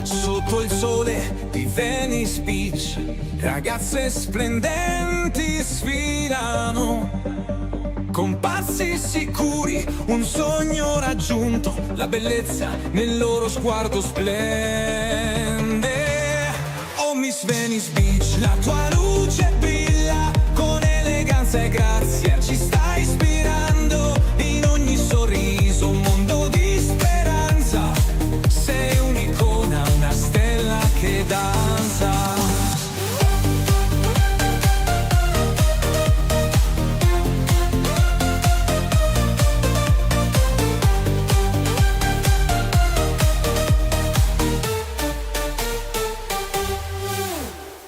Sotto il sole di Venice Beach, ragazze splendenti sfilano, con passi sicuri, un sogno raggiunto, la bellezza nel loro sguardo splende. Oh Miss Venice Beach, la tua luce brilla con eleganza e grazia, ci sta ispirando in ogni sorriso, un mondo di speranza. Sei un'icona, una stella che danza.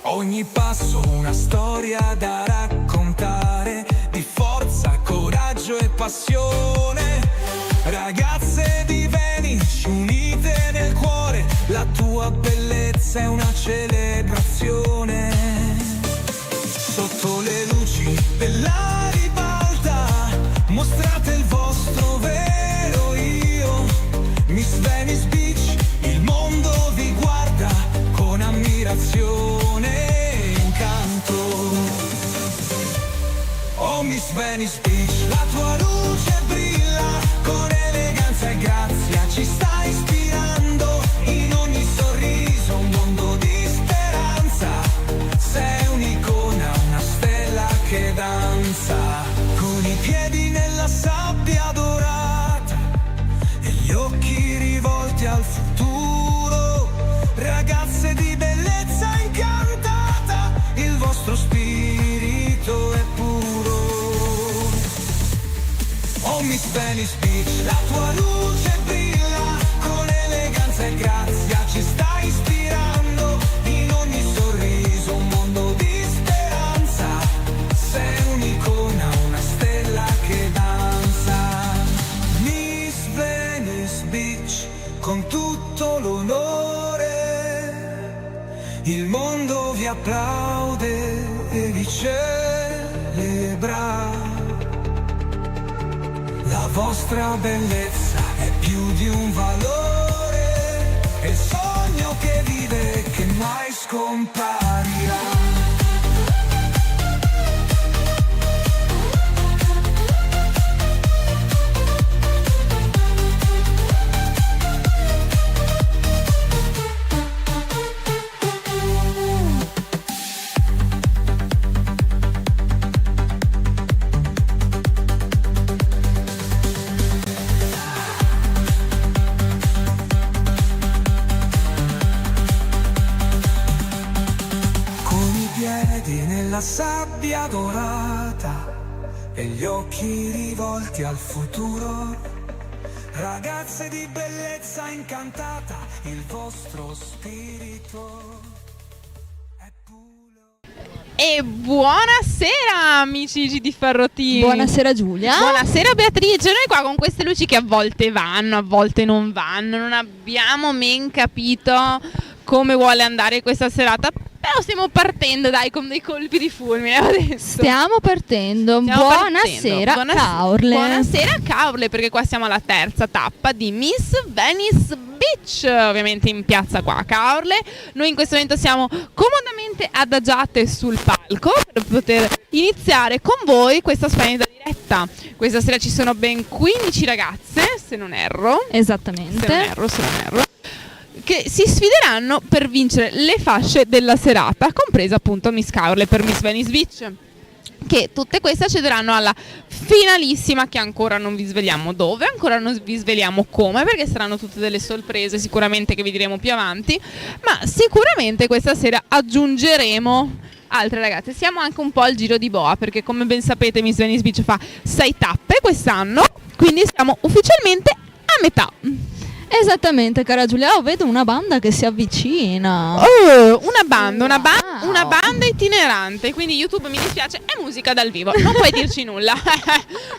Ogni passo una storia da raccontare, di forza, coraggio e passione. Ragazze di Venice unite nel cuore, la tua bellezza è una celebrazione. Sotto le luci della ribalta, mostrate il vostro vero io. Miss Venice Beach, il mondo vi guarda con ammirazione e incanto. Oh Miss Venice Beach, la tua luce brilla con eleganza e grazia, ci sta ispirando in ogni sorriso, un mondo di speranza. Sei un'icona, una stella che danza, con i piedi nella sabbia dorata e gli occhi rivolti al futuro. Ragazze di bellezza incantata, il vostro spirito è puro. Oh Miss Venice Beach, la tua luce brilla con eleganza e grazia, ci sta ispirando in ogni sorriso, un mondo di speranza. Sei un'icona, una stella che danza. Miss Venice Beach, con tutto l'onore, il mondo vi applaude e vi celebra. La vostra bellezza è più di un valore, è il sogno che vive, che mai scomparirà. Nella sabbia dorata e gli occhi rivolti al futuro. Ragazze di bellezza incantata, il vostro spirito è puro. E buonasera amici di Ferrotini. Buonasera Giulia. Buonasera Beatrice. Noi qua con queste luci che a volte vanno, a volte non vanno, non abbiamo ben capito come vuole andare questa serata. Però stiamo partendo, dai, con dei colpi di fulmine adesso. Stiamo partendo. Buonasera Caorle. Buonasera Caorle, perché qua siamo alla terza tappa di Miss Venice Beach, ovviamente in piazza qua a Caorle. Noi in questo momento siamo comodamente adagiate sul palco per poter iniziare con voi questa splendida diretta. Questa sera ci sono ben 15 ragazze, se non erro. Esattamente. Se non erro. Che si sfideranno per vincere le fasce della serata, compresa appunto Miss Caorle per Miss Venice Beach, che tutte queste accederanno alla finalissima, che ancora non vi sveliamo dove, ancora non vi sveliamo come, perché saranno tutte delle sorprese sicuramente che vi diremo più avanti, ma sicuramente questa sera aggiungeremo altre ragazze. Siamo anche un po' al giro di boa, perché come ben sapete Miss Venice Beach fa 6 tappe quest'anno, quindi siamo ufficialmente a metà. Esattamente, cara Giulia. Vedo una banda che si avvicina. Oh, una banda itinerante. Quindi YouTube, mi dispiace, è musica dal vivo, non puoi dirci nulla.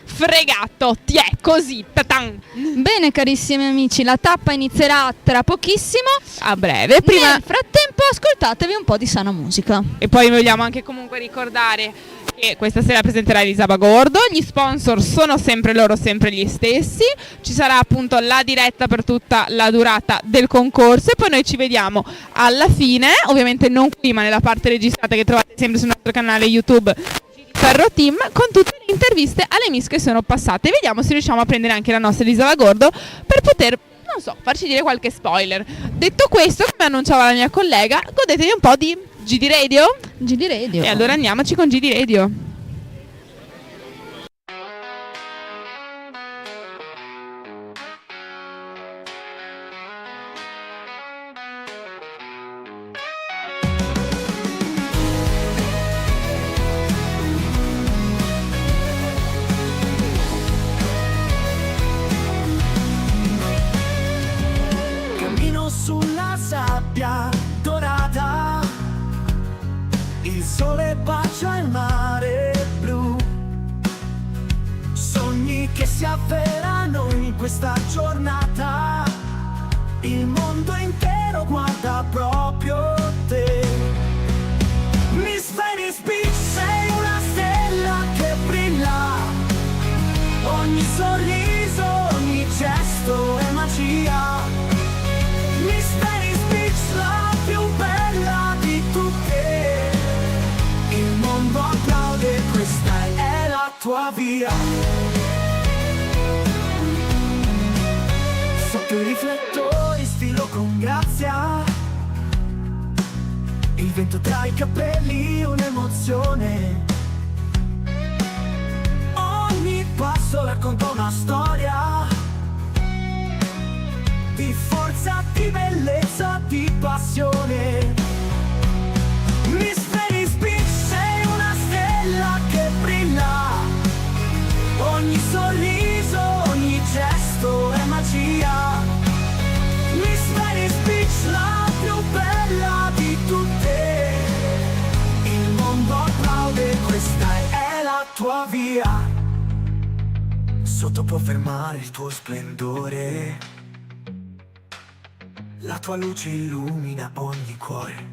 Fregato, ti è così. Ta-tan. Bene carissimi amici, la tappa inizierà tra pochissimo, a breve. Prima nel frattempo ascoltatevi un po' di sana musica. E poi vogliamo anche comunque ricordare che questa sera presenterà Elisa Bagordo. Gli sponsor sono sempre loro, sempre gli stessi. Ci sarà appunto la diretta per tutta la durata del concorso e poi noi ci vediamo alla fine, ovviamente non qui ma nella parte registrata che trovate sempre sul nostro canale YouTube Ferro Team, con tutte le interviste alle Miss che sono passate. Vediamo se riusciamo a prendere anche la nostra Elisa Bagordo per poter, non so, farci dire qualche spoiler. Detto questo, come annunciava la mia collega, godetevi un po' di GD Radio. GD Radio. E allora andiamoci con GD Radio. Cammino sulla sabbia dorata, il sole bacia il mare blu, sogni che si avverano in questa giornata, il mondo intero guarda proprio te. Miss Venice Beach, sei una stella che brilla, ogni sorriso, ogni gesto è magia. Miss Venice Beach, la più bella di tutte, il mondo applaude, questa è la tua via. Sotto i riflettori sfilo con grazia, il vento tra i capelli, un'emozione, ogni passo racconta una storia di forza, di bellezza, di passione. Miss Venice Beach, sei una stella che brilla, ogni sorriso, ogni gesto è magia. Miss Venice Beach, la più bella di tutte, il mondo applaude, questa è la tua via. Sotto può fermare il tuo splendore, la tua luce illumina ogni cuore.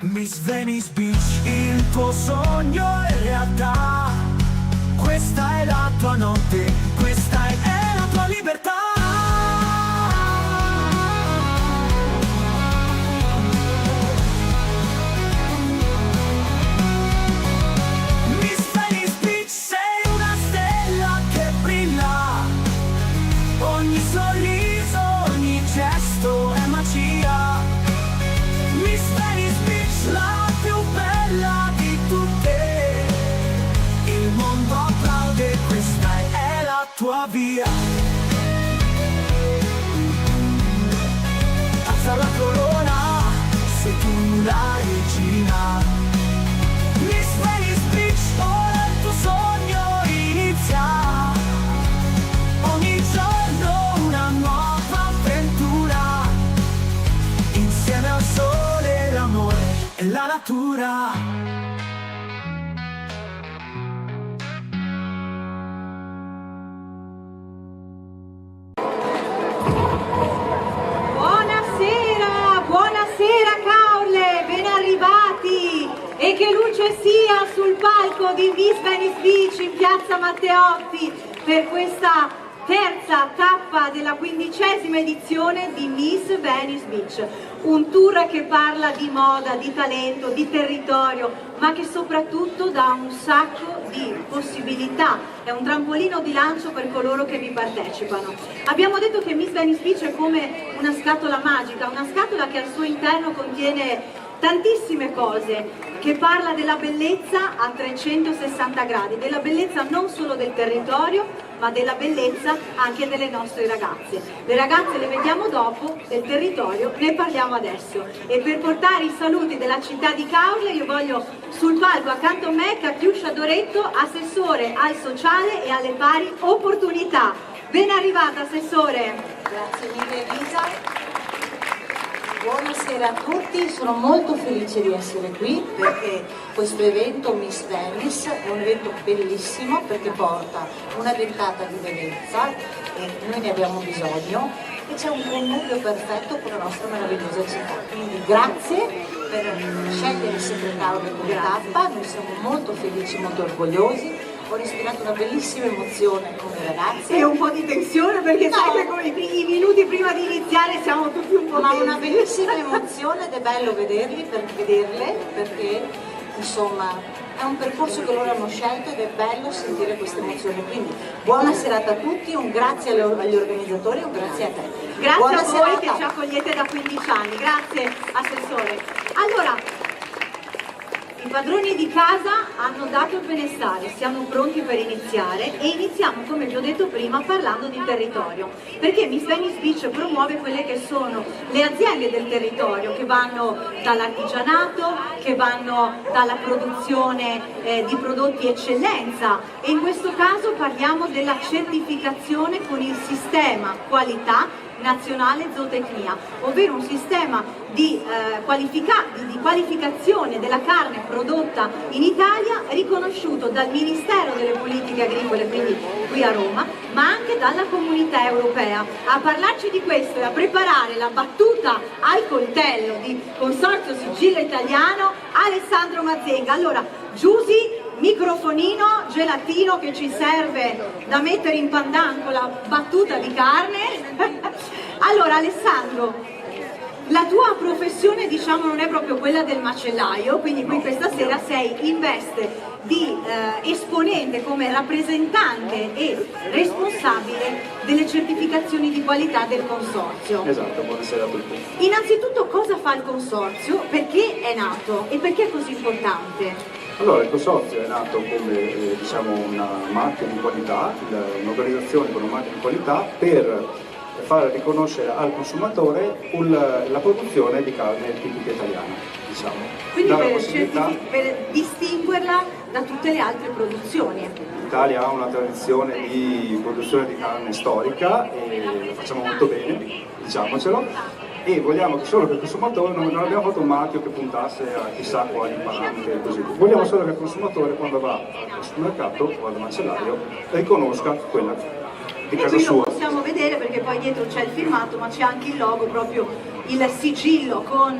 Miss Venice Beach, il tuo sogno è realtà, questa è la tua notte, questa è la tua libertà. Miss Venice Beach, sei una stella che brilla, ogni sorriso, ogni gesto è magia. Miss Venice Beach, la più bella di tutte, il mondo applaude, questa è la tua via. Alza la corona, sei tu la regina. Miss Venice Beach, ora il tuo sogno inizia, ogni giorno una nuova avventura, insieme al sole, l'amore e la natura. Buonasera Caorle, ben arrivati e che luce sia sul palco di Miss Venice Beach in piazza Matteotti per questa terza tappa della 15ª edizione di Miss Venice Beach, un tour che parla di moda, di talento, di territorio, ma che soprattutto dà un sacco di possibilità, è un trampolino di lancio per coloro che vi partecipano. Abbiamo detto che Miss Venice Beach è come una scatola magica, una scatola che al suo interno contiene tantissime cose, che parla della bellezza a 360 gradi, della bellezza non solo del territorio, ma della bellezza anche delle nostre ragazze. Le ragazze le vediamo dopo, del territorio ne parliamo adesso. E per portare i saluti della città di Caorle io voglio sul palco accanto a me Catiuscia Doretto, assessore al sociale e alle pari opportunità. Ben arrivata assessore. Grazie mille Elisa. Buonasera a tutti, sono molto felice di essere qui perché questo evento Miss Venice è un evento bellissimo perché porta una ventata di bellezza e noi ne abbiamo bisogno e c'è un connubio perfetto con la nostra meravigliosa città. Quindi grazie per scegliere il segretario del Comune Tappa, noi siamo molto felici, molto orgogliosi. Ho respirato una bellissima emozione con i ragazzi. E un po' di tensione perché No. sai che con i minuti prima di iniziare siamo tutti un po' Ma tensi. una bellissima emozione ed è bello vederle perché insomma è un percorso che loro hanno scelto ed è bello sentire queste emozioni. Quindi buona serata a tutti, un grazie agli organizzatori e un grazie a te. Grazie Buona a voi serata. che ci accogliete da 15 anni, grazie Assessore. Allora, i padroni di casa hanno dato il benestare, siamo pronti per iniziare e iniziamo, come vi ho detto prima, parlando di territorio, perché Miss Venice Beach promuove quelle che sono le aziende del territorio, che vanno dall'artigianato, che vanno dalla produzione di prodotti eccellenza, e in questo caso parliamo della certificazione con il sistema qualità nazionale zootecnia, ovvero un sistema di qualificazione della carne prodotta in Italia riconosciuto dal Ministero delle Politiche Agricole, quindi qui a Roma, ma anche dalla Comunità Europea. A parlarci di questo e a preparare la battuta al coltello di Consorzio Sigillo Italiano, Alessandro Mazzenga. Allora, Giusy, microfonino, gelatino che ci serve da mettere in pandan con la battuta di carne. Allora Alessandro, la tua professione diciamo non è proprio quella del macellaio, quindi qui questa sera sei in veste di esponente come rappresentante e responsabile delle certificazioni di qualità del consorzio. Esatto, buonasera a tutti. Innanzitutto cosa fa il consorzio, perché è nato e perché è così importante? Allora, il consorzio è nato come diciamo una marchio di qualità, un'organizzazione con un marchio di qualità per far riconoscere al consumatore la produzione di carne tipica italiana, diciamo. Quindi Dare la possibilità. per distinguerla da tutte le altre produzioni. L'Italia ha una tradizione di produzione di carne storica e lo facciamo molto bene, diciamocelo. E vogliamo che solo che il consumatore, non abbiamo fatto un marchio che puntasse a chissà quali parametri e così. Vogliamo solo che il consumatore quando va al supermercato o al macellaio riconosca quella di E casa qui lo sua. possiamo vedere perché poi dietro c'è il filmato, ma c'è anche il logo, proprio il sigillo con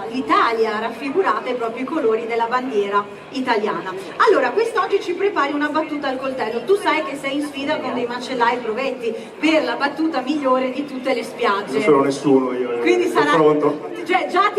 l'Italia raffigurata e proprio i colori della bandiera italiana. Allora, quest'oggi ci prepari una battuta al coltello. Tu sai che sei in sfida con dei macellai provetti per la battuta migliore di tutte le spiagge. Non sono nessuno io, Quindi sarà, pronto. cioè già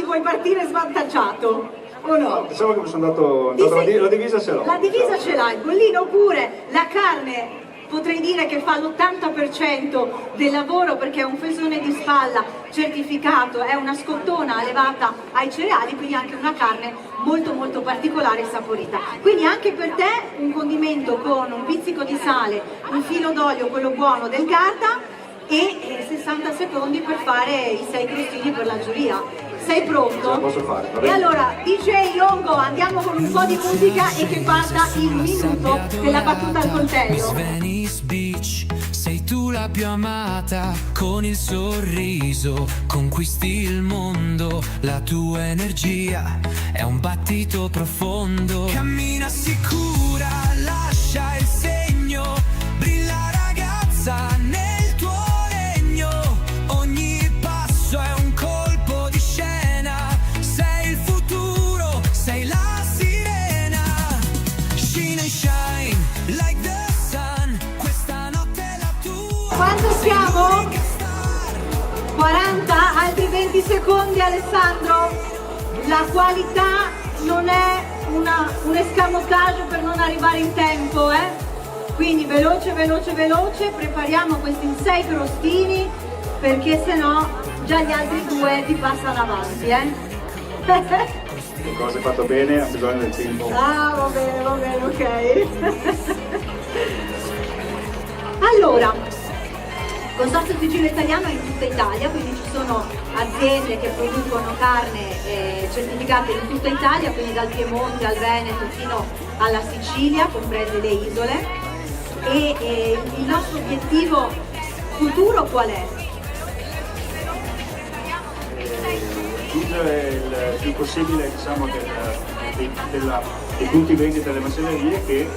vuoi partire svantaggiato, o no? Diciamo che mi sono dato la divisa ce l'ho. La divisa ce l'hai, il bollino pure, la carne potrei dire che fa l'80% del lavoro perché è un fesone di spalla certificato, è una scottona allevata ai cereali, quindi anche una carne molto molto particolare e saporita. Quindi anche per te un condimento con un pizzico di sale, un filo d'olio, quello buono del Garda, e 60 secondi per fare i 6 crostini per la giuria. Sei pronto? Ce la posso fare, va E bene. allora, DJ Longo, andiamo con un po' di musica e che parta il minuto della battuta al Miss coltello. Venice Beach, sei tu la più amata, con il sorriso conquisti il mondo, la tua energia è un battito profondo. Cammina sicura, lascia il segno, brilla ragazza nel tuo regno, ogni passo è un colpo di scena, sei il futuro, sei la sirena. Shine and shine like the sun, questa notte è la tua. Quanto siamo? 40, altri 20 secondi Alessandro. La qualità non è un escamotage per non arrivare in tempo, Quindi veloce, veloce, veloce, prepariamo questi 6 crostini perché sennò già gli altri 2 ti passano avanti, Le cose fatte bene, ha bisogno del tempo. Ah, va bene, ok. Allora, Consorzio Sigillo Italiano è in tutta Italia, quindi ci sono aziende che producono carne certificate in tutta Italia, quindi dal Piemonte al Veneto fino alla Sicilia, comprese le isole. E il nostro obiettivo futuro qual è? Raggiungere il più possibile diciamo, dei punti vendita delle macellerie che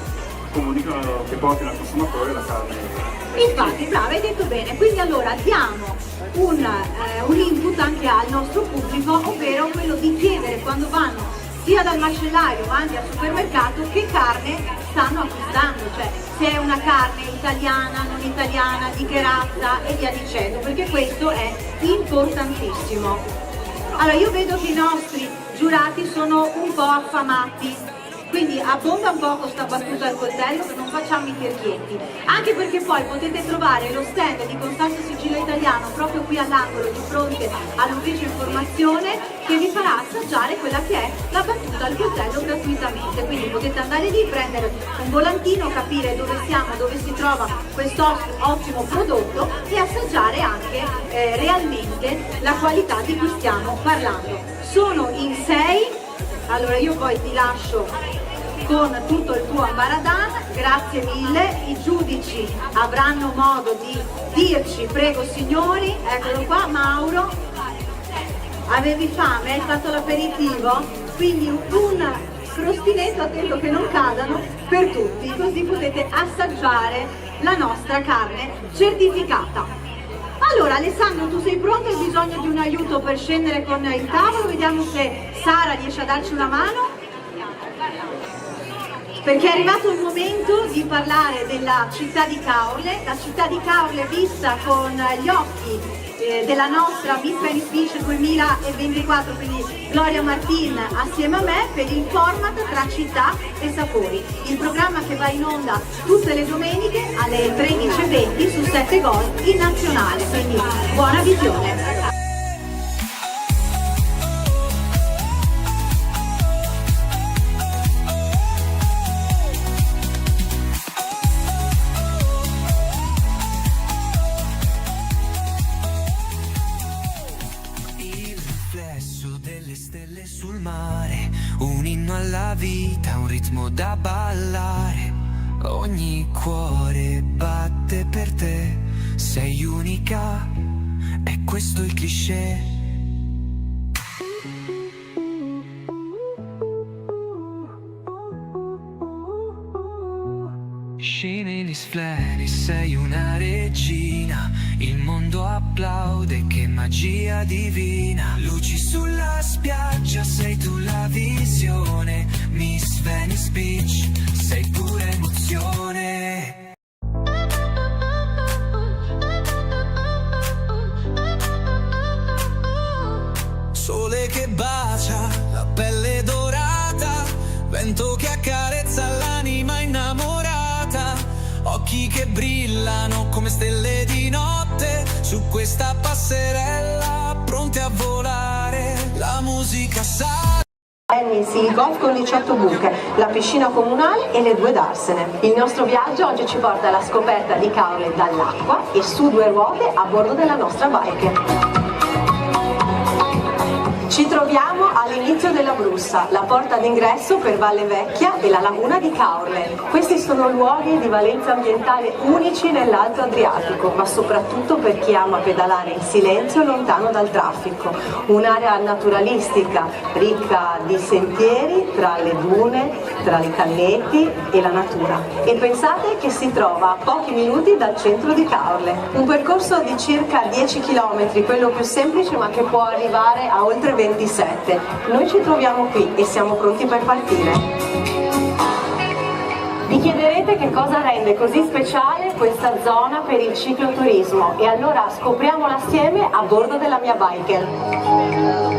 comunicano, che portino al consumatore la carne. Infatti, brava, hai detto bene. Quindi allora diamo un input anche al nostro pubblico, ovvero quello di chiedere quando vanno sia dal macellario ma anche al supermercato che carne stanno acquistando, cioè se è una carne italiana, non italiana, di che razza e via dicendo, perché questo è importantissimo. Allora io vedo che i nostri giurati sono un po' affamati, quindi abbonda un po' questa battuta al coltello, che non facciamo i tirchietti, anche perché poi potete trovare lo stand di Costanzo Sigillo Italiano proprio qui all'angolo di fronte all'ufficio informazione, che vi farà assaggiare quella che è la battuta al coltello gratuitamente. Quindi potete andare lì, prendere un volantino, capire dove siamo, dove si trova questo ottimo prodotto e assaggiare anche realmente la qualità di cui stiamo parlando. Sono in 6, allora io poi ti lascio con tutto il tuo ambaradan, grazie mille. I giudici avranno modo di dirci, prego signori, eccolo qua, Mauro, avevi fame, hai fatto l'aperitivo, quindi un crostinetto, attento che non cadano, per tutti, così potete assaggiare la nostra carne certificata. Allora Alessandro, tu sei pronto? Hai bisogno di un aiuto per scendere con il tavolo? Vediamo se Sara riesce a darci una mano, perché è arrivato il momento di parlare della città di Caorle, la città di Caorle vista con gli occhi della nostra Miss Venice Beach 2024, quindi Gloria Martin assieme a me, per il format Tra città e sapori, il programma che va in onda tutte le domeniche alle 13:20 su 7 Gol in nazionale, quindi buona visione. Sul mare, un inno alla vita, un ritmo da ballare. Ogni cuore batte per te, sei unica, è questo il cliché. Scenilis Fleris, sei una regina, il mondo applaude, che magia divina. Luci sulla spiaggia, sei tu la visione, Miss Venice Beach, sei pura emozione. Sole che bacia, la pelle dorata, vento che accarezza l'anima innamorata. Occhi che brillano come stelle di notte, su questa passerella pronte a volare. La musica sa. Il golf con 18 buche, la piscina comunale e le 2 darsene. Il nostro viaggio oggi ci porta alla scoperta di Caorle dall'acqua e su 2 ruote a bordo della nostra bike. Ci troviamo all'inizio della Brussa, la porta d'ingresso per Valle Vecchia e la laguna di Caorle. Questi sono luoghi di valenza ambientale unici nell'Alto Adriatico, ma soprattutto per chi ama pedalare in silenzio lontano dal traffico. Un'area naturalistica ricca di sentieri tra le dune, tra i canneti e la natura. E pensate che si trova a pochi minuti dal centro di Caorle. Un percorso di circa 10 km, quello più semplice, ma che può arrivare a oltre 27. Noi ci troviamo qui e siamo pronti per partire. Vi chiederete che cosa rende così speciale questa zona per il cicloturismo, e allora scopriamolo assieme a bordo della mia biker.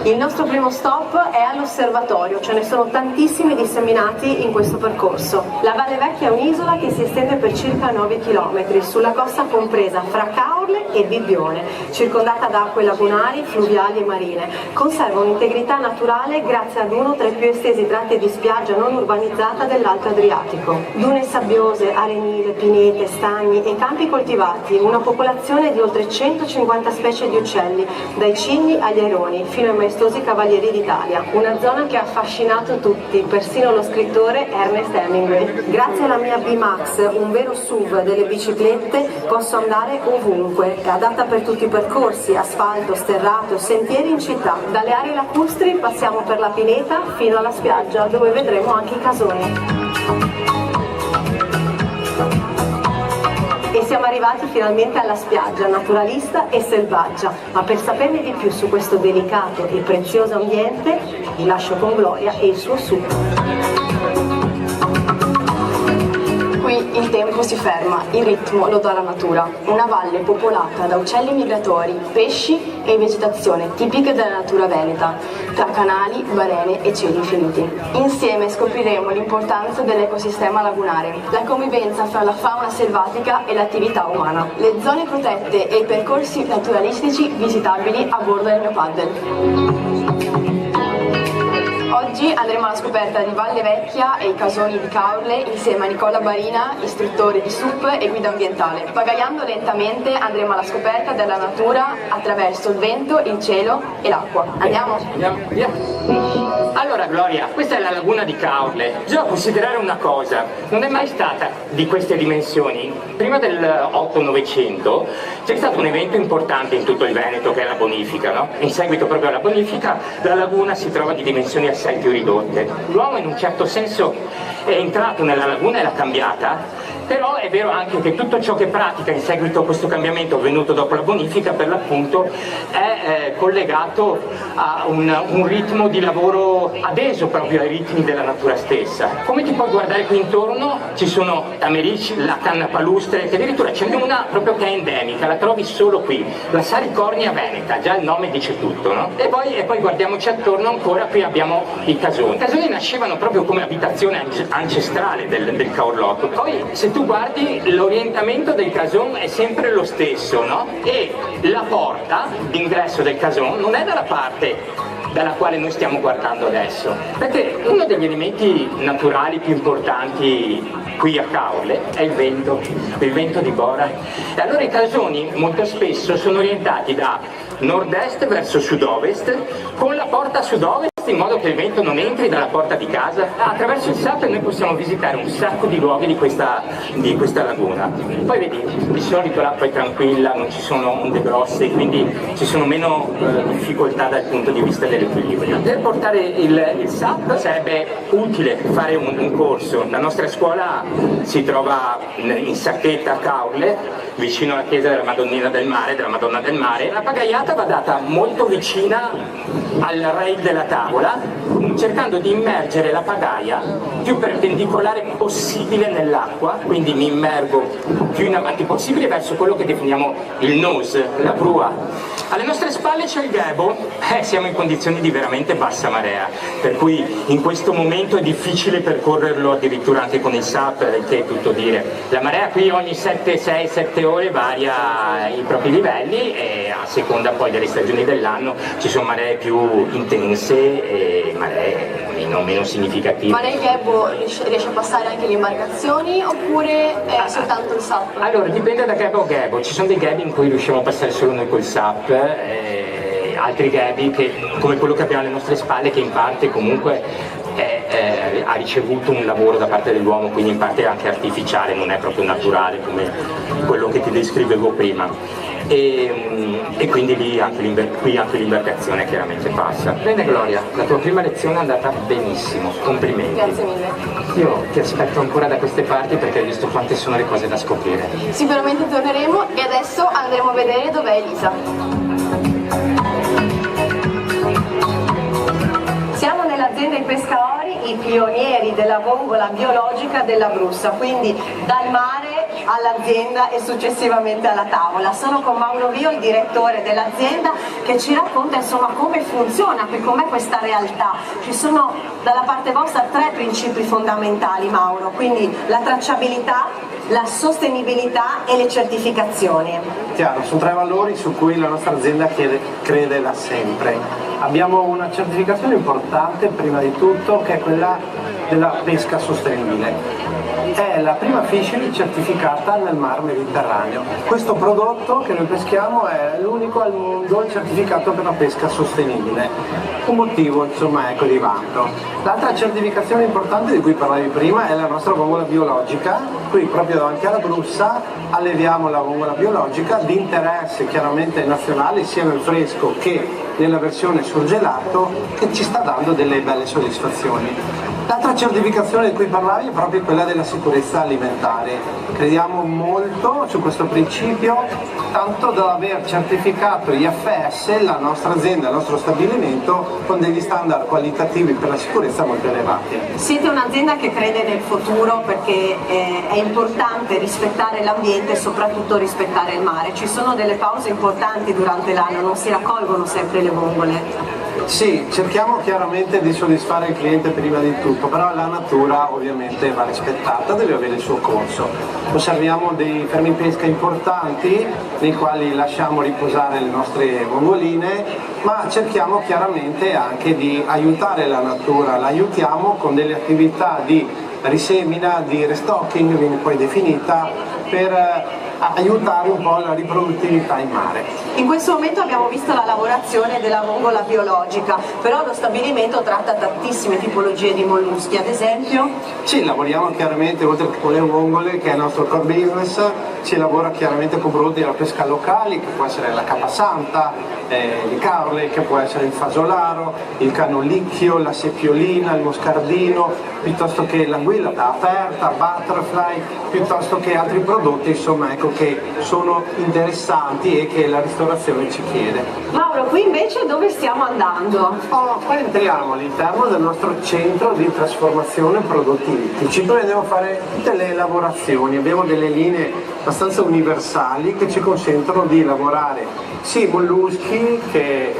Il nostro primo stop è all'osservatorio, ce ne sono tantissimi disseminati in questo percorso. La Valle Vecchia è un'isola che si estende per circa 9 km sulla costa compresa fra Caorle e Bibbione, circondata da acque lagunari, fluviali e marine. Conserva un'integrità naturale grazie ad uno tra i più estesi tratti di spiaggia non urbanizzata dell'Alto Adriatico. Dune sabbiose, arenile, pinete, stagni e campi coltivati, una popolazione di oltre 150 specie di uccelli, dai cigni agli aironi, fino ai maestosi cavalieri d'Italia, una zona che ha affascinato tutti, persino lo scrittore Ernest Hemingway. Grazie alla mia B-Max, un vero SUV delle biciclette, posso andare ovunque, è adatta per tutti i percorsi, asfalto, sterrato, sentieri in città. Dalle aree lacustri passiamo per la pineta fino alla spiaggia, dove vedremo anche i casoni. E siamo arrivati finalmente alla spiaggia, naturalista e selvaggia, ma per saperne di più su questo delicato e prezioso ambiente, vi lascio con Gloria e il suo SUV. Qui il tempo si ferma, il ritmo lo dà la natura. Una valle popolata da uccelli migratori, pesci e vegetazione tipiche della natura veneta, tra canali, balene e cieli infiniti. Insieme scopriremo l'importanza dell'ecosistema lagunare, la convivenza fra la fauna selvatica e l'attività umana, le zone protette e i percorsi naturalistici visitabili a bordo del mio paddle. Oggi andremo alla scoperta di Valle Vecchia e i casoni di Caorle insieme a Nicola Barina, istruttore di SUP e guida ambientale. Pagaiando lentamente andremo alla scoperta della natura attraverso il vento, il cielo e l'acqua. Andiamo? Andiamo, via. Allora Gloria, questa è la laguna di Caorle. Bisogna considerare una cosa, non è mai stata di queste dimensioni. Prima del 8-900 c'è stato un evento importante in tutto il Veneto che è la bonifica, no? In seguito proprio alla bonifica la laguna si trova di dimensioni assai più ridotte. L'uomo in un certo senso è entrato nella laguna e l'ha cambiata, però è vero anche che tutto ciò che pratica in seguito a questo cambiamento avvenuto dopo la bonifica per l'appunto è collegato a un ritmo di lavoro adeso proprio ai ritmi della natura stessa. Come ti puoi guardare qui intorno ci sono tamerici, la canna palustre, che addirittura ce n'è una proprio che è endemica, la trovi solo qui, la Salicornia veneta, già il nome dice tutto, no? E poi guardiamoci attorno ancora, qui abbiamo i casoni. I casoni nascevano proprio come abitazione ancestrale del Caorlotto. Poi se tu guardi l'orientamento del cason è sempre lo stesso, no? E la porta d'ingresso del cason non è dalla parte dalla quale noi stiamo guardando adesso, perché uno degli elementi naturali più importanti qui a Caorle è il vento di Bora, e allora i casoni molto spesso sono orientati da nord-est verso sud-ovest, con la porta a sud-ovest in modo che il vento non entri dalla porta di casa. Attraverso il SAP noi possiamo visitare un sacco di luoghi di questa laguna. Poi vedi, di solito l'acqua è tranquilla, non ci sono onde grosse, quindi ci sono meno difficoltà dal punto di vista dell'equilibrio. Per portare il SAP sarebbe utile fare un corso. La nostra scuola si trova in Sacchetta a Caorle, vicino alla chiesa della Madonnina del Mare, della Madonna del Mare. La pagaiata va data molto vicina al rail della tavola, cercando di immergere la pagaia più perpendicolare possibile nell'acqua, quindi mi immergo più in avanti possibile verso quello che definiamo il nose, la prua. Alle nostre spalle c'è il Ghebo, siamo in condizioni di veramente bassa marea, per cui in questo momento è difficile percorrerlo addirittura anche con il SAP, che è tutto dire. La marea qui ogni 6-7 ore varia i propri livelli e a seconda poi delle stagioni dell'anno ci sono maree più intense e maree meno significative. Ma nel Ghebo riesce a passare anche le imbarcazioni oppure è soltanto il SAP? Allora dipende da Ghebo a Ghebo, ci sono dei ghebi in cui riusciamo a passare solo noi col SAP, altri ghebi come quello che abbiamo alle nostre spalle, che in parte comunque ha ricevuto un lavoro da parte dell'uomo, quindi in parte è anche artificiale, non è proprio naturale come quello che ti descrivevo prima. E quindi lì qui anche l'imbarcazione chiaramente passa. Bene Gloria, la tua prima lezione è andata benissimo, complimenti. Grazie mille. Io ti aspetto ancora da queste parti perché hai visto quante sono le cose da scoprire. Sicuramente torneremo e adesso andremo a vedere dov'è Elisa. Siamo nell'azienda I Pescaori, i pionieri della bombola biologica dell'Abruzzo, quindi dal mare all'azienda e successivamente alla tavola. Sono con Mauro Vio, il direttore dell'azienda, che ci racconta insomma come funziona, com'è questa realtà. Ci sono dalla parte vostra 3 principi fondamentali, Mauro, quindi la tracciabilità, la sostenibilità e le certificazioni. Chiaro, sono 3 valori su cui la nostra azienda crede da sempre. Abbiamo una certificazione importante prima di tutto, che è quella della pesca sostenibile. è la prima fishery certificata nel Mar Mediterraneo. Questo prodotto che noi peschiamo è l'unico al mondo certificato per la pesca sostenibile. Un motivo, insomma, ecco, di vanto. L'altra certificazione importante di cui parlavi prima è la nostra vongola biologica. Qui proprio davanti alla Brussa alleviamo la vongola biologica di interesse chiaramente nazionale sia nel fresco che nella versione surgelato, che ci sta dando delle belle soddisfazioni. L'altra certificazione di cui parlavi è proprio quella della sicurezza alimentare. Crediamo molto su questo principio, tanto da aver certificato IFS, la nostra azienda, il nostro stabilimento, con degli standard qualitativi per la sicurezza molto elevati. Siete un'azienda che crede nel futuro perché è importante rispettare l'ambiente e soprattutto rispettare il mare. Ci sono delle pause importanti durante l'anno, non si raccolgono sempre le vongole. Sì, cerchiamo chiaramente di soddisfare il cliente prima di tutto, però la natura ovviamente va rispettata, deve avere il suo corso. Osserviamo dei fermi pesca importanti nei quali lasciamo riposare le nostre vongoline, ma cerchiamo chiaramente anche di aiutare la natura, la aiutiamo con delle attività di risemina, di restocking, viene poi definita, per aiutare un po' la riproduttività in mare. In questo momento abbiamo visto la lavorazione della vongola biologica, però lo stabilimento tratta tantissime tipologie di molluschi, ad esempio? Sì, lavoriamo chiaramente oltre che con le vongole, che è il nostro core business, si lavora chiaramente con prodotti della pesca locali, che può essere la capasanta, il caule, che può essere il fasolaro, il canolicchio, la seppiolina, il moscardino, piuttosto che l'anguilla aperta, butterfly, piuttosto che altri prodotti, insomma, ecco, che sono interessanti e che la ristorazione ci chiede. Mauro, qui invece dove stiamo andando? Qua entriamo all'interno del nostro centro di trasformazione prodotti ittici, dove andiamo a fare tutte le lavorazioni. Abbiamo delle linee abbastanza universali che ci consentono di lavorare sia i molluschi che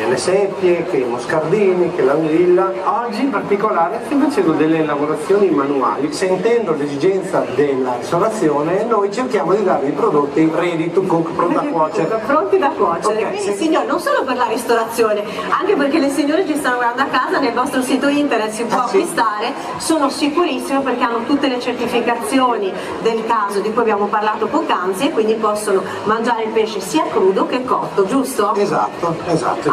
le seppie, che i moscardini, che l'anguilla. Oggi in particolare stiamo facendo delle lavorazioni manuali, sentendo l'esigenza della ristorazione, noi cerchiamo di dare i prodotti ready to cook, pronti da cuocere. Pronti da cuocere. Okay, quindi signori, non solo per la ristorazione, anche perché le signore ci stanno guardando a casa, nel vostro sito internet si può acquistare, sono sicurissimo perché hanno tutte le certificazioni del caso di cui abbiamo parlato poc'anzi e quindi possono mangiare il pesce sia crudo che cotto, giusto? Esatto.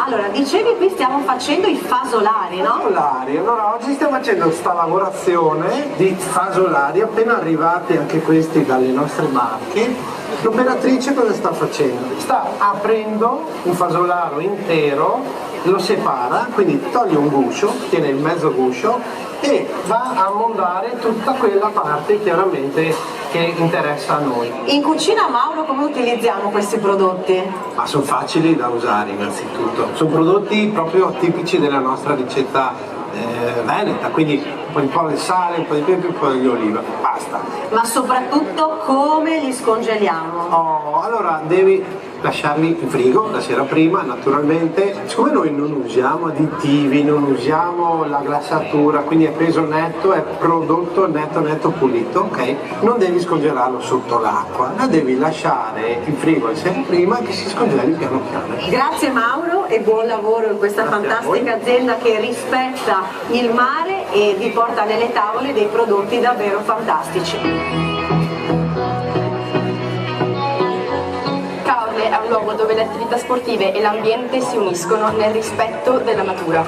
Allora, dicevi qui stiamo facendo i fasolari, no? Fasolari, allora oggi stiamo facendo questa lavorazione di fasolari appena arrivati anche questi dalle nostre barche. L'operatrice cosa sta facendo? Sta aprendo un fasolaro intero, lo separa, quindi toglie un guscio, tiene il mezzo guscio e va a moldare tutta quella parte chiaramente che interessa a noi. In cucina, Mauro, come utilizziamo questi prodotti? Ma sono facili da usare innanzitutto, sono prodotti proprio tipici della nostra ricetta veneta, quindi un po' di sale, un po' di pepe, un po' di oliva, basta. Ma soprattutto come li scongeliamo? Allora devi lasciarli in frigo la sera prima, naturalmente. Siccome noi non usiamo additivi, non usiamo la glassatura, quindi è peso netto, è prodotto netto pulito, ok? Non devi scongelarlo sotto l'acqua, la devi lasciare in frigo la sera prima che si scongeli piano piano. Grazie Mauro e buon lavoro in questa fantastica azienda che rispetta il mare e vi porta nelle tavole dei prodotti davvero fantastici. È un luogo dove le attività sportive e l'ambiente si uniscono nel rispetto della natura.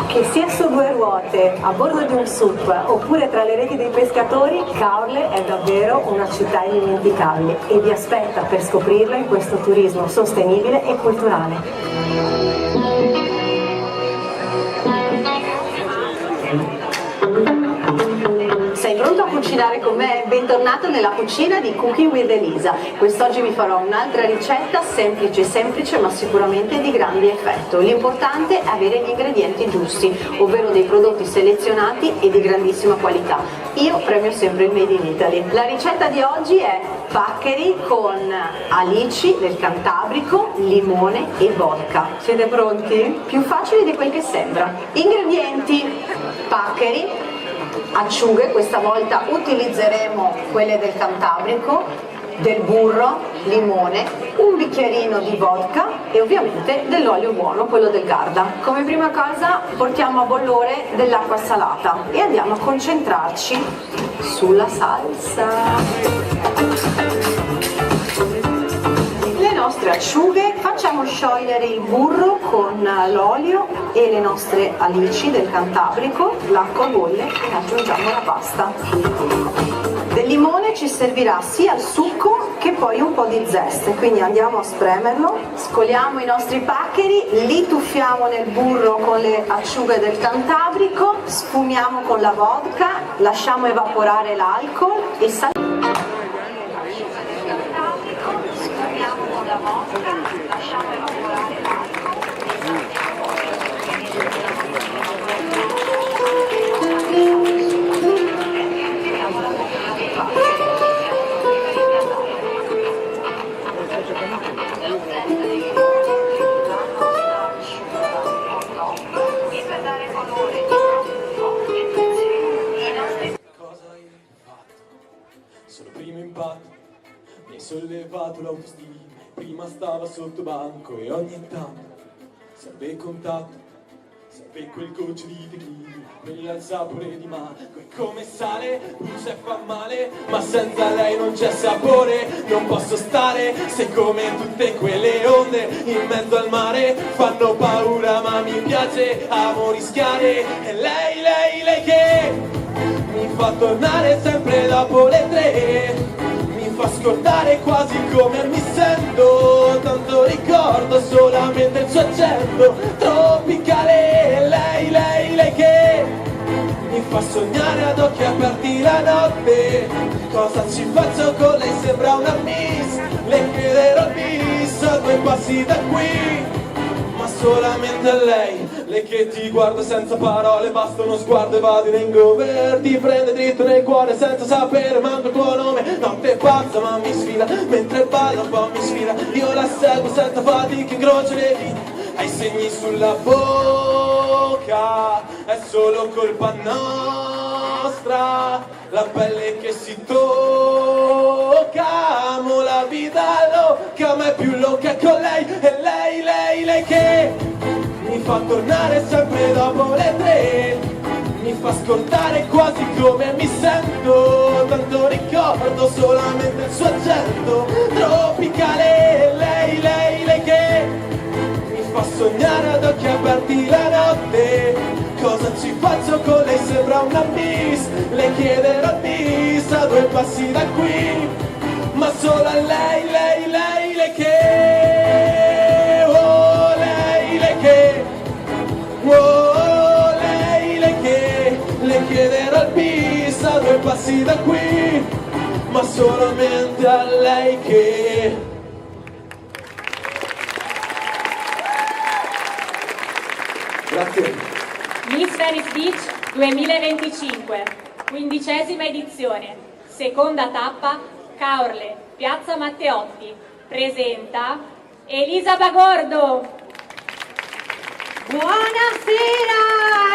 Che sia su due ruote, a bordo di un SUP oppure tra le reti dei pescatori, Caorle è davvero una città indimenticabile e vi aspetta per scoprirla in questo turismo sostenibile e culturale. Sei pronto a cucinare con me? Bentornato nella cucina di Cooking with Elisa. Quest'oggi vi farò un'altra ricetta semplice ma sicuramente di grande effetto. L'importante è avere gli ingredienti giusti, ovvero dei prodotti selezionati e di grandissima qualità. Io premio sempre il Made in Italy. La ricetta di oggi è paccheri con alici del Cantabrico, limone e vodka. Siete pronti? Più facile di quel che sembra. Ingredienti: paccheri, acciughe, questa volta utilizzeremo quelle del Cantabrico, del burro, limone, un bicchierino di vodka e ovviamente dell'olio buono, quello del Garda. Come prima cosa portiamo a bollore dell'acqua salata e andiamo a concentrarci sulla salsa. Le nostre acciughe, facciamo sciogliere il burro con l'olio e le nostre alici del Cantabrico, l'acqua bolle e aggiungiamo la pasta. Del limone ci servirà sia il succo che poi un po' di zeste, quindi andiamo a spremerlo, scoliamo i nostri paccheri, li tuffiamo nel burro con le acciughe del Cantabrico, sfumiamo con la vodka, lasciamo evaporare l'alcol e Solo primo impatto mi hai sollevato l'autostima, prima stava sotto banco e ogni tanto serve contatto, serve quel goccio di tequila, quella al sapore di mare, come sale, brucia e fa male, ma senza lei non c'è sapore, non posso stare, se come tutte quelle onde in mezzo al mare, fanno paura ma mi piace, amo rischiare, e lei che mi fa tornare sempre dopo le 3, mi fa scordare quasi come mi sento, tanto ricordo solamente il suo accento tropicale. Lei che mi fa sognare ad occhi aperti la notte, cosa ci faccio con lei? Sembra una miss, le chiederò il bis a 2 passi da qui, ma solamente a lei che ti guarda senza parole, basta uno sguardo e vado in hangover, ti prende dritto nel cuore senza sapere manco il tuo nome, notte pazza ma mi sfida, mentre balla un po' mi sfida, io la seguo senza fatica, incrocio le dita, hai segni sulla bocca, è solo colpa nostra, la pelle che si tocca, amo la vita loca, ma è più loca con lei, e lei che mi fa tornare sempre dopo le 3, mi fa scordare quasi come mi sento, tanto ricordo solamente il suo accento tropicale. Lei che mi fa sognare ad occhi aperti la notte, cosa ci faccio con lei? Sembra una miss, le chiederò il bis a 2 passi da qui, ma solo a lei che, oh lei che, oh lei che, le chiederò il bis a 2 passi da qui, ma solamente a lei che. Grazie. Miss Venice Beach 2025, 15ª edizione, seconda tappa, Caorle, Piazza Matteotti, presenta Elisa Bagordo. Buonasera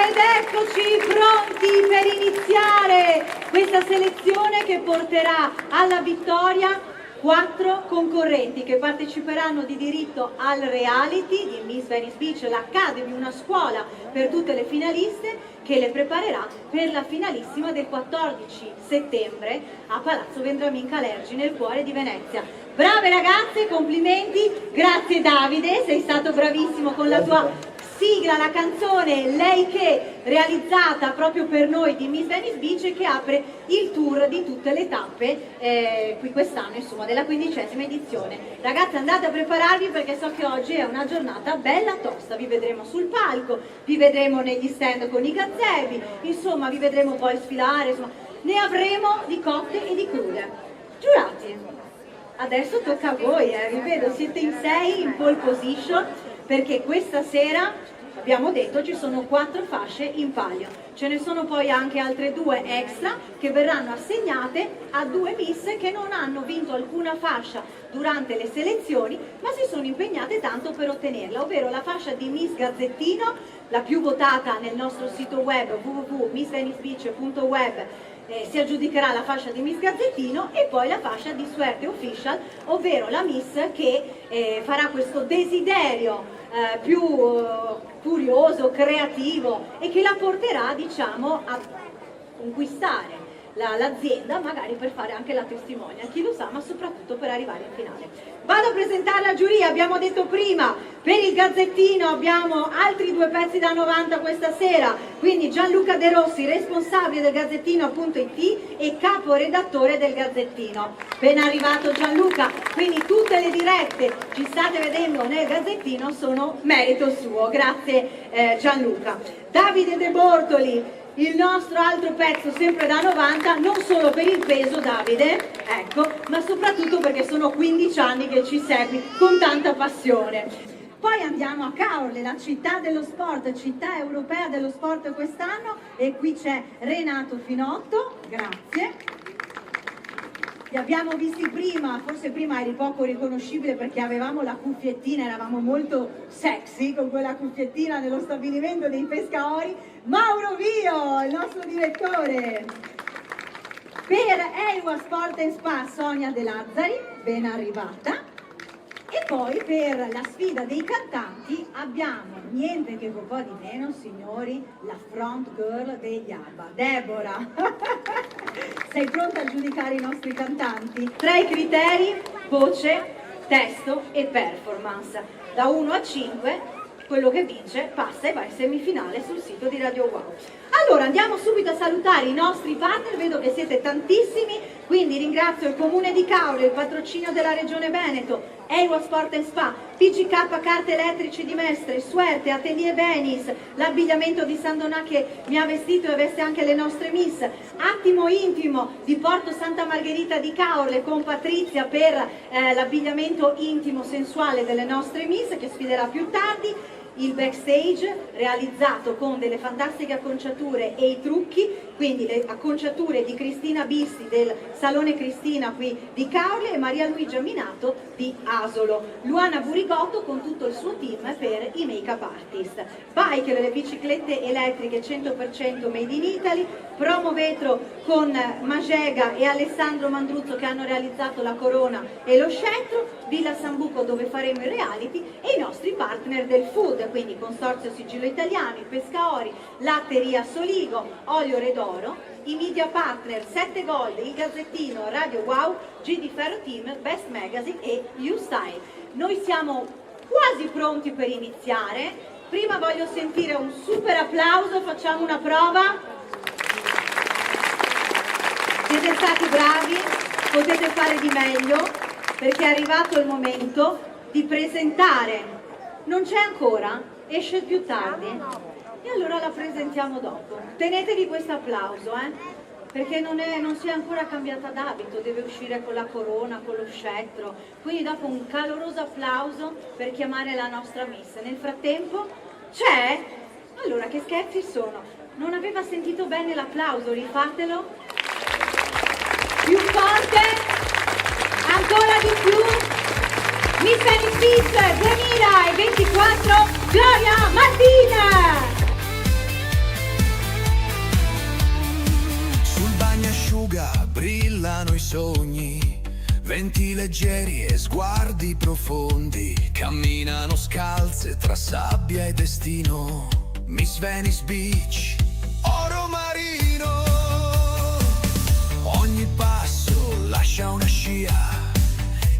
ed eccoci pronti per iniziare questa selezione che porterà alla vittoria 4 concorrenti che parteciperanno di diritto al reality di Miss Venice Beach, l'Academy, una scuola per tutte le finaliste che le preparerà per la finalissima del 14 settembre a Palazzo Vendramin Calergi nel cuore di Venezia. Brave ragazze, complimenti, grazie Davide, sei stato bravissimo con la tua sigla, la canzone Lei che, realizzata proprio per noi di Miss Venice Beach e che apre il tour di tutte le tappe qui quest'anno, insomma, della 15ª edizione. Ragazzi, andate a prepararvi perché so che oggi è una giornata bella tosta, vi vedremo sul palco, vi vedremo negli stand con i gazebi, insomma vi vedremo poi sfilare, insomma, ne avremo di cotte e di crude. Giurati, adesso tocca a voi, vi vedo, siete in 6 in pole position, perché questa sera, abbiamo detto, ci sono 4 fasce in palio. Ce ne sono poi anche altre 2 extra che verranno assegnate a 2 miss che non hanno vinto alcuna fascia durante le selezioni, ma si sono impegnate tanto per ottenerla, ovvero la fascia di Miss Gazzettino, la più votata nel nostro sito web www.missvenicebeach.web, si aggiudicherà la fascia di Miss Gazzettino e poi la fascia di Suerte Official, ovvero la Miss che farà questo desiderio più curioso, creativo e che la porterà, diciamo, a conquistare l'azienda, magari per fare anche la testimonial, chi lo sa, ma soprattutto per arrivare in finale. Vado a presentare la giuria. Abbiamo detto prima, per il Gazzettino abbiamo altri 2 pezzi da 90 questa sera, quindi Gianluca De Rossi, responsabile del Gazzettino.it e caporedattore del Gazzettino. Ben arrivato Gianluca, quindi tutte le dirette ci state vedendo nel Gazzettino sono merito suo, grazie Gianluca. Davide De Bortoli, il nostro altro pezzo sempre da 90, non solo per il peso Davide, ecco, ma soprattutto perché sono 15 anni che ci segui con tanta passione. Poi andiamo a Caorle, la città dello sport, città europea dello sport quest'anno, e qui c'è Renato Finotto, grazie. Li abbiamo visti prima, forse prima eri poco riconoscibile perché avevamo la cuffiettina, eravamo molto sexy con quella cuffiettina nello stabilimento dei Pescaori. Mauro Vio, il nostro direttore. Per Ewa Sport & Spa Sonia De Lazzari, ben arrivata. E poi per la sfida dei cantanti abbiamo niente che un po' di meno, signori, la front girl degli ABBA, Deborah. Sei pronta a giudicare i nostri cantanti? 3 criteri: voce, testo e performance. Da 1 a 5, quello che vince passa e va in semifinale sul sito di Radio Wow. Allora andiamo subito a salutare i nostri partner, vedo che siete tantissimi, quindi ringrazio il Comune di Caorle, il patrocinio della Regione Veneto, Ewa Sport & Spa, PGK Carte Elettrici di Mestre, Suerte, Atelier Benis, l'abbigliamento di San Donà che mi ha vestito e veste anche le nostre Miss, Attimo Intimo di Porto Santa Margherita di Caorle con Patrizia per l'abbigliamento intimo sensuale delle nostre Miss che sfiderà più tardi, il backstage realizzato con delle fantastiche acconciature e i trucchi, quindi le acconciature di Cristina Bisti del Salone Cristina qui di Caorle e Maria Luigia Minato di Asolo, Luana Burigotto con tutto il suo team per i make-up artist, Biker, le biciclette elettriche 100% made in Italy, Promo Vetro con Magega e Alessandro Mandruzzo che hanno realizzato la corona e lo scettro, Villa Sambuco dove faremo i reality e i nostri partner del food, quindi Consorzio Sigillo Italiano, i Pescaori, Latteria Soligo, Olio Redoro, i media partner 7 Gold, il Gazzettino, Radio Wow, GD Ferro Team, Best Magazine e U-Style. Noi siamo quasi pronti per iniziare. Prima voglio sentire un super applauso, facciamo una prova. Siete stati bravi, potete fare di meglio perché è arrivato il momento di presentare. Non c'è ancora? Esce più tardi? E allora la presentiamo dopo. Tenetevi questo applauso, perché non si è ancora cambiata d'abito, deve uscire con la corona, con lo scettro. Quindi dopo un caloroso applauso per chiamare la nostra Miss. Nel frattempo c'è? Allora, che scherzi sono? Non aveva sentito bene l'applauso, rifatelo. Più forte, ancora di più. Miss Venice Beach 2024, Gloria Martina! Sul bagnasciuga brillano i sogni, venti leggeri e sguardi profondi, camminano scalze tra sabbia e destino. Miss Venice Beach, oro marino, ogni passo lascia una scia.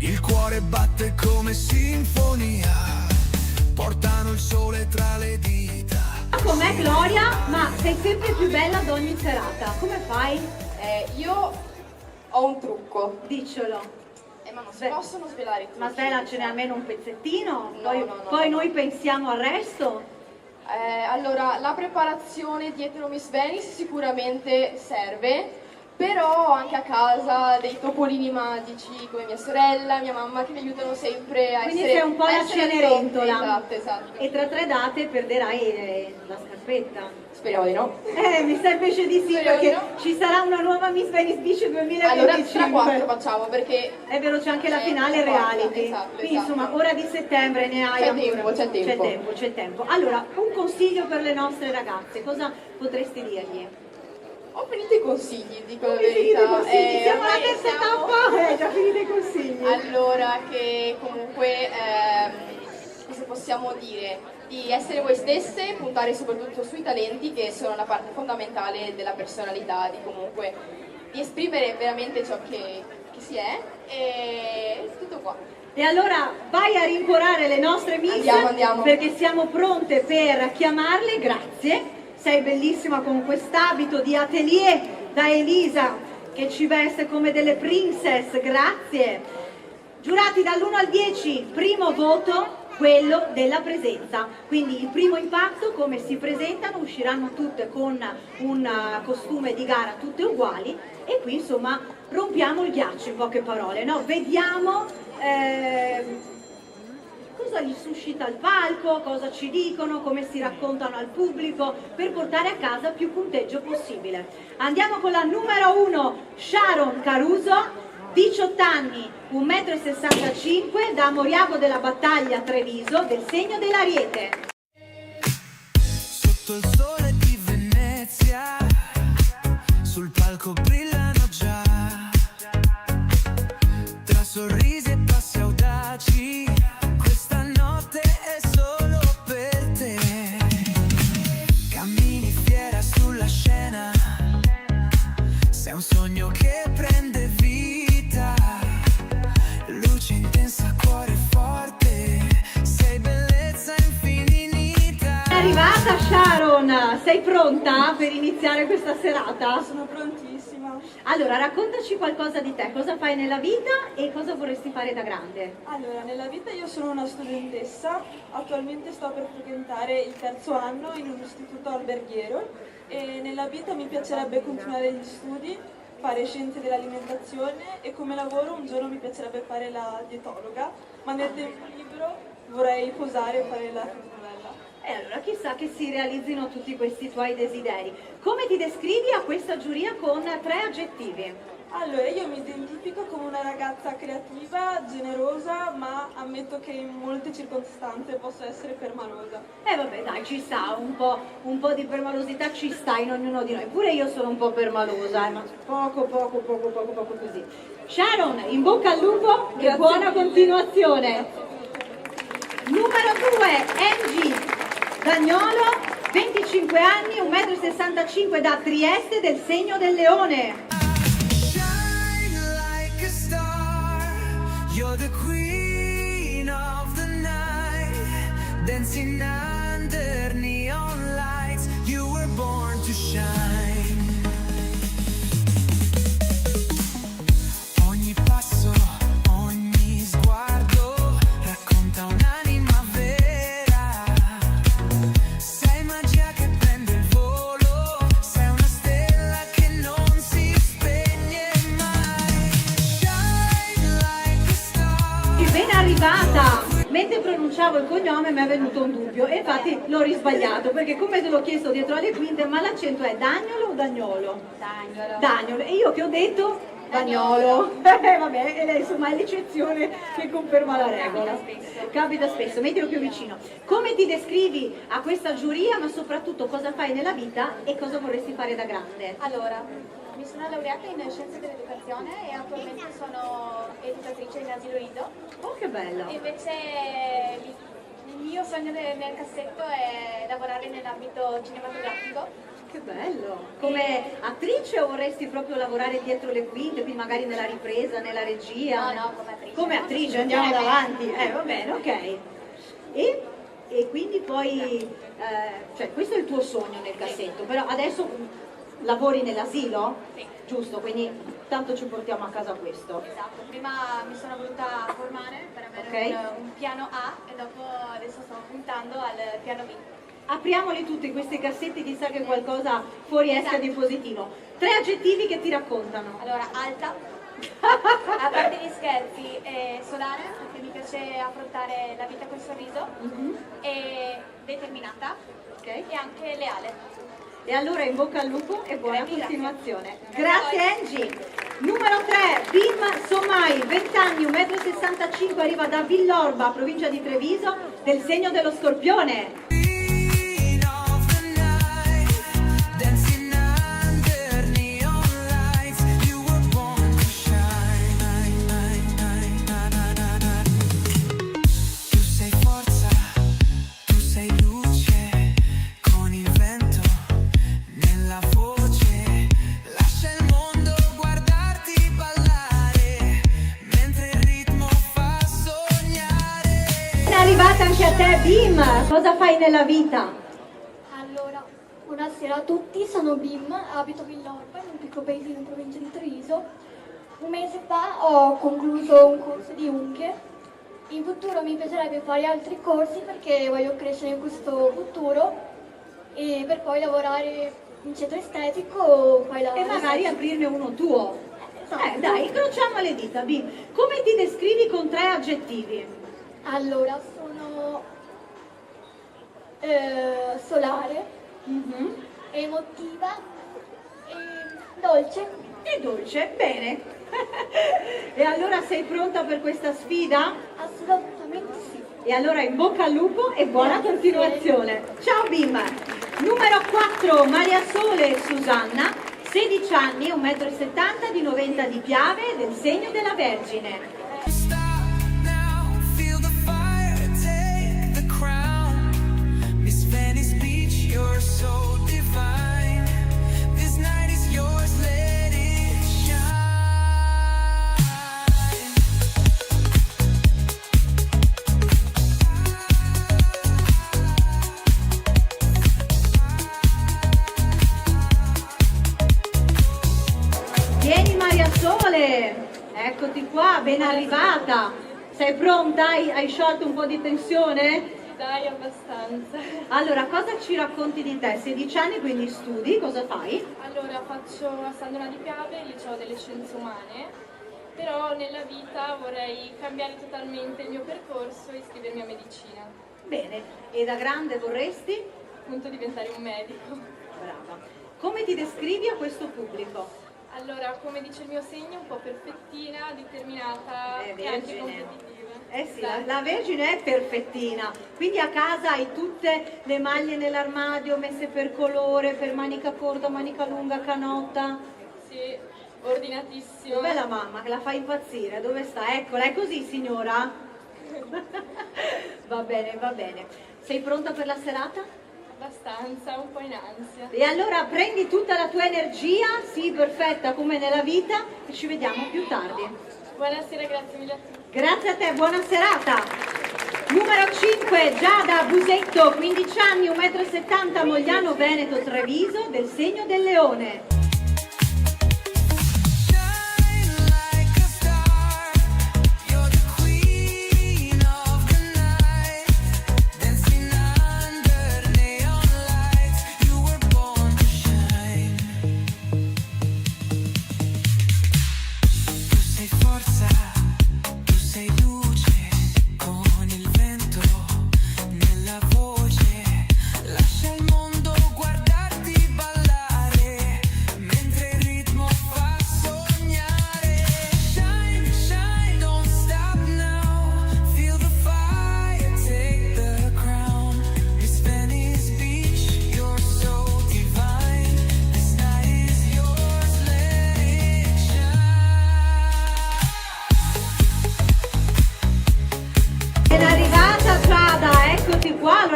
Il cuore batte come sinfonia, portano il sole tra le dita. Com'è Gloria? Ma sei sempre più bella ad ogni serata, come fai? Io ho un trucco. Diccelo. Ma non si possono svelare i trucchi. Ma svelacene almeno un pezzettino, No, poi noi pensiamo al resto. Allora, la preparazione dietro Miss Venice sicuramente serve, però anche a casa dei topolini magici come mia sorella, mia mamma che mi aiutano sempre a Quindi essere... sei un po' la Cenerentola. Esatto. E tra 3 date perderai la scarpetta. Speriamo di no. Mi sa invece di sì, Speriamo perché di no. ci sarà una nuova Miss Venice Beach 2025. Allora tra 4 facciamo, perché... È vero, c'è anche la finale reality. Quindi insomma, ora di settembre ne hai ancora. C'è tempo. Allora, un consiglio per le nostre ragazze, cosa potresti dirgli? Ho finito i consigli, dico la Finite i verità. consigli, siamo alla ormai terza tappa, già finite i consigli. Allora, che comunque, cosa possiamo dire? Di essere voi stesse, puntare soprattutto sui talenti che sono una parte fondamentale della personalità, di esprimere veramente ciò che si è, e tutto qua. E allora vai a rincuorare le nostre miss, Andiamo. perché siamo pronte per chiamarle. Grazie, sei bellissima con quest'abito di atelier da Elisa che ci veste come delle princess, grazie. Giurati dall'1 al 10, primo voto, quello della presenza, quindi il primo impatto, come si presentano, usciranno tutte con un costume di gara tutte uguali, e qui insomma rompiamo il ghiaccio, in poche parole, no? Vediamo cosa gli suscita il palco, cosa ci dicono, come si raccontano al pubblico, per portare a casa più punteggio possibile. Andiamo con la numero 1, Sharon Caruso, 18 anni, 1,65 m, da Moriago della Battaglia, Treviso, del segno dell'Ariete. Sotto il sole di Venezia, sul palco brillano già, tra sorrisi e passi audaci, questa notte è solo per te. Cammini fiera sulla scena, sei un sogno che prende vita, luce intensa, cuore forte, sei bellezza infinita. È arrivata Sharon, sei pronta per iniziare questa serata? Sono prontissima. Allora, raccontaci qualcosa di te, cosa fai nella vita e cosa vorresti fare da grande? Allora, nella vita io sono una studentessa, attualmente sto per frequentare il terzo anno in un istituto alberghiero, e nella vita mi piacerebbe continuare gli studi, fare scienze dell'alimentazione, e come lavoro un giorno mi piacerebbe fare la dietologa, ma nel tempo libero vorrei posare e fare la fotonovella. E allora chissà che si realizzino tutti questi tuoi desideri. Come ti descrivi a questa giuria con 3 aggettivi? Allora, io mi identifico come una ragazza creativa, generosa, ma ammetto che in molte circostanze posso essere permalosa. Vabbè dai, ci sta, un po' di permalosità ci sta in ognuno di noi. Pure io sono un po' permalosa, ma poco così. Sharon, in bocca al lupo e buona continuazione. Numero 2, Angie Dagnolo, 25 anni, 1,65 m, da Trieste, del segno del Leone. You're the queen of the night, dancing under neon lights. You were born to shine. Ogni passo, ogni sguardo racconta un'anima vera. Sei magia che prende il volo, sei una stella che non si spegne mai. Ben arrivata! Mentre pronunciavo il cognome mi è venuto un dubbio e infatti l'ho risbagliato, perché come te l'ho chiesto dietro alle quinte, ma l'accento è Dagnolo o Dagnolo? Dagnolo. E io che ho detto Dagnolo. Vabbè, e lei insomma è l'eccezione che conferma la regola. Capita spesso, mettilo più vicino. Come ti descrivi a questa giuria, ma soprattutto cosa fai nella vita e cosa vorresti fare da grande? Allora, mi sono laureata in Scienze dell'Educazione e attualmente sono educatrice in asilo nido. Oh, che bello! Invece il mio sogno nel cassetto è lavorare nell'ambito cinematografico. Che bello! Come attrice o vorresti proprio lavorare dietro le quinte, quindi magari nella ripresa, nella regia? No, come attrice. Come attrice, andiamo davanti. Va bene, ok. E quindi poi, cioè questo è il tuo sogno nel cassetto, però adesso lavori nell'asilo? Sì. Giusto, quindi tanto ci portiamo a casa questo. Esatto, prima mi sono voluta formare per avere un piano A e dopo adesso sto puntando al piano B. Apriamoli tutti questi cassetti, chissà che qualcosa fuoriesca di positivo. 3 aggettivi che ti raccontano. Allora, alta, a parte gli scherzi, solare, perché mi piace affrontare la vita col sorriso, e determinata, e anche leale. E allora in bocca al lupo e buona continuazione. Grazie. Grazie Angie. Numero 3, Bim Somai, 20 anni, 1,65 m, arriva da Villorba, provincia di Treviso, del segno dello Scorpione. Dancing under arrivata anche a te, Bim. Cosa fai nella vita? Allora, buonasera a tutti, sono Bim, abito a Villorba, in un piccolo paesino in provincia di Treviso. Un mese fa ho concluso un corso di unghie. In futuro mi piacerebbe fare altri corsi perché voglio crescere in questo futuro e per poi lavorare in centro estetico o poi E lavorare magari aprirne uno tuo. Esatto. Dai, incrociamo le dita, Bim. Come ti descrivi con 3 aggettivi? Allora, sono solare, emotiva e dolce. E dolce, bene. E allora sei pronta per questa sfida? Assolutamente sì. E allora in bocca al lupo e buona continuazione. Ciao Bim. Numero 4, Maria Sole Susanna, 16 anni, 1,70 m, di Noventa di Piave, del segno della Vergine. Feel the fire, take the crown. Miss Venice Beach, you're so divine. This night is yours, let it shine. Vieni Maria Sole, eccoti qua, ben arrivata. Sei pronta? Hai sciolto un po' di tensione? Dai, abbastanza. Allora, cosa ci racconti di te? 16 anni, quindi studi, cosa fai? Allora, faccio a San Donà di Piave il liceo delle scienze umane, però nella vita vorrei cambiare totalmente il mio percorso e iscrivermi a medicina. Bene, e da grande vorresti? Appunto diventare un medico. Brava. Come ti descrivi a questo pubblico? Allora, come dice il mio segno, un po' perfettina, determinata e anche competitiva. Eh sì, la Vergine è perfettina, quindi a casa hai tutte le maglie nell'armadio messe per colore, per manica corta, manica lunga, canotta. Sì, ordinatissima. Dov'è la mamma che la fa impazzire? Dove sta? Eccola, è così signora? Va bene, va bene. Sei pronta per la serata? Abbastanza, un po' in ansia. E allora prendi tutta la tua energia, sì, perfetta come nella vita, e ci vediamo più tardi. Buonasera, grazie mille a tutti. Grazie a te, buona serata. Numero 5, Giada Busetto, 15 anni, 1,70 m, Mogliano Veneto Treviso, del segno del Leone.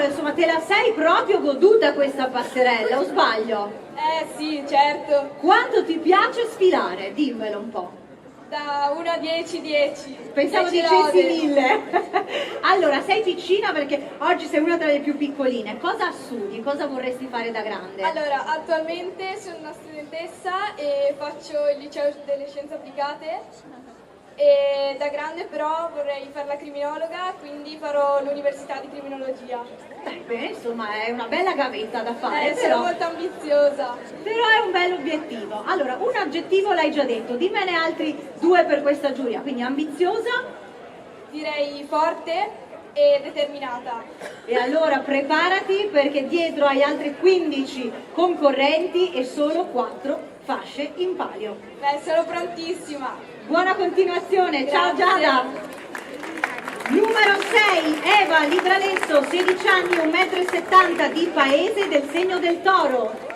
Insomma, te la sei proprio goduta questa passerella, o sbaglio? Sì, certo. Quanto ti piace sfilare? Dimmelo un po'. Da 1 a 10, 10. Pensavo 10 dicessi lode. 1000. Allora, sei piccina perché oggi sei una tra le più piccoline. Cosa studi? Cosa vorresti fare da grande? Allora, attualmente sono una studentessa e faccio il liceo delle scienze applicate. E da grande però vorrei fare la criminologa, quindi farò l'università di criminologia. Beh, insomma, è una bella gavetta da fare. Sono molto ambiziosa. Però è un bel obiettivo. Allora, un aggettivo l'hai già detto, dimmene altri 2 per questa giuria. Quindi ambiziosa? Direi forte e determinata. E allora preparati perché dietro hai altri 15 concorrenti e solo 4 fasce in palio. Beh, sono prontissima. Buona continuazione, Grazie. ciao Giada! Numero 6, Eva Libralesso, 16 anni, 1,70 m, di Paese, del segno del Toro.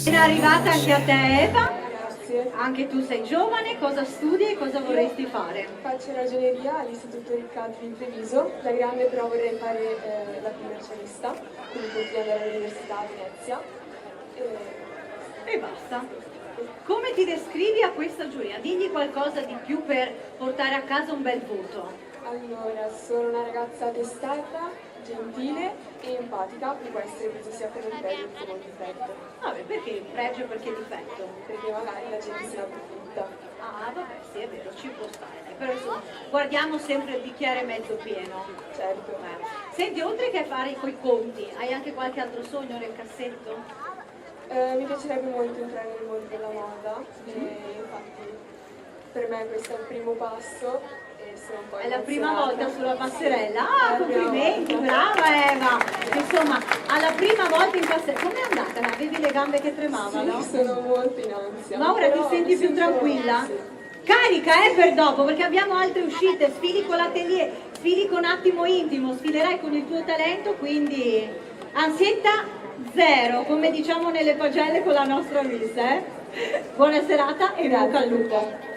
Ben arrivata anche a te Eva. Grazie. Anche tu sei giovane, cosa studi e cosa vorresti fare? Faccio ragioneria all'Istituto Riccardi di Treviso. Da grande però vorrei fare la commercialista, quindi potrei andare all'università a Venezia. E basta. Come ti descrivi a questa giuria? Digli qualcosa di più per portare a casa un bel voto. Allora, sono una ragazza testata, gentile e empatica, per può essere preso sia come un pregio che come un difetto. Vabbè, perché il pregio e perché il difetto? Perché magari la gente se ne approfitta. Ah, vabbè, sì, è vero, ci può stare. Però insomma, guardiamo sempre il bicchiere mezzo pieno. Certo. Senti, oltre che a fare coi conti, hai anche qualche altro sogno nel cassetto? Mi piacerebbe molto entrare nel mondo della moda, e infatti per me questo è il primo passo e sono un po' È la prima emozionata. volta sulla passerella? Ah, È la prima complimenti, volta. brava Eva! Insomma, alla prima volta in passerella, com'è andata? Avevi le gambe che tremavano? Sì, sono molto in ansia. Ma ora ti però senti mi più sento- tranquilla? Sì. Carica per dopo, perché abbiamo altre uscite, sfili con l'atelier, sfili con Attimo Intimo, sfilerai con il tuo talento, quindi ansietta zero, come diciamo nelle pagelle con la nostra Miss, Buona serata e in bocca al lupo.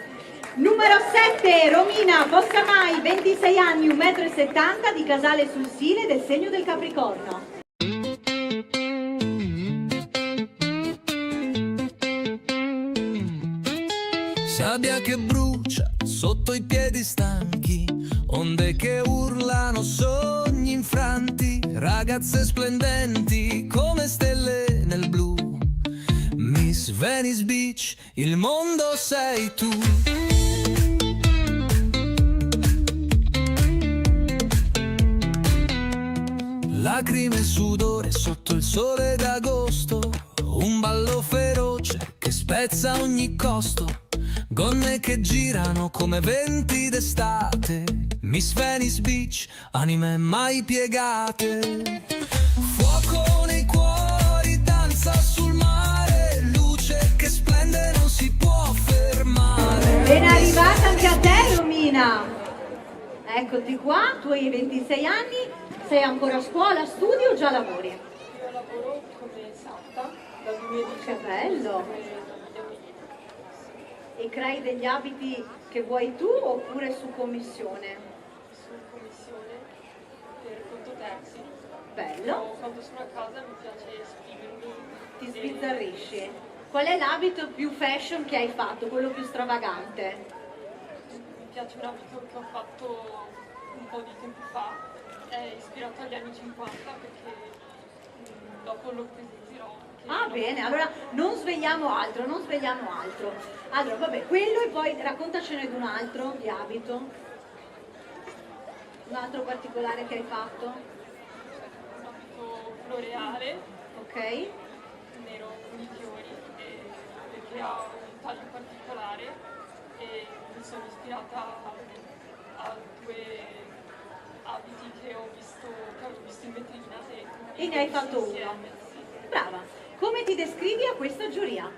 Numero 7, Romina Possamai, 26 anni, 1,70 m, di Casale sul Sile, del segno del Capricorno. Sabbia che brucia sotto i piedi stanchi, onde che urlano, sogni infranti, ragazze splendenti come stelle nel blu. Miss Venice Beach, il mondo sei tu. Lacrime e sudore sotto il sole d'agosto, un ballo feroce che spezza ogni costo, gonne che girano come venti d'estate. Miss Venice Beach, anime mai piegate. Fuoco nei cuori, danza sul mare, luce che splende non si può fermare. Ben arrivata anche a te Romina. Eccoti qua, tu hai 26 anni, sei ancora a scuola, studi o già lavori? Io lavoro come sarta dal 2010. Che bello! E crei degli abiti che vuoi tu oppure su commissione? Su commissione per conto terzi. Bello. Quando sono a casa mi piace esprimermi. Ti sbizzarrisci. Qual è l'abito più fashion che hai fatto, quello più stravagante? Mi piace un abito che ho fatto un po' di tempo fa, è ispirato agli anni 50 perché dopo lo presenterò. Ah bene, allora non svegliamo altro, non svegliamo altro. Allora vabbè, quello e poi raccontacene di un altro di abito. Un altro particolare che hai fatto? Un abito floreale, Ok. nero con i fiori, perché ha un taglio particolare e mi sono ispirata a due abiti che avevo visto in vetrina E ne hai fatto uno. insieme, sì. Brava. Come ti descrivi a questa giuria?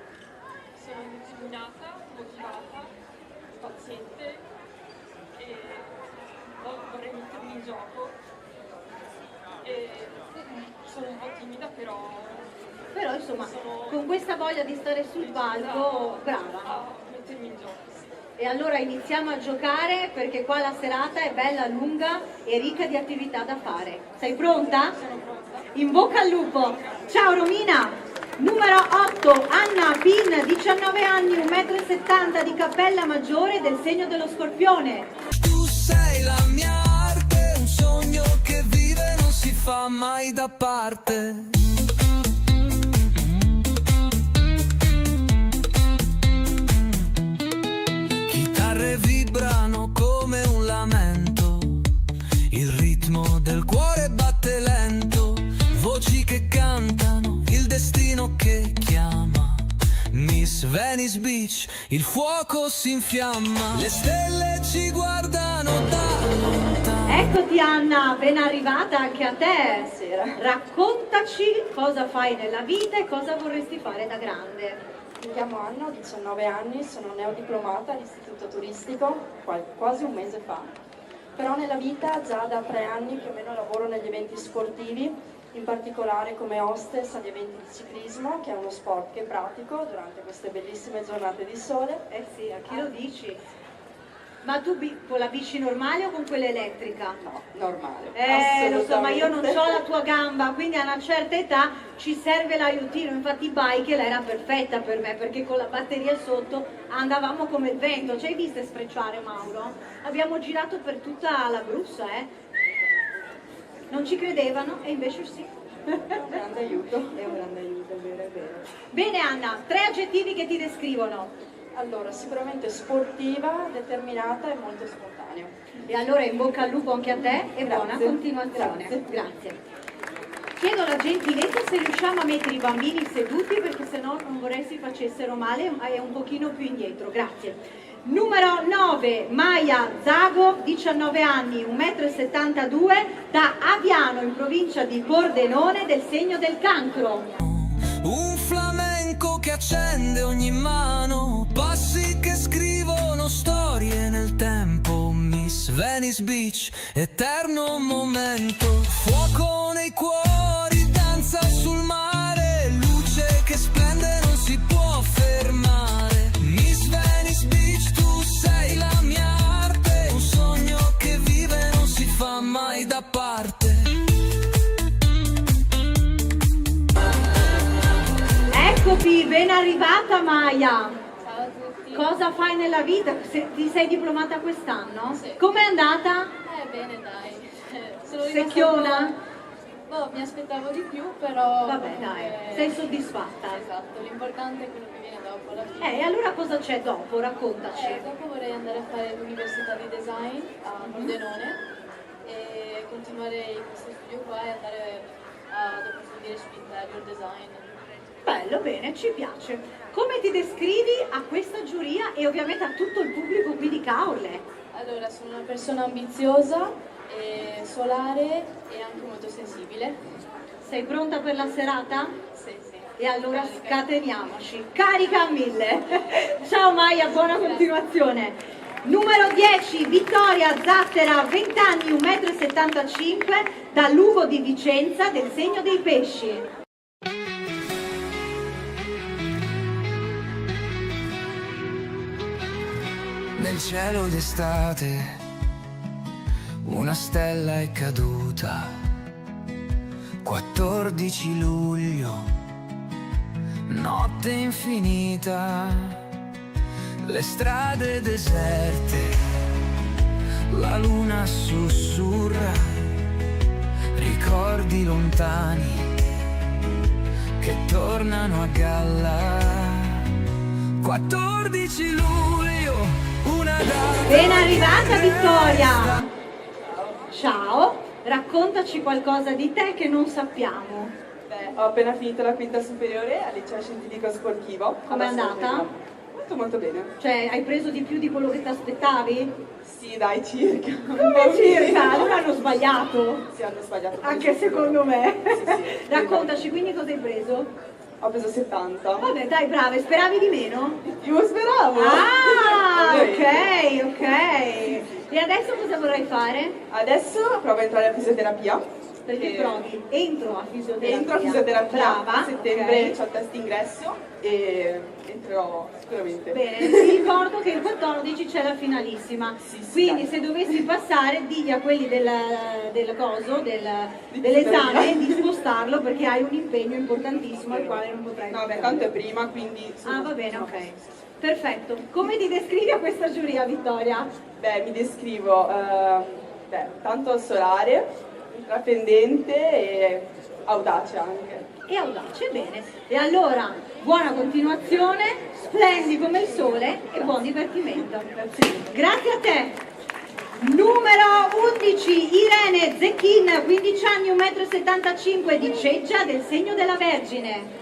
Sono determinata, motivata, paziente e vorrei mettermi in gioco e sono un po' timida Però insomma, con questa voglia di stare sul palco, brava. a mettermi in gioco, sì. E allora iniziamo a giocare perché qua la serata è bella lunga e ricca di attività da fare. Sei pronta? Sono pronta. In bocca al lupo! Ciao Romina! Numero 8, Anna Pin, 19 anni, 1,70 m, di Cappella Maggiore, del segno dello Scorpione. Tu sei la mia arte, un sogno che vive non si fa mai da parte. Chitarre vibrano come un lamento, il ritmo del cuore batte lento, voci che cantano, il destino che chiama. Miss Venice Beach, il fuoco si infiamma, le stelle ci guardano da lontano. Eccoti Anna, ben arrivata anche a te. Buonasera. Raccontaci cosa fai nella vita e cosa vorresti fare da grande. Mi chiamo Anna, ho 19 anni, sono neodiplomata all'istituto turistico quasi un mese fa. Però nella vita già da 3 anni più o meno lavoro negli eventi sportivi in particolare come hostess agli eventi di ciclismo, che è uno sport che pratico durante queste bellissime giornate di sole. Eh sì, a chi lo dici? Ma tu con la bici normale o con quella elettrica? No, normale. Lo so, ma io non ho la tua gamba, quindi a una certa età ci serve l'aiutino. Infatti Bike era perfetta per me, perché con la batteria sotto andavamo come il vento. Ci hai visto sfrecciare, Mauro? Abbiamo girato per tutta la Brussa, Non ci credevano e invece sì. È un grande aiuto. È un grande aiuto, è vero, è vero. Bene Anna, 3 aggettivi che ti descrivono. Allora, sicuramente sportiva, determinata e molto spontanea. E allora in bocca al lupo anche a te e buona continuazione. Grazie. Chiedo la gentilezza se riusciamo a mettere i bambini seduti, perché sennò non vorrei si facessero male, ma è un pochino più indietro. Grazie. Numero 9, Maya Zago, 19 anni, 1,72 m, da Aviano in provincia di Pordenone, del segno del Cancro. Un flamenco che accende ogni mano, passi che scrivono storie nel tempo. Miss Venice Beach, eterno momento. Fuoco nei cuori, danza sul mare, luce che splende, non si può fermare. Miss Venice Beach, tu sei la mia arte, un sogno che vive, non si fa mai da parte. Eccoti, ben arrivata Maya. Ciao a tutti. Cosa fai nella vita? Ti sei diplomata quest'anno? Sì. Com'è andata? Bene dai. Sono Secchiona? Boh, mi aspettavo di più, però... Vabbè dai, sei soddisfatta? Esatto, l'importante è quello che viene dopo alla fine. E allora cosa c'è dopo? Raccontaci. Dopo vorrei andare a fare l'università di design a Pordenone e continuare in questo studio qua e andare ad approfondire sull'interior design. Bello, bene, ci piace. Come ti descrivi a questa giuria e ovviamente a tutto il pubblico qui di Caorle? Allora, sono una persona ambiziosa, solare e anche molto sensibile. Sei pronta per la serata? Sì, sì. E allora scateniamoci. Carica a 1000. Ciao Maya, buona continuazione. Numero 10, Vittoria Zattera, 20 anni, 1,75 m, da Lugo di Vicenza, del segno dei pesci. Nel cielo d'estate una stella è caduta, 14 luglio, notte infinita, le strade deserte, la luna sussurra, ricordi lontani che tornano a galla, 14 luglio, una data. Ben arrivata Vittoria! Ciao, raccontaci qualcosa di te che non sappiamo. Beh, ho appena finito la quinta superiore al liceo scientifico sportivo. Com'è andata? Molto molto bene. Cioè, hai preso di più di quello che ti aspettavi? Sì, dai, circa. Come circa? Allora hanno sbagliato. Sì, hanno sbagliato. Anche secondo me. Sì. Raccontaci, quindi cosa hai preso? Ho preso 70. Vabbè, dai, brava, speravi di meno? Io speravo. Ah, Ovviamente. ok. E adesso cosa vorrai fare? Adesso provo a entrare a fisioterapia. Perché provi? Entro a fisioterapia. Entro a fisioterapia. Brava. A settembre Ok. c'ho il test ingresso e entrerò sicuramente. Bene, ti ricordo che il 14 c'è la finalissima, quindi se dovessi passare digli a quelli dell'esame di spostarlo perché hai un impegno importantissimo al quale non potrai No, beh, tanto è prima, quindi... Ah, va bene, ok. Perfetto. Come ti descrivi a questa giuria, Vittoria? Beh, mi descrivo tanto solare, intraprendente e audace anche. E audace, bene. E allora, buona continuazione, splendi come il sole e buon divertimento. Grazie a te. Numero 11, Irene Zecchin, 15 anni, 1,75 m, di Ceggia, del segno della Vergine.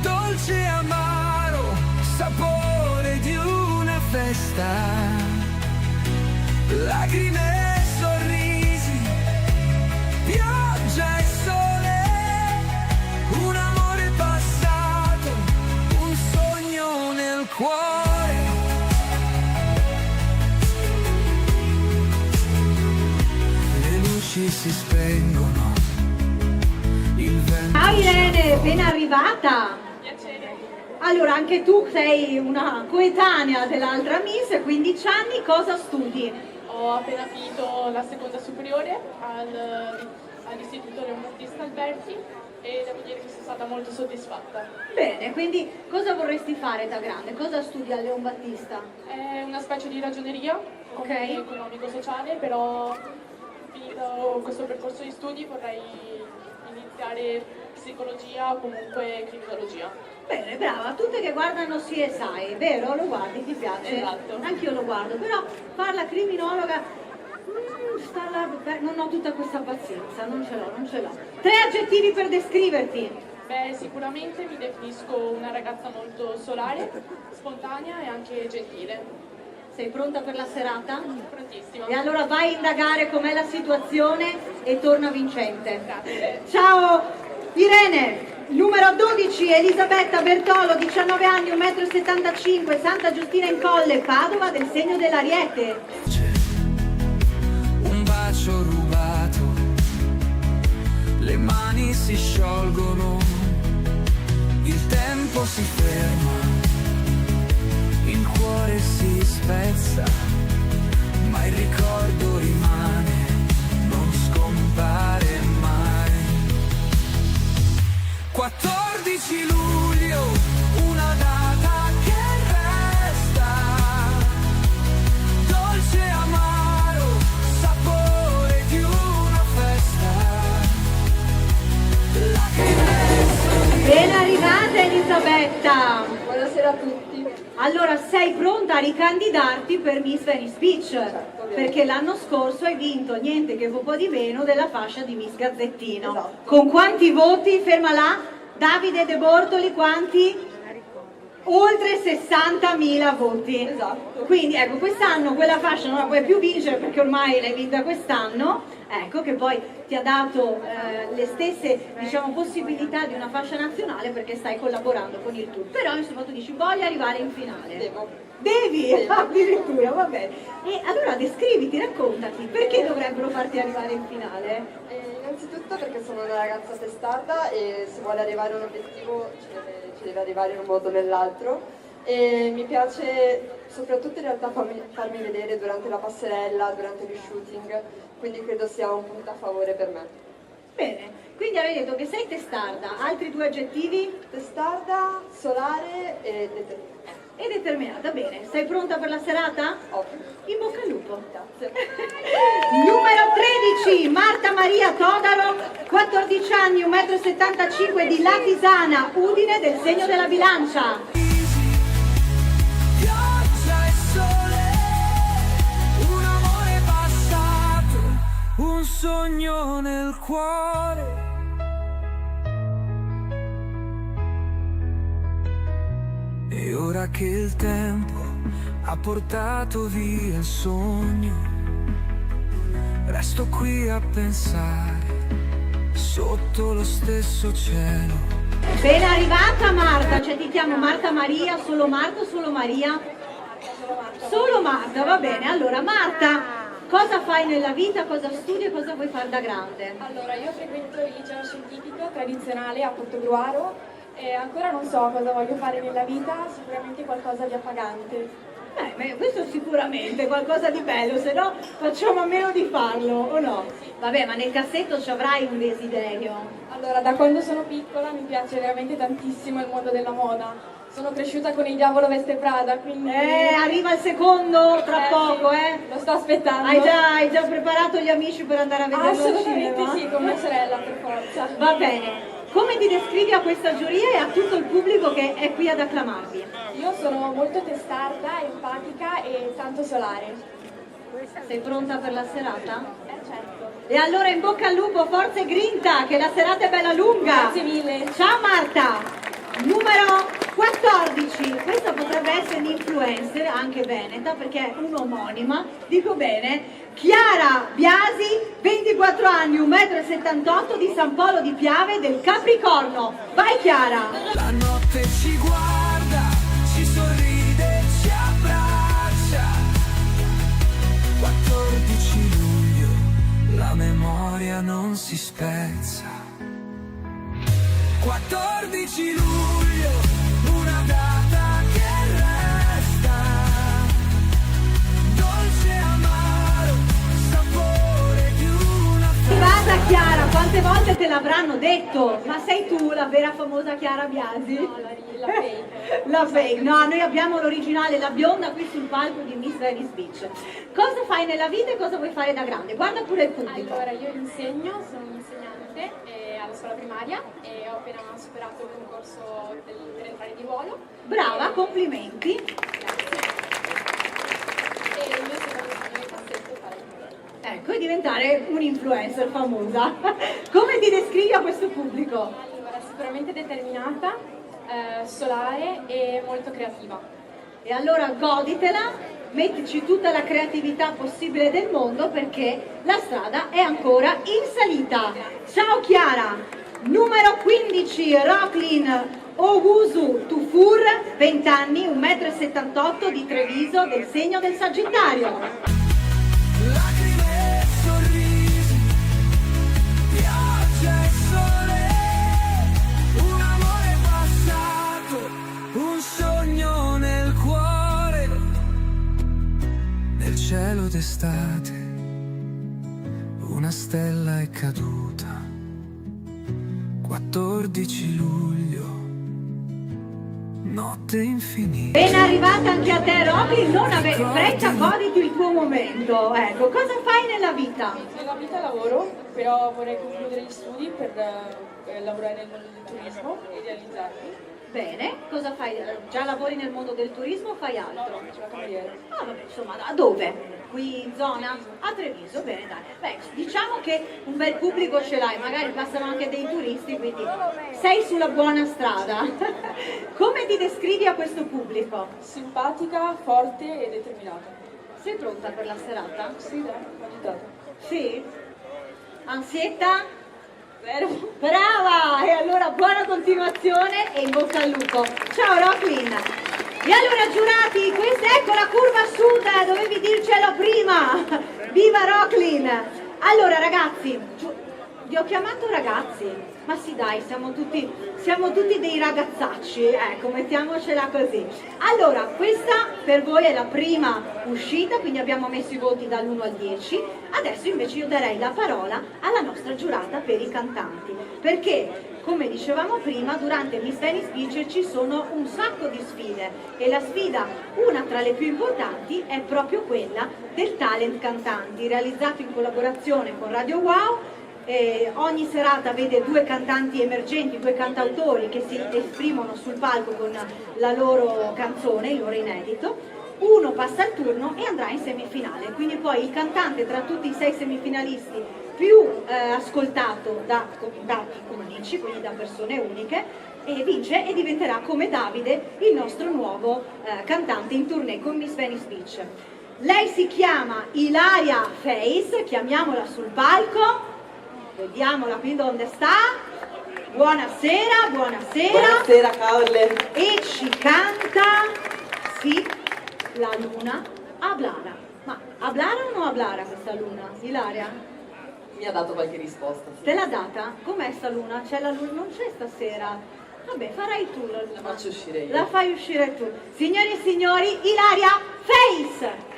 Dolce e amaro, sapore di una festa, lacrime e sorrisi, pioggia e sole, un amore passato, un sogno nel cuore. Le luci luci si spengono, il vento. Ciao Irene, ben arrivata! Allora, anche tu sei una coetanea dell'altra Miss, 15 anni, cosa studi? Ho appena finito la seconda superiore all'Istituto Leon Battista Alberti e devo dire che sono stata molto soddisfatta. Bene, quindi cosa vorresti fare da grande? Cosa studi a Leon Battista? È una specie di ragioneria, economico-sociale, però finito questo percorso di studi vorrei iniziare psicologia o comunque criminologia. Bene, brava, tutte che guardano CSI, vero? Lo guardi, ti piace? Esatto. Anch'io lo guardo, però farla criminologa, non ho tutta questa pazienza, non ce l'ho. 3 aggettivi per descriverti. Beh, sicuramente mi definisco una ragazza molto solare, spontanea e anche gentile. Sei pronta per la serata? Prontissima. E allora vai a indagare com'è la situazione e torna vincente. Grazie. Ciao Irene! Numero 12, Elisabetta Bertolo, 19 anni, 1,75 m, Santa Giustina in Colle, Padova, del segno dell'Ariete. Un bacio rubato, le mani si sciolgono, il tempo si ferma, il cuore si spezza, ma il ricordo rimane, non scompare mai. 14 luglio, una data che resta, dolce e amaro, sapore di una festa. Ben arrivata Elisabetta! Buonasera a tutti. Allora, sei pronta a ricandidarti per Miss Venice Beach? Perché l'anno scorso hai vinto niente che po' di meno della fascia di Miss Gazzettino. Esatto. Con quanti voti? Ferma là. Davide De Bortoli, quanti? Oltre 60.000 voti. Esatto. Quindi ecco, quest'anno quella fascia non la puoi più vincere perché ormai l'hai vinta quest'anno. Ecco, che poi ti ha dato le stesse, diciamo, possibilità di una fascia nazionale perché stai collaborando con il tour. Però insomma tu dici voglio arrivare in finale. Devi. Addirittura, va bene. E allora descriviti, raccontati, perché dovrebbero farti arrivare in finale? Innanzitutto perché sono una ragazza testarda e se vuole arrivare a un obiettivo ci deve arrivare in un modo o nell'altro. E mi piace soprattutto in realtà farmi vedere durante la passerella, durante gli shooting, quindi credo sia un punto a favore per me. Bene, quindi avevi detto che sei testarda, altri 2 aggettivi? Testarda, solare e determinata. E determinata, bene. Sei pronta per la serata? Ovvio. In bocca al lupo. Grazie. Numero 13, Marta Maria Todaro, 14 anni, 1,75 m, di Latisana, Udine, del segno della Bilancia. Pioggia e sole, un amore passato, un sogno nel cuore. E ora che il tempo ha portato via il sogno, resto qui a pensare sotto lo stesso cielo. Ben arrivata Marta, cioè ti chiamo Marta Maria, solo Marta o solo Maria? Solo Marta, va bene. Allora Marta, cosa fai nella vita, cosa studi e cosa vuoi fare da grande? Allora, io frequento il liceo scientifico tradizionale a Portogruaro e ancora non so cosa voglio fare nella vita, sicuramente qualcosa di appagante. Ma questo sicuramente, qualcosa di bello, se no facciamo a meno di farlo, o no? Vabbè, ma nel cassetto ci avrai un desiderio. Allora, da quando sono piccola mi piace veramente tantissimo il mondo della moda. Sono cresciuta con il Diavolo Veste Prada, quindi... Arriva il secondo tra poco, Lo sto aspettando. Hai già preparato gli amici per andare a vederlo al Assolutamente cinema? sì, con mia sorella per forza. Va bene. Come ti descrivi a questa giuria e a tutto il pubblico che è qui ad acclamarvi? Io sono molto testarda, empatica e tanto solare. Sei pronta per la serata? Certo. E allora in bocca al lupo, forza e grinta, che la serata è bella lunga! Grazie mille! Ciao Marta! Numero 14, questa potrebbe essere un'influencer, anche veneta, perché è un'omonima, dico bene, Chiara Biasi, 24 anni, 1,78 m, di San Polo di Piave, del Capricorno. Vai Chiara! La notte ci guarda, ci sorride, ci abbraccia. 14 luglio, la memoria memoria non si spezza. 14 luglio, una data che resta, dolce amaro, sapore di una Arrivata Chiara, quante volte te l'avranno detto? Ma sei tu la vera famosa Chiara Biasi? No, la fake. La fake, no, noi abbiamo l'originale, la bionda qui sul palco di Miss Venice Beach. Cosa fai nella vita e cosa vuoi fare da grande? Guarda pure il pubblico. Allora, io insegno, sono un'insegnante alla scuola primaria e ho appena superato il concorso per entrare di ruolo. Brava, complimenti. E il mio secondo sogno è cassetto fare il modello. Ecco, e diventare un'influencer famosa. Come ti descrivi a questo pubblico? Allora, sicuramente determinata, solare e molto creativa. E allora goditela, mettici tutta la creatività possibile del mondo perché la strada è ancora in salita. Ciao Chiara! Numero 15, Rocklin Owusu Tufur, 20 anni, 1,78 m, di Treviso, del segno del Sagittario. lacrime e sorrisi, pioggia e sole, un amore passato, un sogno nel cuore, nel cielo d'estate, una stella è caduta, 14 luglio, notte infinita. Ben arrivata anche a te Rocklin, non avere fretta, goditi il tuo momento. Ecco, cosa fai nella vita? Nella vita lavoro, però vorrei concludere gli studi per lavorare nel mondo del turismo e realizzarmi. Bene, cosa fai? Già lavori nel mondo del turismo o fai altro? No, faccio la cameriera. Ah, vabbè, insomma, da dove? Qui in zona? A Treviso, bene, dai. Beh, diciamo che un bel pubblico ce l'hai, magari passano anche dei turisti, quindi sei sulla buona strada. Come ti descrivi a questo pubblico? Simpatica, forte e determinata. Sei pronta per la serata? Sì, dai, agitata. Sì? Ansietta? Vero? Brava! E allora buona continuazione e in bocca al lupo. Ciao Rocklin! E allora giurati, questa ecco la curva sud, dovevi dircelo prima! Viva Rocklin! Allora ragazzi, vi ho chiamato ragazzi, ma sì dai, siamo tutti dei ragazzacci, ecco, mettiamocela così. Allora, questa per voi è la prima uscita, quindi abbiamo messo i voti dall'1 al 10, adesso invece io darei la parola alla nostra giurata per i cantanti, perché come dicevamo prima, durante Miss Venice Beach ci sono un sacco di sfide e la sfida, una tra le più importanti, è proprio quella del talent cantanti, realizzato in collaborazione con Radio Wow. Ogni serata vede due cantanti emergenti, due cantautori che si esprimono sul palco con la loro canzone, il loro inedito. Uno passa il turno e andrà in semifinale, quindi poi il cantante tra tutti i 6 semifinalisti più ascoltato da comitati unici, quindi da persone uniche, e vince e diventerà come Davide il nostro nuovo cantante in tournée con Miss Venice Beach. Lei si chiama Ilaria Face, chiamiamola sul palco. Vediamola qui dove sta. Buonasera, buonasera. Buonasera Caorle. E ci canta, sì, la luna Ablara. Ma Ablara o non Ablara questa luna, Ilaria? Mi ha dato qualche risposta. Sì. Te l'ha data? Com'è sta luna? C'è la luna? Non c'è stasera. Vabbè, farai tu la luna. La faccio uscire io. La fai uscire tu. Signori e signori, Ilaria Face.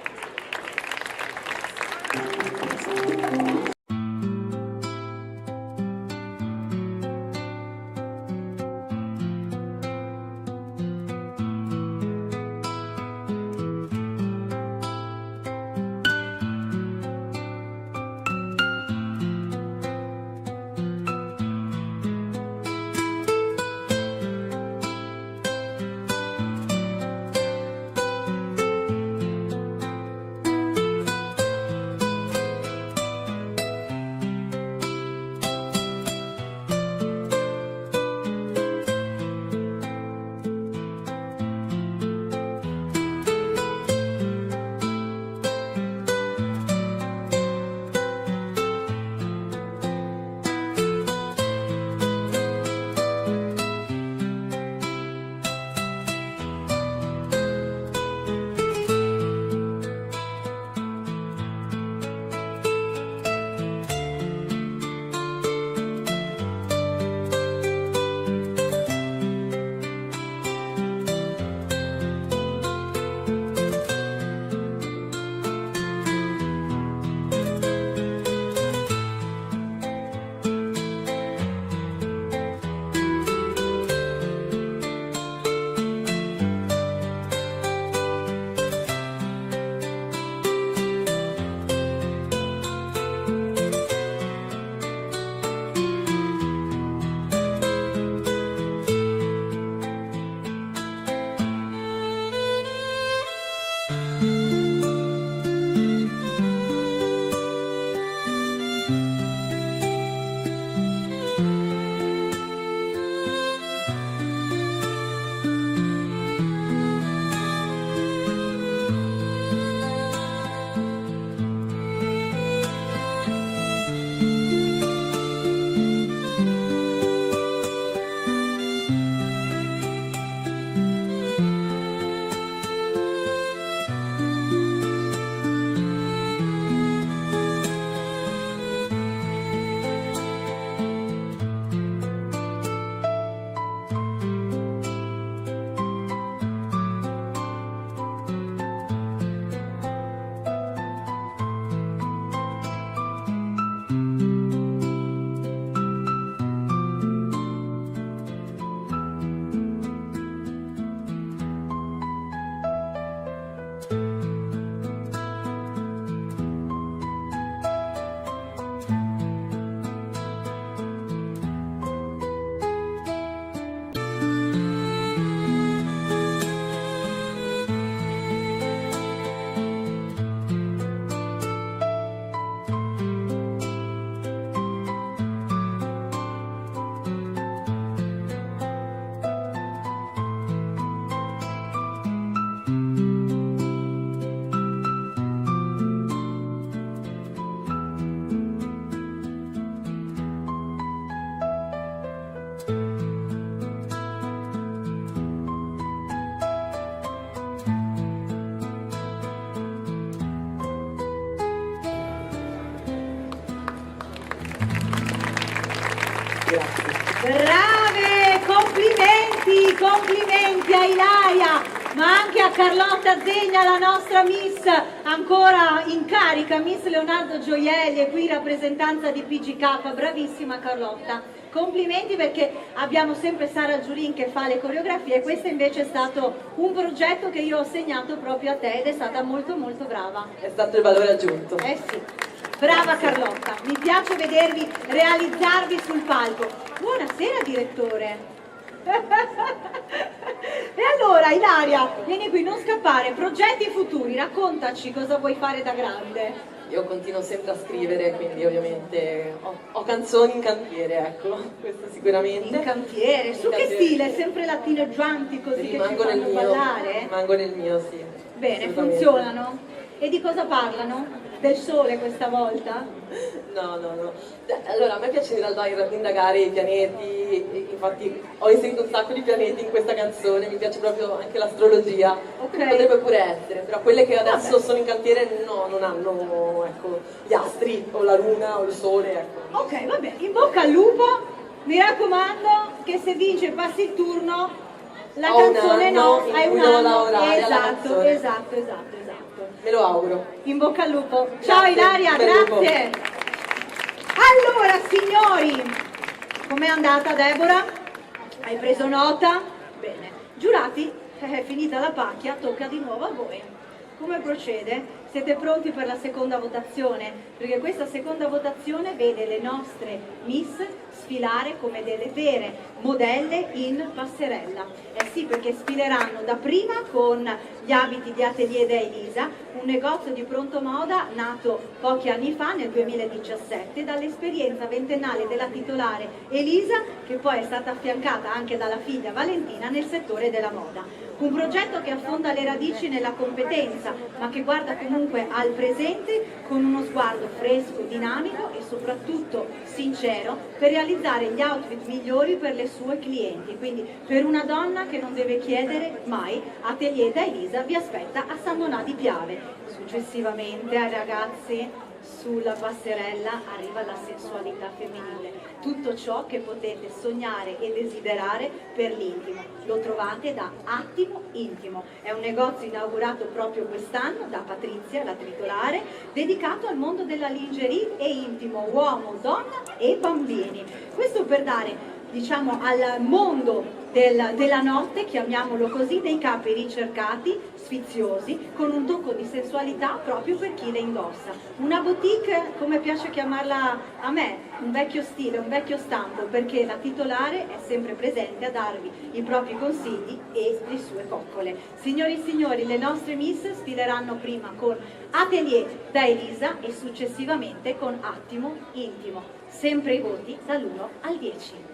Brave, complimenti a Ilaria, ma anche a Carlotta Zegna, la nostra Miss ancora in carica, Miss Leonardo Gioielli, e qui in rappresentanza di PGK. Bravissima Carlotta, complimenti, perché abbiamo sempre Sara Giulin che fa le coreografie, questo invece è stato un progetto che io ho segnato proprio a te ed è stata molto molto brava. È stato il valore aggiunto. Eh sì, brava Carlotta, mi piace vedervi realizzarvi sul palco. Buonasera direttore. E allora Ilaria, vieni qui, non scappare, progetti futuri, raccontaci cosa vuoi fare da grande. Io continuo sempre a scrivere, quindi ovviamente ho canzoni in cantiere, ecco, questo sicuramente. In cantiere? Su che stile? Sempre latineggianti così Rimango che ci nel fanno mio, ballare? rimango nel mio, sì. Bene, assolutamente. funzionano? E di cosa parlano? Del sole questa volta? No. Allora, a me piace in realtà indagare i pianeti, infatti ho inserito un sacco di pianeti in questa canzone, mi piace proprio anche l'astrologia, potrebbe pure essere, però quelle che adesso sono in cantiere no, non hanno, ecco, gli astri o la luna o il sole, ecco. Ok, vabbè, in bocca al lupo, mi raccomando che se vince e passi il turno, la canzone no, hai un anno. Esatto. Me lo auguro. In bocca al lupo. Ciao Ilaria, grazie. Allora signori, com'è andata Deborah? Hai preso nota? Bene. Giurati, è finita la pacchia, tocca di nuovo a voi. Come procede? Siete pronti per la seconda votazione? Perché questa seconda votazione vede le nostre Miss sfilare come delle vere modelle in passerella. Eh sì, perché sfileranno dapprima con gli abiti di Atelier da Elisa, un negozio di pronto moda nato pochi anni fa, nel 2017, dall'esperienza ventennale della titolare Elisa, che poi è stata affiancata anche dalla figlia Valentina nel settore della moda. Un progetto che affonda le radici nella competenza, ma che guarda comunque al presente con uno sguardo fresco, dinamico e soprattutto sincero per realizzare gli outfit migliori per le sue clienti. Quindi per una donna che non deve chiedere mai, Atelier da Elisa vi aspetta a San Donà di Piave. Successivamente ai ragazzi sulla passerella arriva la sensualità femminile, tutto ciò che potete sognare e desiderare per l'intimo. Lo trovate da Attimo Intimo, è un negozio inaugurato proprio quest'anno da Patrizia, la titolare, dedicato al mondo della lingerie e intimo, uomo, donna e bambini. Questo per dare, diciamo, al mondo della notte, chiamiamolo così, dei capi ricercati, sfiziosi, con un tocco di sensualità proprio per chi le indossa. Una boutique, come piace chiamarla a me, un vecchio stile, un vecchio stampo, perché la titolare è sempre presente a darvi i propri consigli e le sue coccole. Signori e signori, le nostre Miss sfileranno prima con Atelier da Elisa e successivamente con Attimo Intimo. Sempre i voti dall'1 al 10.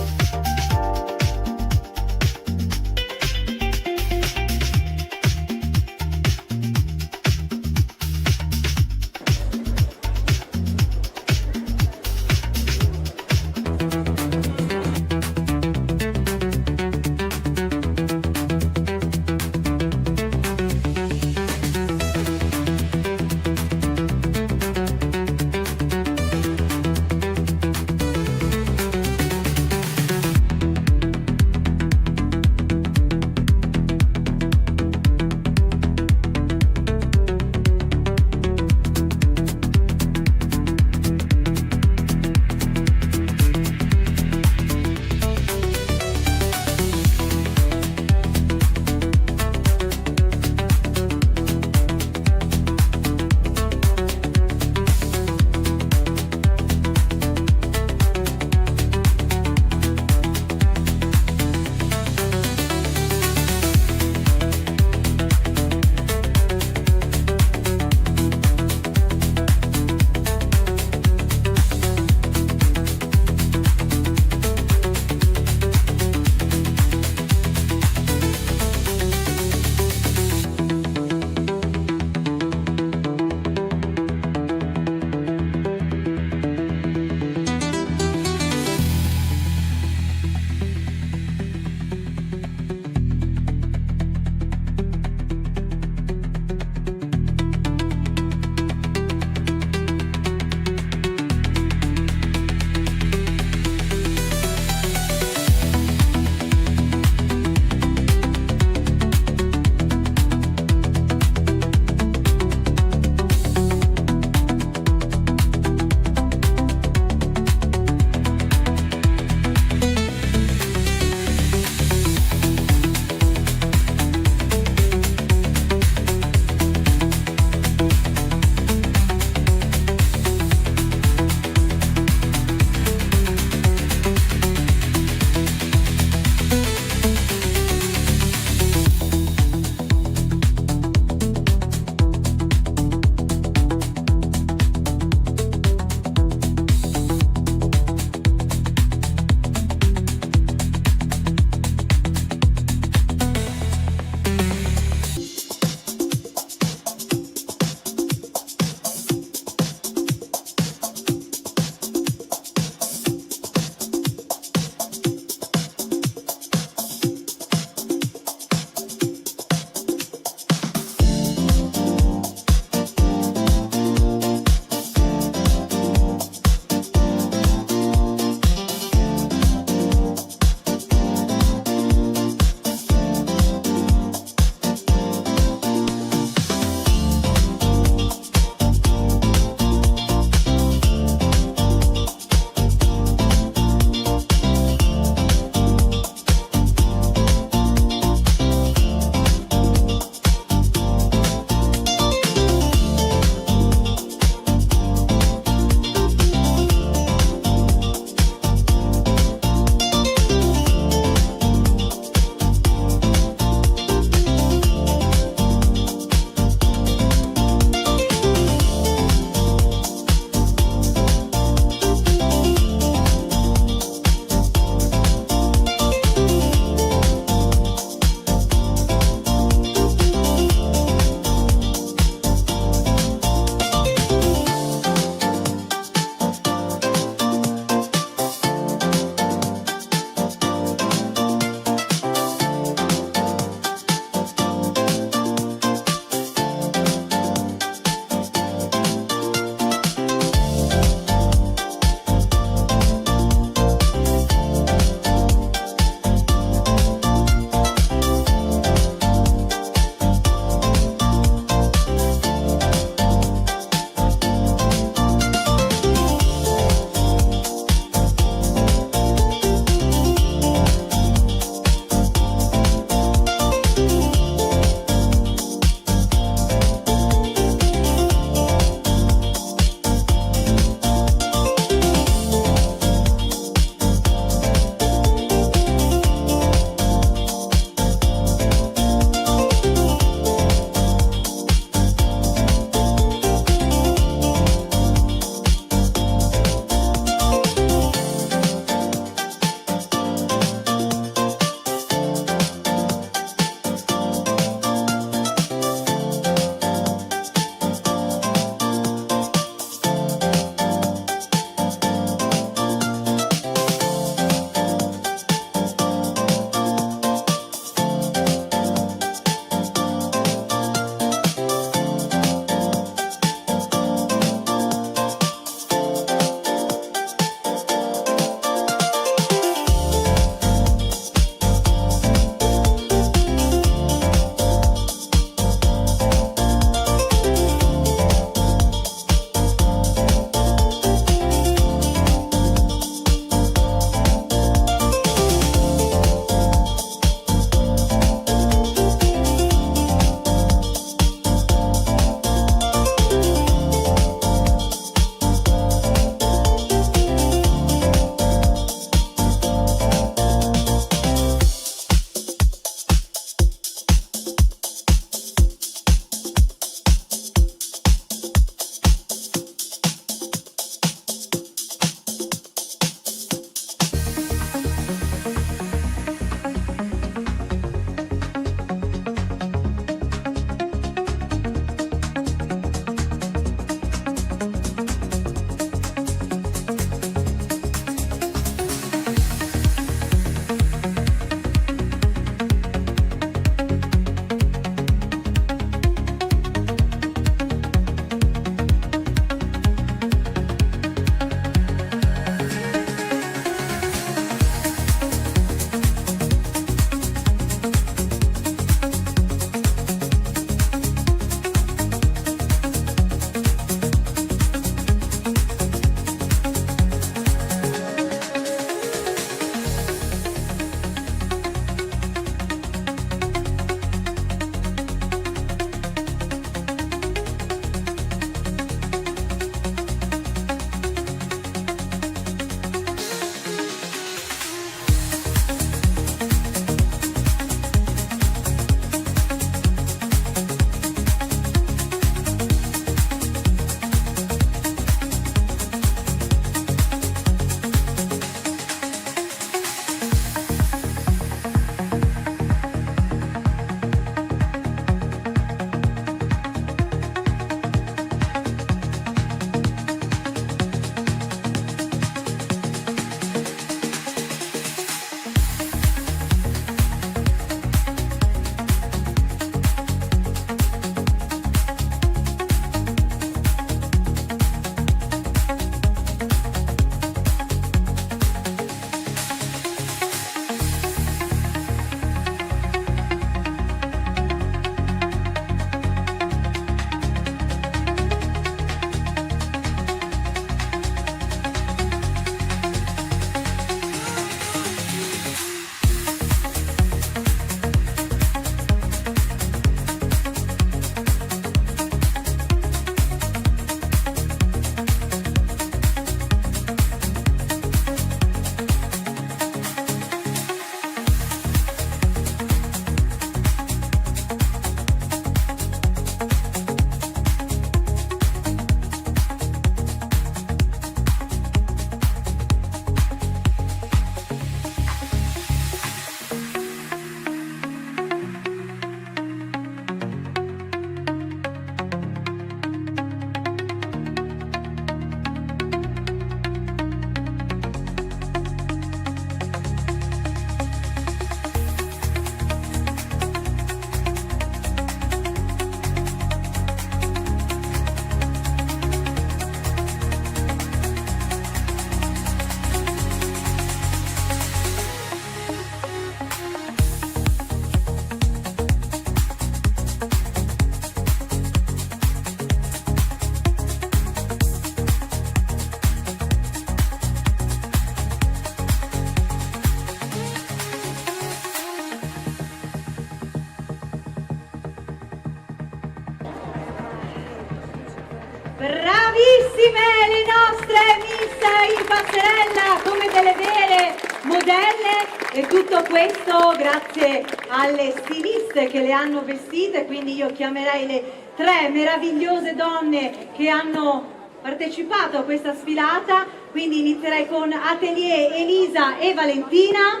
in passerella come delle vere modelle, e tutto questo grazie alle stiliste che le hanno vestite, quindi io chiamerei le 3 meravigliose donne che hanno partecipato a questa sfilata, quindi inizierei con Atelier Elisa e Valentina,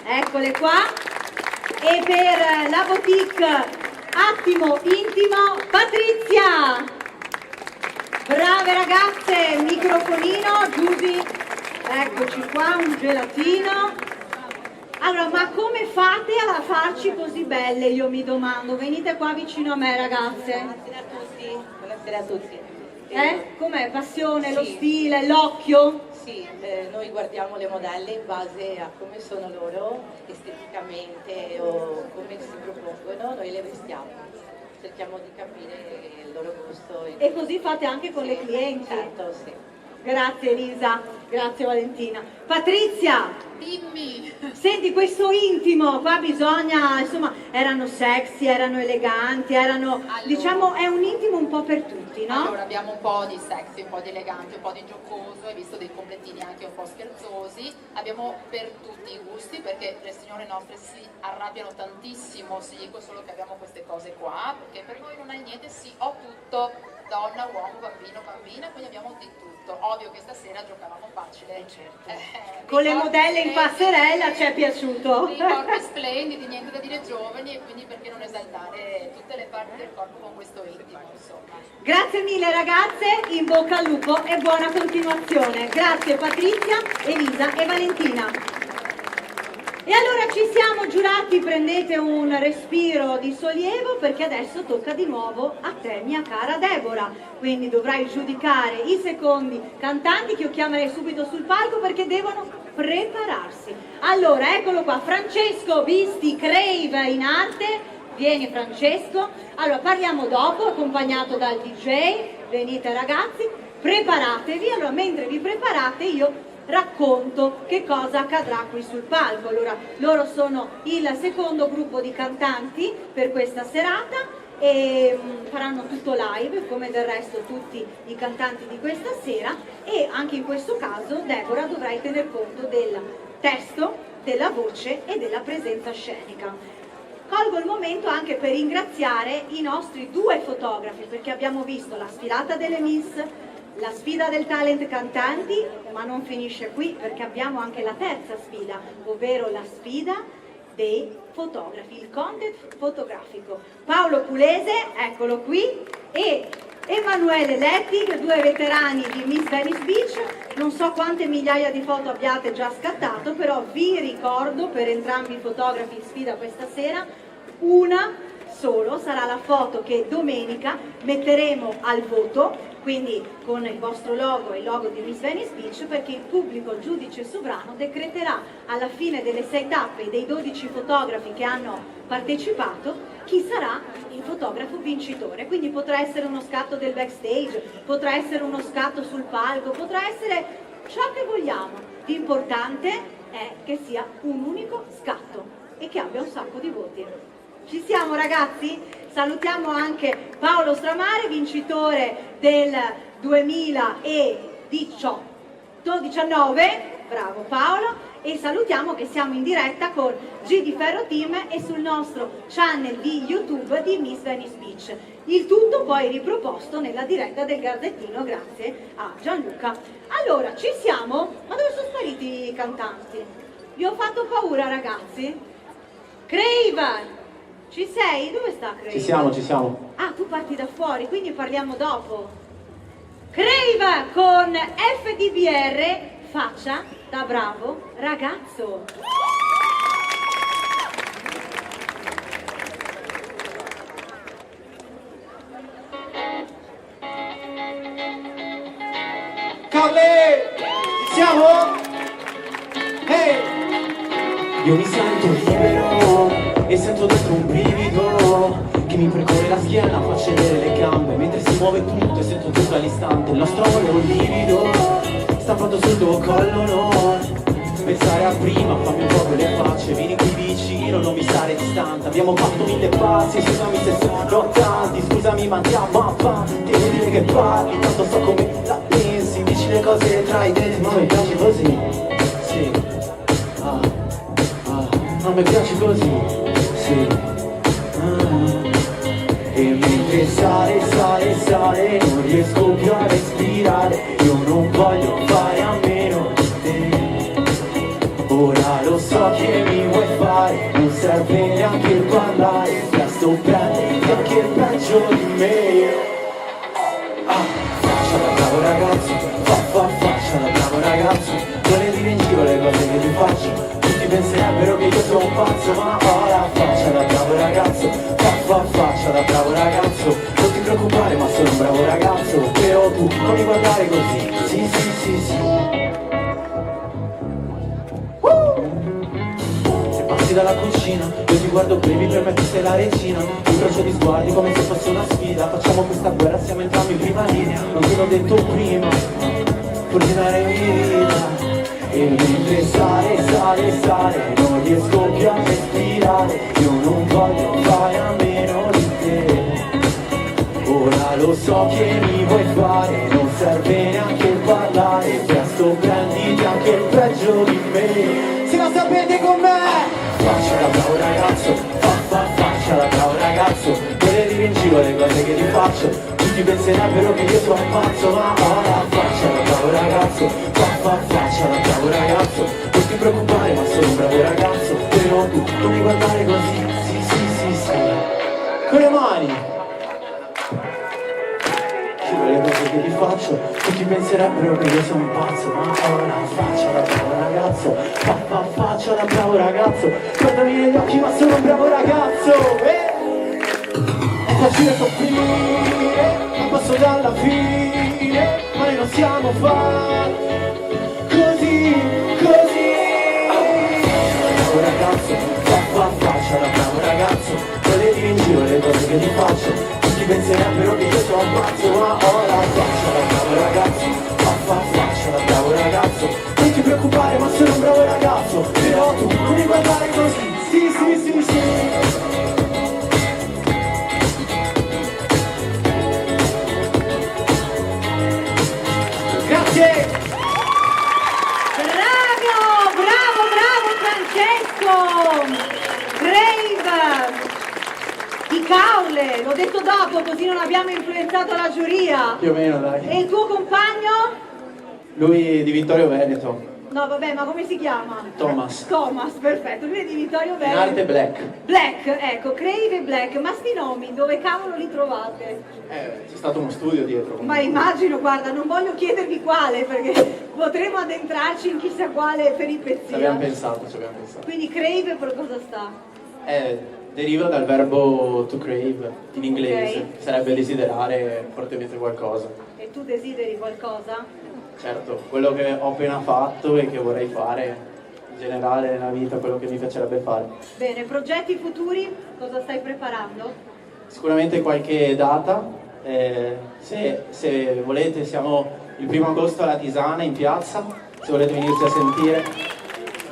eccole qua, e per la boutique Attimo Intimo Patrizia. Brave ragazze, microfonino, Giusy, eccoci qua, un gelatino. Allora, ma come fate a farci così belle, io mi domando? Venite qua vicino a me, ragazze. Buonasera a tutti. Buonasera a tutti. Com'è? Passione, lo stile, l'occhio? Sì, noi guardiamo le modelle in base a come sono loro esteticamente o come si propongono, noi le vestiamo, cerchiamo di capire il loro gusto. E così fate anche con le clienti? Certo, sì. Grazie Elisa, grazie Valentina. Patrizia! Dimmi! Senti, questo intimo, qua bisogna, insomma, erano sexy, erano eleganti, erano, diciamo, è un intimo un po' per tutti, no? Allora abbiamo un po' di sexy, un po' di elegante, un po' di giocoso, hai visto dei completini anche un po' scherzosi, abbiamo per tutti i gusti perché le signore nostre si arrabbiano tantissimo se dico solo che abbiamo queste cose qua, perché per noi non hai niente, sì, ho tutto, donna, uomo, bambino, bambina, quindi abbiamo di tutto. Ovvio che stasera giocavamo facile. Con le modelle in passerella ci è piaciuto. Dei corpi splendidi, niente da dire giovani, e quindi perché non esaltare tutte le parti del corpo con questo intimo, insomma. Grazie mille ragazze, in bocca al lupo e buona continuazione. Grazie Patrizia, Elisa e Valentina. E allora ci siamo giurati, prendete un respiro di sollievo perché adesso tocca di nuovo a te, mia cara Deborah. Quindi dovrai giudicare i secondi cantanti che io chiamerei subito sul palco perché devono prepararsi. Allora, eccolo qua, Francesco Bisti, Crave in arte. Vieni Francesco. Allora, parliamo dopo, accompagnato dal DJ. Venite ragazzi, preparatevi. Allora, mentre vi preparate io racconto che cosa accadrà qui sul palco. Allora, loro sono il secondo gruppo di cantanti per questa serata e faranno tutto live, come del resto tutti i cantanti di questa sera, e anche in questo caso, Deborah, dovrai tener conto del testo, della voce e della presenza scenica. Colgo il momento anche per ringraziare i nostri 2 fotografi, perché abbiamo visto la sfilata delle Miss, la sfida del talent cantanti, ma non finisce qui perché abbiamo anche la terza sfida, ovvero la sfida dei fotografi, il contest fotografico. Paolo Pulese, eccolo qui, e Emanuele Letti, 2 veterani di Miss Venice Beach. Non so quante migliaia di foto abbiate già scattato, però vi ricordo per entrambi i fotografi in sfida questa sera, una solo sarà la foto che domenica metteremo al voto, quindi con il vostro logo e il logo di Miss Venice Beach, perché il pubblico giudice sovrano decreterà alla fine delle 6 tappe e dei 12 fotografi che hanno partecipato chi sarà il fotografo vincitore. Quindi potrà essere uno scatto del backstage, potrà essere uno scatto sul palco, potrà essere ciò che vogliamo. L'importante è che sia un unico scatto e che abbia un sacco di voti. Ci siamo ragazzi? Salutiamo anche Paolo Stramare, vincitore del 2019, bravo Paolo, e salutiamo che siamo in diretta con Gigi Ferro Team e sul nostro channel di YouTube di Miss Venice Beach. Il tutto poi riproposto nella diretta del Gardettino grazie a Gianluca. Allora, ci siamo? Ma dove sono spariti i cantanti? Vi ho fatto paura ragazzi? Crave! Ci sei? Dove sta Crave? Ci siamo. Ah, tu parti da fuori, quindi parliamo dopo. Crave con FDBR, faccia da bravo ragazzo. Carle! Siamo? Hey! Io mi sento libero e sento dentro un brivido che mi percorre la schiena, fa scendere le gambe mentre si muove tutto e sento tutto all'istante. Il nostro amore è un livido stampato sul tuo collo, no? Pensare a prima, fammi un po' quelle facce, vieni qui vicino, non mi stare distante. Abbiamo fatto 1000 passi, scusami se sono tanti, scusami ma andiamo avanti. Devo dire che parli, tanto so come la pensi, dici le cose tra i denti, ma mi piace così. Sì. Ma mi piace così. Sì. E mentre sale, sale, sale, non riesco più a respirare. Io non voglio fare a meno di te. Ora lo so che mi vuoi fare, non serve neanche parlare. Presto prendi anche il peggio di me. Faccia da bravo ragazzo, faccia da bravo ragazzo. Non le dire in giro le cose che ti faccio. Tutti penserebbero che io sono un pazzo, ma ora faccia da bravo ragazzo, faccia da bravo ragazzo. Non ti preoccupare, ma sono un bravo ragazzo. Però tu non mi guardare così. Sì, sì, sì, sì. Se passi dalla cucina, io ti guardo baby per me tu sei la regina. Incrocio di sguardi come se fosse una sfida. Facciamo questa guerra, siamo entrambi in prima linea. Non te l'ho detto prima, ordinare vita. E mentre sale, sale, sale, non riesco più a respirare. Io non voglio fare a meno di te. Ora lo so che mi vuoi fare, non serve neanche parlare. Presto prenditi anche il peggio di me. Se lo sapete con me, faccia da bravo ragazzo, faccia da bravo ragazzo. Non le dire in giro le cose che ti faccio. Tutti penserebbero che io sono un pazzo, ma ora faccia da bravo ragazzo, faccia da bravo ragazzo. Non ti preoccupare, ma sono un bravo ragazzo. Però tu non mi guardare così. Sì, sì, sì, sì. Con le mani. Giro le cose che ti faccio. Tutti penserebbero che io sono un pazzo, ma ora faccia da bravo ragazzo, faccia da bravo ragazzo. Guardami negli occhi, ma sono un bravo ragazzo. È facile soffrire, ma passo dalla fine. Ma noi non siamo fatti così, così. Bravo ragazzo, faccia da bravo ragazzo. Non le dire in giro le cose che ti faccio. Tutti penserebbero che io sono un pazzo, ma ora faccia da bravo ragazzo, faccia da bravo ragazzo. Non ti preoccupare, ma sono un bravo ragazzo. Però tu non mi guardare così. Sì, sì, sì, sì. Grazie! Bravo Francesco! Crave di Caule, l'ho detto dopo così non abbiamo influenzato la giuria. Più o meno, dai. E il tuo compagno? Lui di Vittorio Veneto. No vabbè, ma come si chiama? Thomas. Thomas, perfetto, lui è di Vittorio In Veneto. arte Black. Black, ecco, Crave e Black, ma sti nomi dove cavolo li trovate? C'è stato uno studio dietro. Ma immagino, guarda, non voglio chiedervi quale perché potremo addentrarci in chissà quale peripezia. Ci abbiamo pensato. Quindi Crave per cosa sta? Deriva dal verbo to crave in inglese, Ok. sarebbe desiderare fortemente qualcosa. E tu desideri qualcosa? Certo, quello che ho appena fatto e che vorrei fare in generale nella vita, quello che mi piacerebbe fare. Bene, progetti futuri, cosa stai preparando? Sicuramente qualche data, se volete siamo il 1° agosto alla Tisana in piazza, se volete venirci a sentire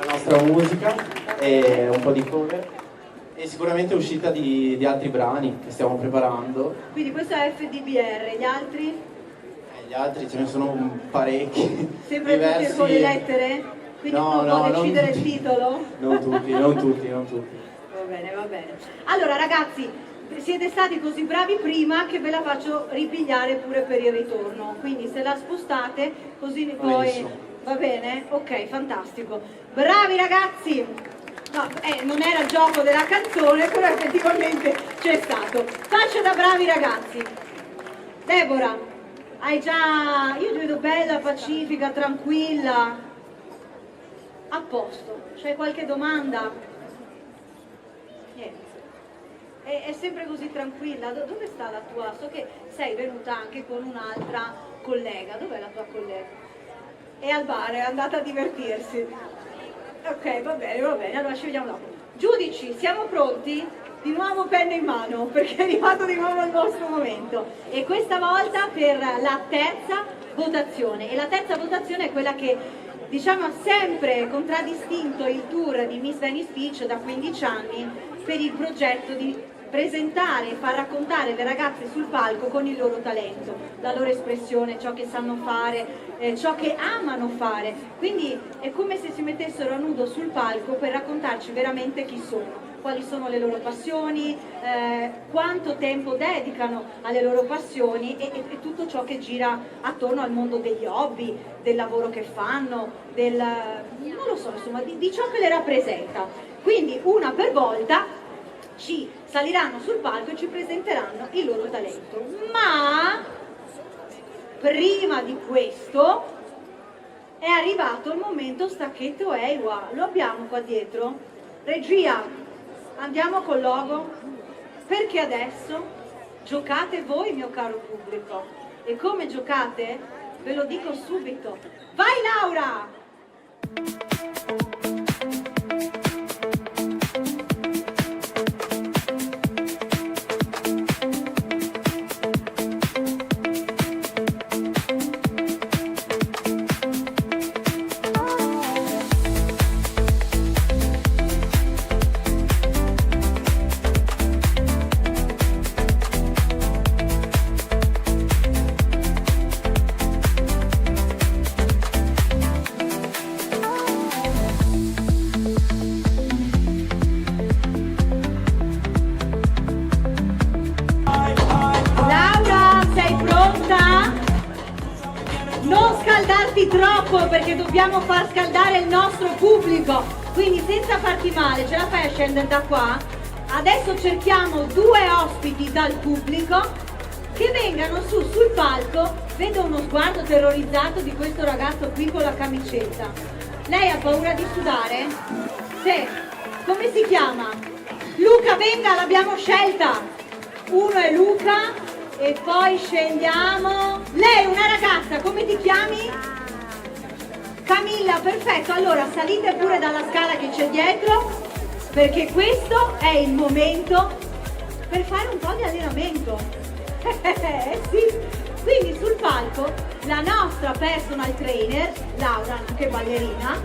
la nostra musica e un po' di cover. E sicuramente uscita di altri brani che stiamo preparando. Quindi questo è FDBR, gli altri? Gli altri ce ne sono parecchi. Sempre diversi. tutti con le lettere? Quindi No, non può decidere non il titolo? Non tutti. Va bene, va bene. Allora ragazzi, siete stati così bravi prima che ve la faccio ripigliare pure per il ritorno. Quindi se la spostate così poi... Benissimo. Va bene? Ok, fantastico. Bravi ragazzi! No, non era il gioco della canzone, però effettivamente c'è stato. Faccia da bravi ragazzi. Deborah, hai già... Io ti vedo bella, pacifica, tranquilla. A posto. C'hai qualche domanda? Niente. È sempre così tranquilla. Dove sta la tua... So che sei venuta anche con un'altra collega. Dov'è la tua collega? È al bar, è andata a divertirsi. Ok, va bene, allora ci vediamo dopo. Giudici, siamo pronti? Di nuovo penne in mano, perché è arrivato di nuovo il nostro momento. E questa volta per la terza votazione. E la terza votazione è quella che, diciamo, ha sempre contraddistinto il tour di Miss Venice Beach da 15 anni per il progetto di presentare e far raccontare le ragazze sul palco con il loro talento, la loro espressione, ciò che sanno fare, ciò che amano fare. Quindi è come se si mettessero a nudo sul palco per raccontarci veramente chi sono, quali sono le loro passioni, quanto tempo dedicano alle loro passioni e tutto ciò che gira attorno al mondo degli hobby, del lavoro che fanno, non lo so, insomma, di ciò che le rappresenta. Quindi una per volta ci saliranno sul palco e ci presenteranno il loro talento. Ma prima di questo è arrivato il momento stacchetto EIWA. Lo abbiamo qua dietro? Regia, andiamo col logo, perché adesso giocate voi, mio caro pubblico. E come giocate? Ve lo dico subito. Vai Laura! Troppo, perché dobbiamo far scaldare il nostro pubblico, quindi senza farti male, ce la fai a scendere da qua? Adesso cerchiamo 2 ospiti dal pubblico che vengano sul palco. Vedo uno sguardo terrorizzato di questo ragazzo qui con la camicetta. Lei ha paura di sudare? Sì. Come si chiama? Luca, venga, l'abbiamo scelta. Uno è Luca e poi scendiamo. Lei è una ragazza, come ti chiami? Camilla, perfetto, allora salite pure dalla scala che c'è dietro, perché questo è il momento per fare un po' di allenamento. Sì. Quindi sul palco la nostra personal trainer, Laura, anche ballerina,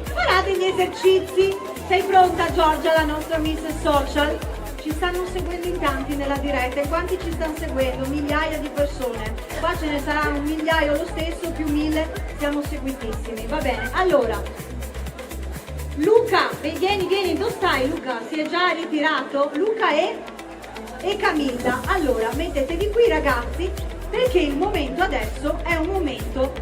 farà degli esercizi. Sei pronta Giorgia, la nostra Miss Social? Ci stanno seguendo in tanti nella diretta. E quanti ci stanno seguendo? Migliaia di persone. Qua ce ne saranno 1.000.000 lo stesso, più 1.000, siamo seguitissimi. Va bene, allora Luca, vieni, dove stai Luca? Si è già ritirato? Luca e Camilla. Allora, mettetevi qui ragazzi, perché il momento adesso è un momento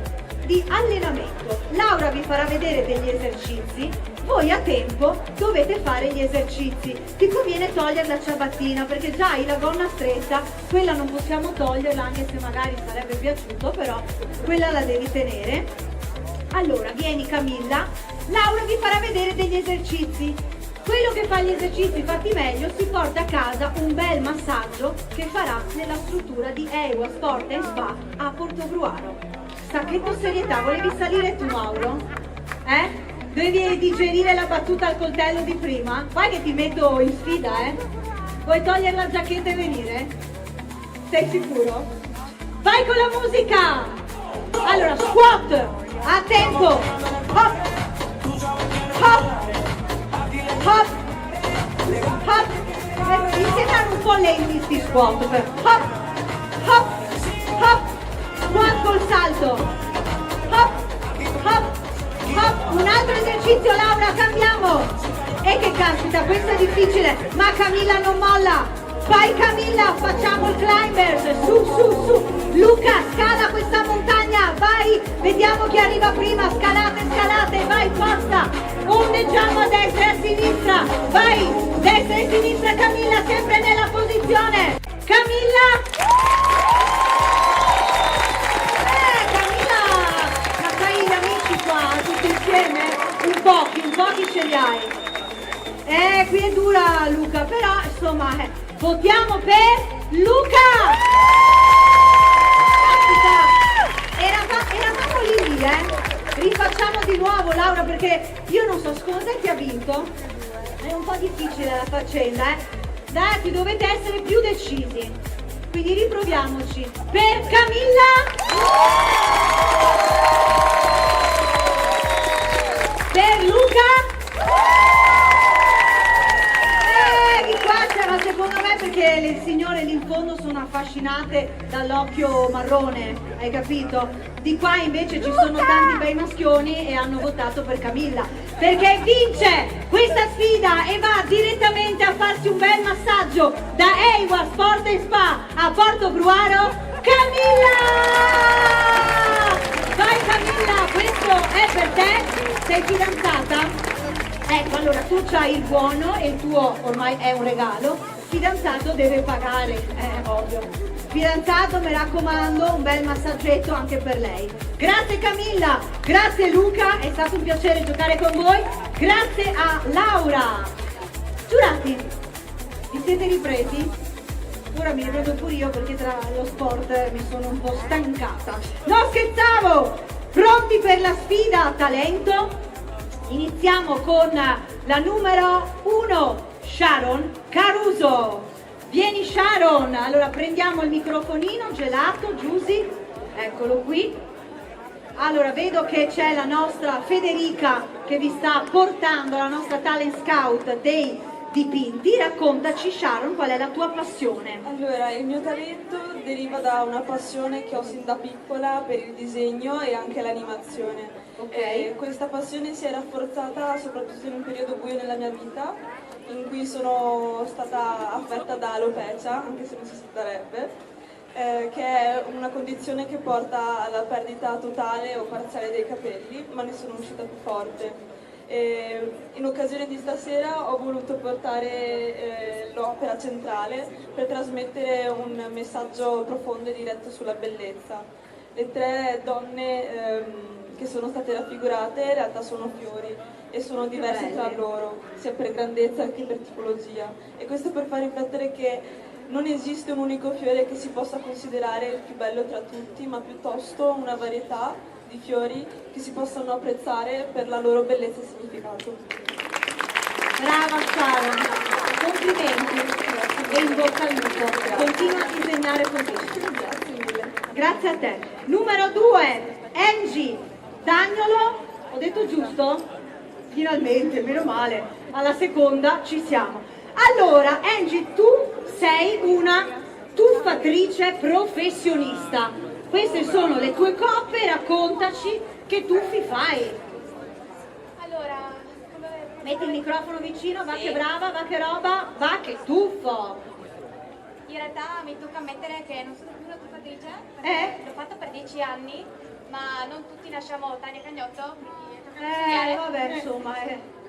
di allenamento. Laura vi farà vedere degli esercizi. Voi a tempo dovete fare gli esercizi. Ti conviene togliere la ciabattina perché già hai la gonna stretta, quella non possiamo toglierla anche se magari sarebbe piaciuto, però quella la devi tenere. Allora vieni Camilla, Laura vi farà vedere degli esercizi. Quello che fa gli esercizi fatti meglio si porta a casa un bel massaggio che farà nella struttura di EIWA Sport & Spa a Portogruaro. Stacchetto serietà, volevi salire tu Mauro? Devi digerire la battuta al coltello di prima? Fai che ti metto in sfida, Vuoi togliere la giacchetta e venire? Sei sicuro? Vai con la musica! Allora, squat! A tempo! Hop! Hop! Hop! Hop! Mi sembrano un po' lenti sti squat. Hop! Hop! Hop! Squat col salto! Hop! Hop! Hop, un altro esercizio Laura, cambiamo! E che caspita, questo è difficile, ma Camilla non molla! Vai Camilla, facciamo il climbers, su! Luca, scala questa montagna, vai! Vediamo chi arriva prima, scalate, vai, forza! Ondeggiamo a destra e a sinistra, vai! Destra e sinistra Camilla, sempre nella posizione! Camilla! Tutti insieme? Un pochi ce li hai. Qui è dura Luca, però insomma votiamo per Luca! Eravamo lì, Rifacciamo di nuovo Laura, perché io non so, secondo te chi ha vinto? È un po' difficile la faccenda, Dai, dovete essere più decisi. Quindi riproviamoci. Per Camilla! Per Luca? Di qua c'era secondo me perché affascinate dall'occhio marrone, hai capito? Di qua invece ci sono tanti bei maschioni e hanno votato per Camilla, perché vince questa sfida e va direttamente a farsi un bel massaggio da Eiwa Sport & Spa a Portogruaro, Camilla! Vai Camilla, questo è per te, sei fidanzata? Ecco, allora tu c'hai il buono e il tuo ormai è un regalo, fidanzato deve pagare, ovvio. Fidanzato, mi raccomando, un bel massaggetto anche per lei. Grazie Camilla, grazie Luca, è stato un piacere giocare con voi, grazie a Laura. Giurati, vi siete ripresi? Ora mi riprendo pure io perché tra lo sport mi sono un po' stancata. No, scherzavo! Pronti per la sfida a talento? Iniziamo con la numero 1, Sharon Caruso. Vieni Sharon, allora prendiamo il microfonino, gelato, Giusy, eccolo qui. Allora vedo che c'è la nostra Federica che vi sta portando, la nostra talent scout dei dipinti. Raccontaci Sharon, qual è la tua passione? Allora, il mio talento deriva da una passione che ho sin da piccola per il disegno e anche l'animazione. Questa passione si è rafforzata soprattutto in un periodo buio nella mia vita, in cui sono stata affetta da alopecia, anche se non si starebbe, che è una condizione che porta alla perdita totale o parziale dei capelli, ma ne sono uscita più forte. In occasione di stasera ho voluto portare l'opera centrale per trasmettere un messaggio profondo e diretto sulla bellezza. Le tre donne che sono state raffigurate in realtà sono fiori e sono diversi tra loro, sia per grandezza che per tipologia, e questo per far riflettere che non esiste un unico fiore che si possa considerare il più bello tra tutti, ma piuttosto una varietà di fiori che si possano apprezzare per la loro bellezza e significato. Brava Sharon, complimenti e in bocca al lupo, continua a disegnare così. Grazie mille. Grazie a te. Numero 2, Angie Dagnolo, ho detto giusto? Finalmente, meno male, alla seconda ci siamo. Allora, Angie, tu sei una tuffatrice professionista. Queste sono le tue coppe, raccontaci che tuffi fai. Allora, metti il microfono vicino, va che brava, va che roba, va che tuffo. In realtà mi tocca ammettere che non sono più una tuffatrice, perché l'ho fatto per 10 anni, ma non tutti nasciamo Tania Cagnotto, quindi tocca studiare. Vabbè, insomma,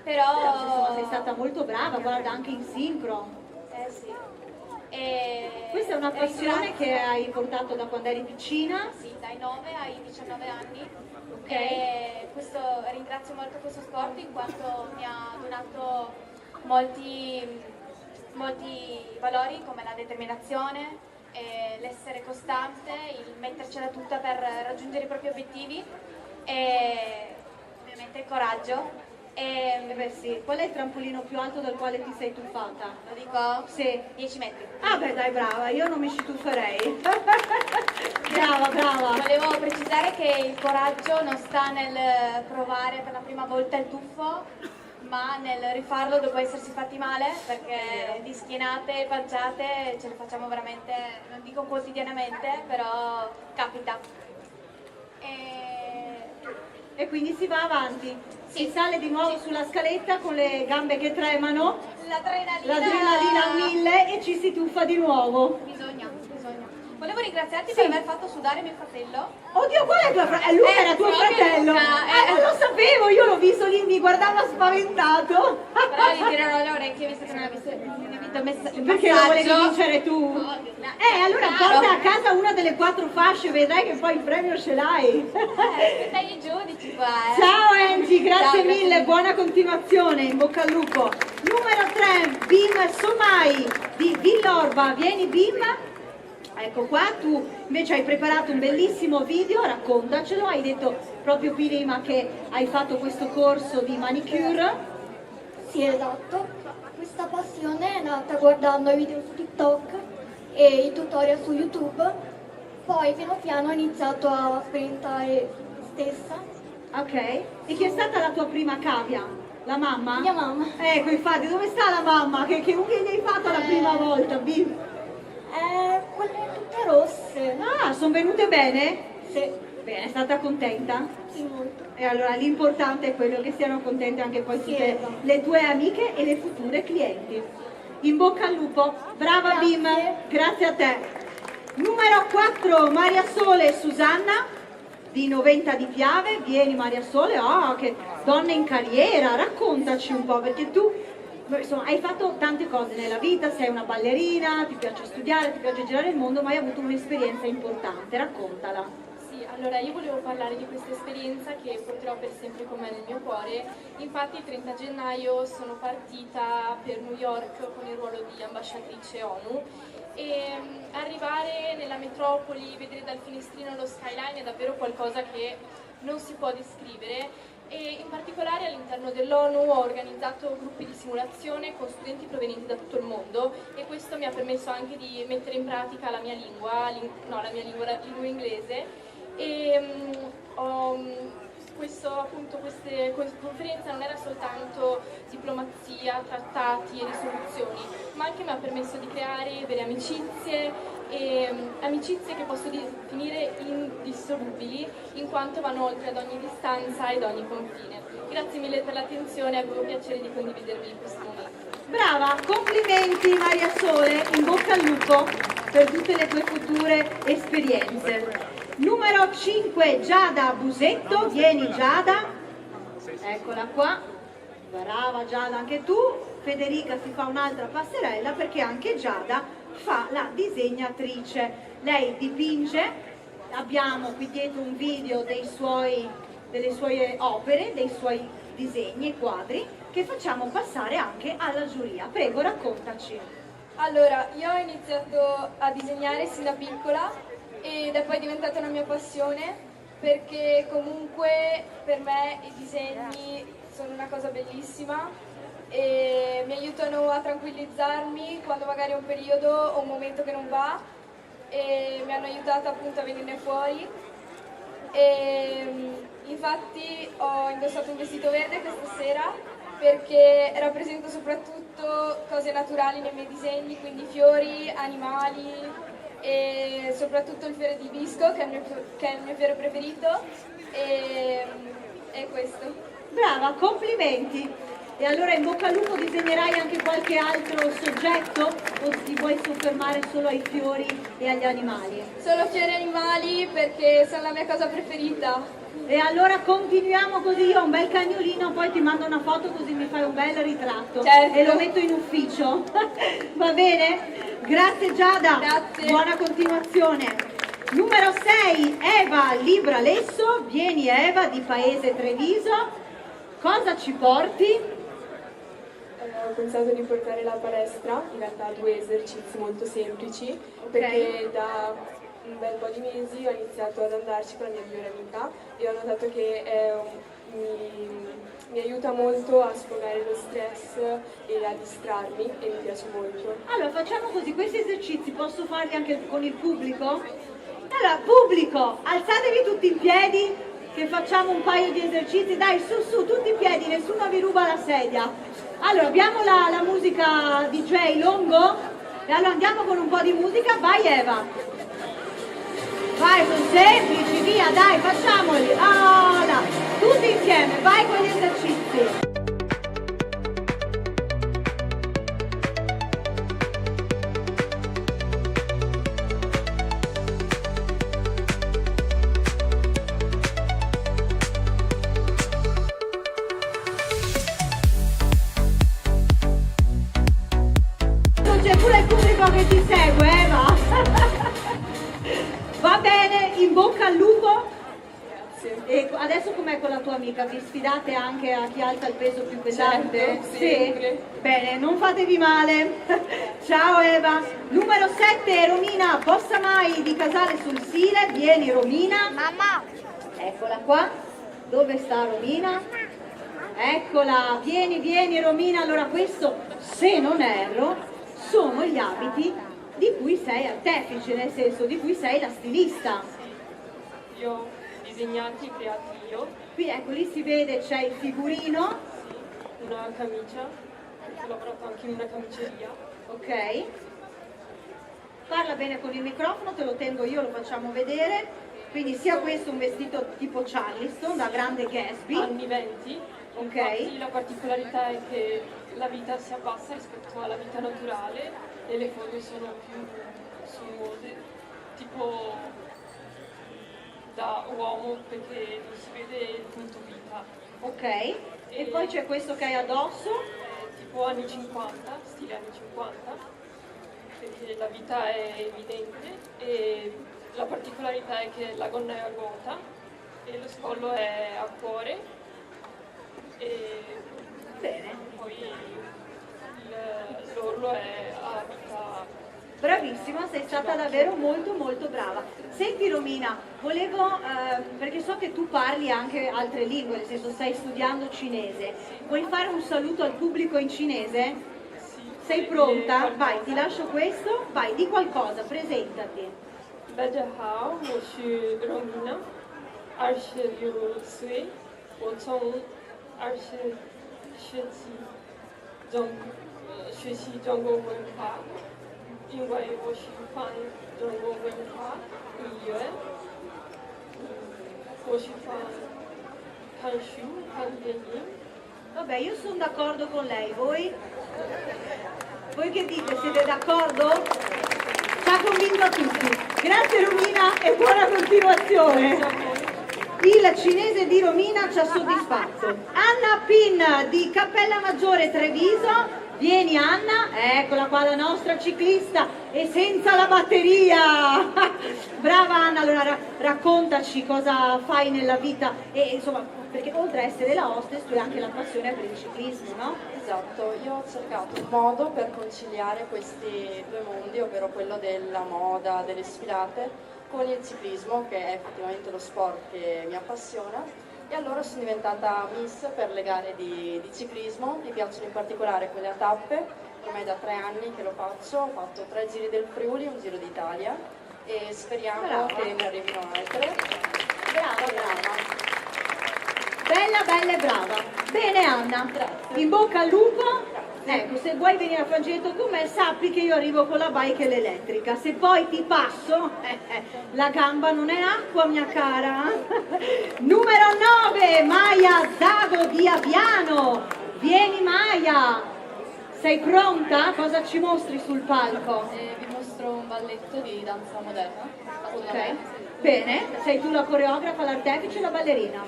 Però insomma, sei stata molto brava, guarda, anche in sincro. Sì. Questa è una passione che hai portato da quando eri piccina? Sì, dai 9 ai 19 anni. E ringrazio molto questo sport in quanto mi ha donato molti valori come la determinazione, l'essere costante, il mettercela tutta per raggiungere i propri obiettivi e ovviamente il coraggio. Beh sì, qual è il trampolino più alto dal quale ti sei tuffata? Lo dico? Sì. 10 metri. Ah beh dai, brava, io non mi ci tufferei. Brava. Volevo precisare che il coraggio non sta nel provare per la prima volta il tuffo, ma nel rifarlo dopo essersi fatti male, perché di schienate e panciate ce le facciamo veramente, non dico quotidianamente, però capita. E quindi si va avanti. Si sale di nuovo sulla scaletta con le gambe che tremano, l'adrenalina a 1000 e ci si tuffa di nuovo. Bisogna. Volevo ringraziarti per aver fatto sudare mio fratello. Oddio, qual è tuo fratello? Lui era tuo fratello. Non lo sapevo, io l'ho visto lì, mi guardava spaventato. Però gli dirò alle orecchie, visto che non ha visto il messaggio. Perché lo volevi vincere tu? Allora porta a casa una delle 4 fasce, vedrai che poi il premio ce l'hai. Aspetta i giudici qua. Ciao Angie, grazie mille, buona continuazione, in bocca al lupo. Numero 3, Bim Somai di Villorba. Vieni Bim. Ecco qua, tu invece hai preparato un bellissimo video, raccontacelo, hai detto proprio prima che hai fatto questo corso di manicure. Sì, esatto. Questa passione è nata guardando i video su TikTok e i tutorial su YouTube, poi piano piano ho iniziato a sperimentare stessa. Ok, e chi è stata la tua prima cavia? La mamma? Mia mamma. Ecco, infatti, dove sta la mamma? Che unghie gli hai fatto la prima volta, Bim? Quelle tutte rosse. Ah, sono venute bene? Sì. Bene, è stata contenta? Sì, molto. E allora l'importante è quello che siano contente anche poi tutte le tue amiche e le future clienti. In bocca al lupo, brava Bim, grazie a te. Numero 4, Maria Sole e Susanna di Noventa di Piave. Vieni Maria Sole, che donna in carriera, raccontaci un po', perché tu insomma hai fatto tante cose nella vita, sei una ballerina, ti piace studiare, ti piace girare il mondo, ma hai avuto un'esperienza importante, raccontala. Sì, allora io volevo parlare di questa esperienza che porterò per sempre con me nel mio cuore. Infatti il 30 gennaio sono partita per New York con il ruolo di ambasciatrice ONU e arrivare nella metropoli, vedere dal finestrino lo skyline è davvero qualcosa che non si può descrivere. E in particolare all'interno dell'ONU ho organizzato gruppi di simulazione con studenti provenienti da tutto il mondo e questo mi ha permesso anche di mettere in pratica la mia lingua, la lingua inglese. E questa conferenza non era soltanto diplomazia, trattati e risoluzioni, ma anche mi ha permesso di creare vere amicizie che posso definire indissolubili, in quanto vanno oltre ad ogni distanza ed ogni confine. Grazie mille per l'attenzione, avevo piacere di condividervi questo momento. Brava, complimenti Maria Sole, in bocca al lupo per tutte le tue future esperienze. Numero 5, Giada Busetto, vieni Giada, eccola qua, brava Giada anche tu. Federica si fa un'altra passerella perché anche Giada fa la disegnatrice, lei dipinge, abbiamo qui dietro un video delle sue opere, dei suoi disegni e quadri che facciamo passare anche alla giuria. Prego, raccontaci. Allora, io ho iniziato a disegnare sin da piccola ed è poi diventata una mia passione perché comunque per me i disegni sono una cosa bellissima e mi aiutano a tranquillizzarmi quando magari ho un periodo o un momento che non va e mi hanno aiutata appunto a venirne fuori. E infatti ho indossato un vestito verde questa sera perché rappresento soprattutto cose naturali nei miei disegni, quindi fiori, animali e soprattutto il fiore di ibisco che è il mio fiore preferito e questo. Brava, complimenti! E allora in bocca al lupo, disegnerai anche qualche altro soggetto o ti vuoi soffermare solo ai fiori e agli animali? Solo fiori e animali perché sono la mia cosa preferita. E allora continuiamo così, io ho un bel cagnolino, poi ti mando una foto così mi fai un bel ritratto. Certo. E lo metto in ufficio. Va bene? Grazie Giada, grazie. Buona continuazione. Numero 6, Eva Libralesso, vieni Eva di Paese Treviso, cosa ci porti? Ho pensato di portare la palestra, in realtà 2 esercizi molto semplici, perché da un bel po' di mesi ho iniziato ad andarci con la mia migliore amica e ho notato che mi aiuta molto a sfogare lo stress e a distrarmi e mi piace molto. Allora facciamo così, questi esercizi posso farli anche con il pubblico? Allora pubblico, alzatevi tutti in piedi che facciamo un paio di esercizi, dai su tutti in piedi, nessuno vi ruba la sedia. Allora abbiamo la musica DJ Longo e allora andiamo con un po' di musica, vai Eva. Vai, sono semplici, via, dai, facciamoli. Allora, tutti insieme, vai con gli esercizi. C'è pure il pubblico che ti segue, Eva. Va bene, in bocca al lupo. Grazie. E adesso com'è con la tua amica? Vi sfidate anche a chi alza il peso più pesante? Certo, sempre. Sì? Bene, non fatevi male. Ciao Eva. Numero 7, Romina Bossamai di Casale sul Sile. Vieni Romina. Mamma. Eccola qua. Dove sta Romina? Eccola, vieni Romina. Allora questo, se non erro, sono gli abiti di cui sei artefice, nel senso di cui sei la stilista. Li ho disegnati e creati io. Qui ecco, lì si vede, c'è il figurino. Una camicia, ho lavorato anche in una camiceria. Ok. Parla bene con il microfono, te lo tengo io, lo facciamo vedere. Quindi sia questo un vestito tipo Charleston, da grande Gatsby. Anni 20. Ok. Infatti la particolarità è che la vita si abbassa rispetto alla vita naturale e le forme sono più sinuose, tipo da uomo, perché non si vede il punto vita. Ok. E poi c'è questo che hai addosso? Tipo anni 50, stile anni 50, perché la vita è evidente e la particolarità è che la gonna è a ruota e lo scollo è a cuore e bene. Poi l'orlo è a vita. Bravissima, sei stata davvero molto molto brava. Senti Romina, volevo, perché so che tu parli anche altre lingue, nel senso stai studiando cinese, vuoi fare un saluto al pubblico in cinese? Sì. Sei pronta? Vai, ti lascio questo, vai, di qualcosa, presentati. 大家好，我是 Romina， 26岁，我从20世纪学习中国文化，因为我喜欢中国文化音乐，我喜欢看书、看电影。 Vabbè, io sono d'accordo con lei, voi? Voi che dite, siete d'accordo? Ci ha convinto a tutti. Grazie Romina e buona continuazione. Il cinese di Romina ci ha soddisfatto. Anna Pin di Cappella Maggiore Treviso. Vieni Anna, eccola qua la nostra ciclista e senza la batteria. Brava Anna, allora raccontaci cosa fai nella vita e insomma, perché oltre a essere la hostess tu hai anche la passione per il ciclismo, no? Esatto, io ho cercato un modo per conciliare questi due mondi, ovvero quello della moda, delle sfilate, con il ciclismo, che è effettivamente lo sport che mi appassiona. E allora sono diventata miss per le gare di ciclismo, mi piacciono in particolare quelle a tappe, ormai da 3 anni che lo faccio, ho fatto 3 giri del Friuli, un giro d'Italia e speriamo che ne arrivino altre. Brava. Bella, bella e brava. Bene Anna, grazie. In bocca al lupo. Ecco, se vuoi venire a Fangetto con me sappi che io arrivo con la bike elettrica. Se poi ti passo, la gamba non è acqua mia cara. Numero 9, Maya Zago di Aviano. Vieni Maya. Sei pronta? Cosa ci mostri sul palco? Vi mostro un balletto di danza moderna. Ok, bene. Sei tu la coreografa, l'artefice e la ballerina.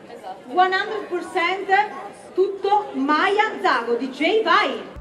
Esatto. 100% tutto Maya Zago, DJ vai!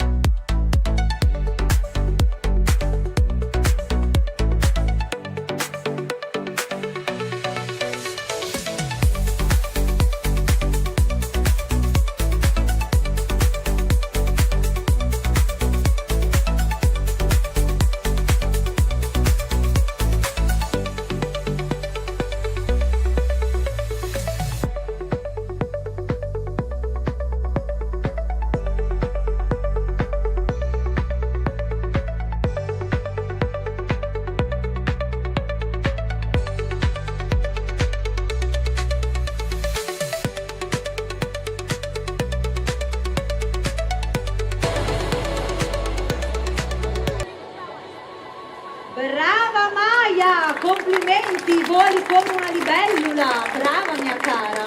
Brava Maya, complimenti, voli come una libellula, brava mia cara.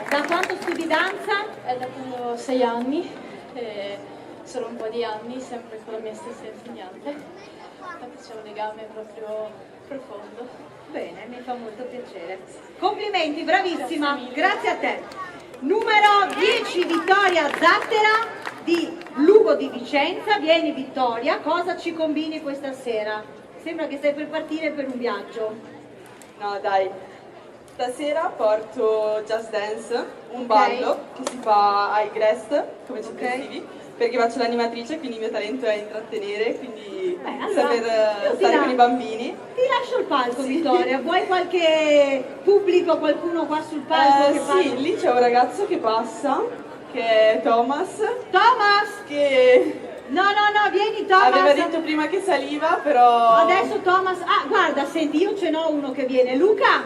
Da quanto studi danza? È da quando ho 6 anni, solo un po' di anni, sempre con la mia stessa insegnante, infatti c'è un legame proprio profondo. Bene, mi fa molto piacere. Complimenti, bravissima, grazie a te. Numero 10, Vittoria Zattera di Lugo di Vicenza. Vieni Vittoria, cosa ci combini questa sera? Sembra che stai per partire per un viaggio. No dai, stasera porto Just Dance, un ballo che si fa ai Grest come successivi, perché faccio l'animatrice, quindi il mio talento è intrattenere, quindi saper stare con i bambini. Ti lascio il palco Vittoria, vuoi qualche pubblico, qualcuno qua sul palco? Che Sì, lì c'è un ragazzo che passa, che è Thomas. Thomas! Che... No, vieni Thomas! Aveva detto prima che saliva, però... Adesso Thomas... Ah, guarda, senti, io ce n'ho uno che viene. Luca!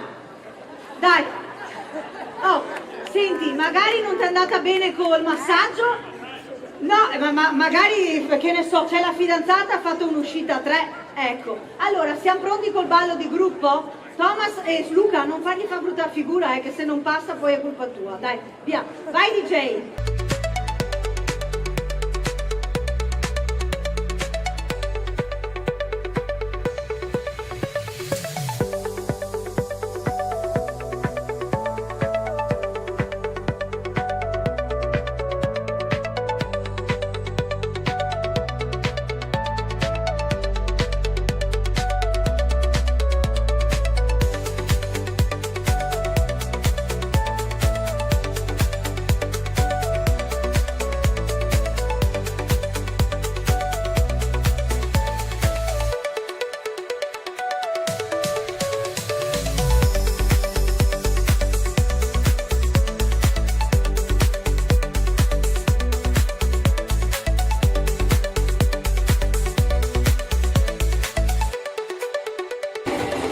Dai! Oh, senti, magari non ti è andata bene col massaggio? No, ma magari, che ne so, c'è la fidanzata, ha fatto un'uscita a 3. Ecco, allora siamo pronti col ballo di gruppo? Thomas e Luca, non fargli fare brutta figura, che se non passa poi è colpa tua. Dai, via, vai DJ!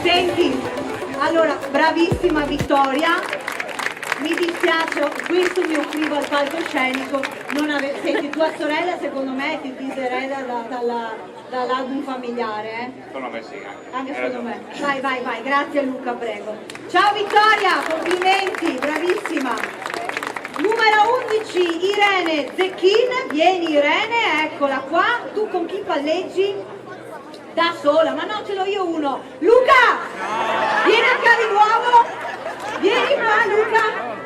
Senti, allora, bravissima Vittoria, mi dispiace, questo mi offrivo al palcoscenico, senti, tua sorella secondo me ti disereda dall'album familiare, Secondo me sì, anche secondo me. Vai, grazie Luca, prego. Ciao Vittoria, complimenti, bravissima. Numero 11, Irene Zecchin, vieni Irene, eccola qua, tu con chi palleggi? Da sola, ma no, ce l'ho io uno. Luca! Vieni a Calinuovo! Vieni qua, Luca!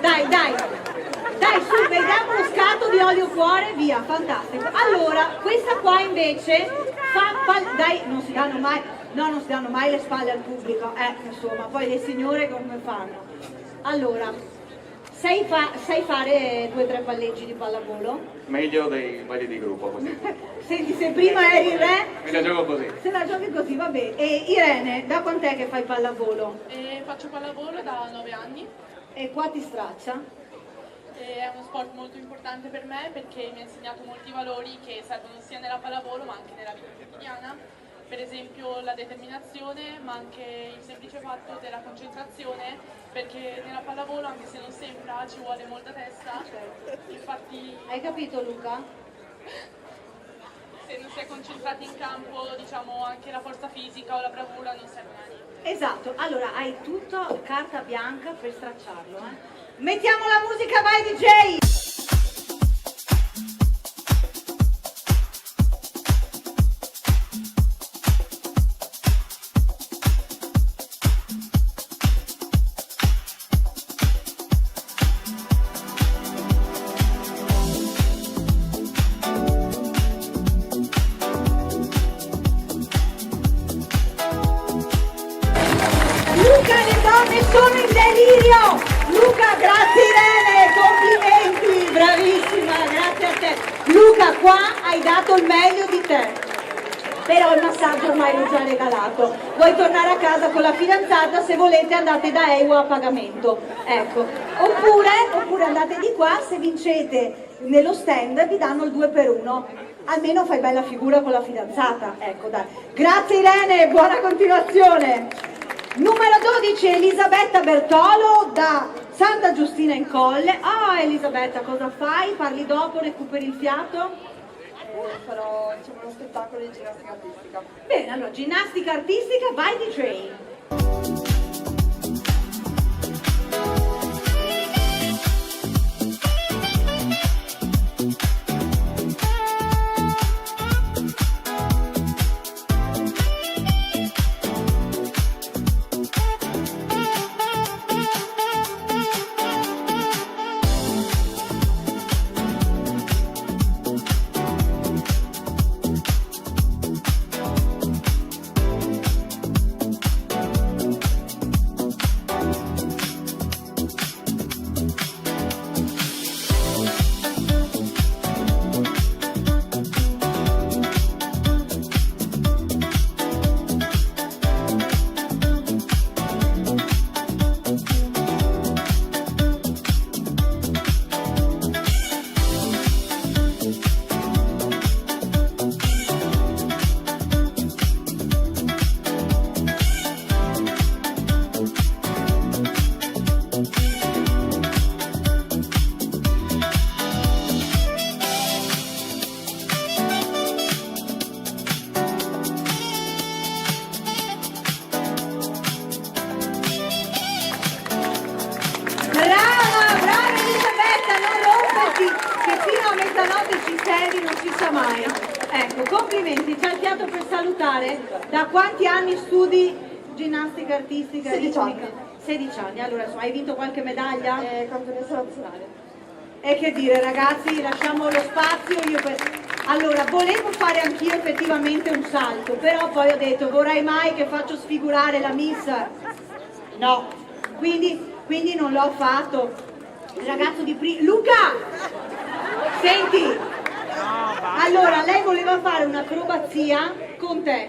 Dai, su, vediamo lo scatto di olio cuore, via, fantastico. Allora, questa qua invece dai, non si danno mai le spalle al pubblico, insomma, poi le signore come fanno? Allora, sai fare 2 o 3 palleggi di pallavolo? Meglio dei balli di gruppo così. Senti, se prima eri il re, Me la gioco così. se la giochi così va bene. E Irene, da quant'è che fai pallavolo? Faccio pallavolo da 9 anni. E qua ti straccia? È uno sport molto importante per me perché mi ha insegnato molti valori che servono sia nella pallavolo ma anche nella vita quotidiana. Per esempio la determinazione, ma anche il semplice fatto della concentrazione, perché nella pallavolo, anche se non sembra, ci vuole molta testa. Infatti, hai capito Luca? Se non si è concentrati in campo, diciamo anche la forza fisica o la bravura non servono a niente. Esatto, allora hai tutto carta bianca per stracciarlo, Mettiamo la musica, vai DJ! Luca, le donne sono in delirio! Luca, grazie Irene, complimenti, bravissima, grazie a te. Luca, qua hai dato il meglio di te, però il massaggio ormai l'ho già regalato. Vuoi tornare a casa con la fidanzata? Se volete andate da Ewa a pagamento, ecco. Oppure andate di qua, se vincete nello stand vi danno il 2 per 1. Almeno fai bella figura con la fidanzata, ecco dai. Grazie Irene, buona continuazione. Numero 12, Elisabetta Bertolo da Santa Giustina in Colle. Ah, Elisabetta, cosa fai? Parli dopo, recuperi il fiato? Farò uno spettacolo di ginnastica artistica. Bene, allora, ginnastica artistica, vai DJ. figurati che fino a mezzanotte ci sedi, non si sa mai. Ecco, complimenti, c'è il fiato per salutare. Da quanti anni studi ginnastica artistica? 16 anni. 16 anni, allora insomma, hai vinto qualche medaglia? Campionessa nazionale. E che dire ragazzi, lasciamo lo spazio. Allora, volevo fare anch'io effettivamente un salto, però poi ho detto, vorrei mai che faccio sfigurare la Miss? No, quindi non l'ho fatto. Il ragazzo di prima... Luca! Senti! Allora, lei voleva fare un'acrobazia con te.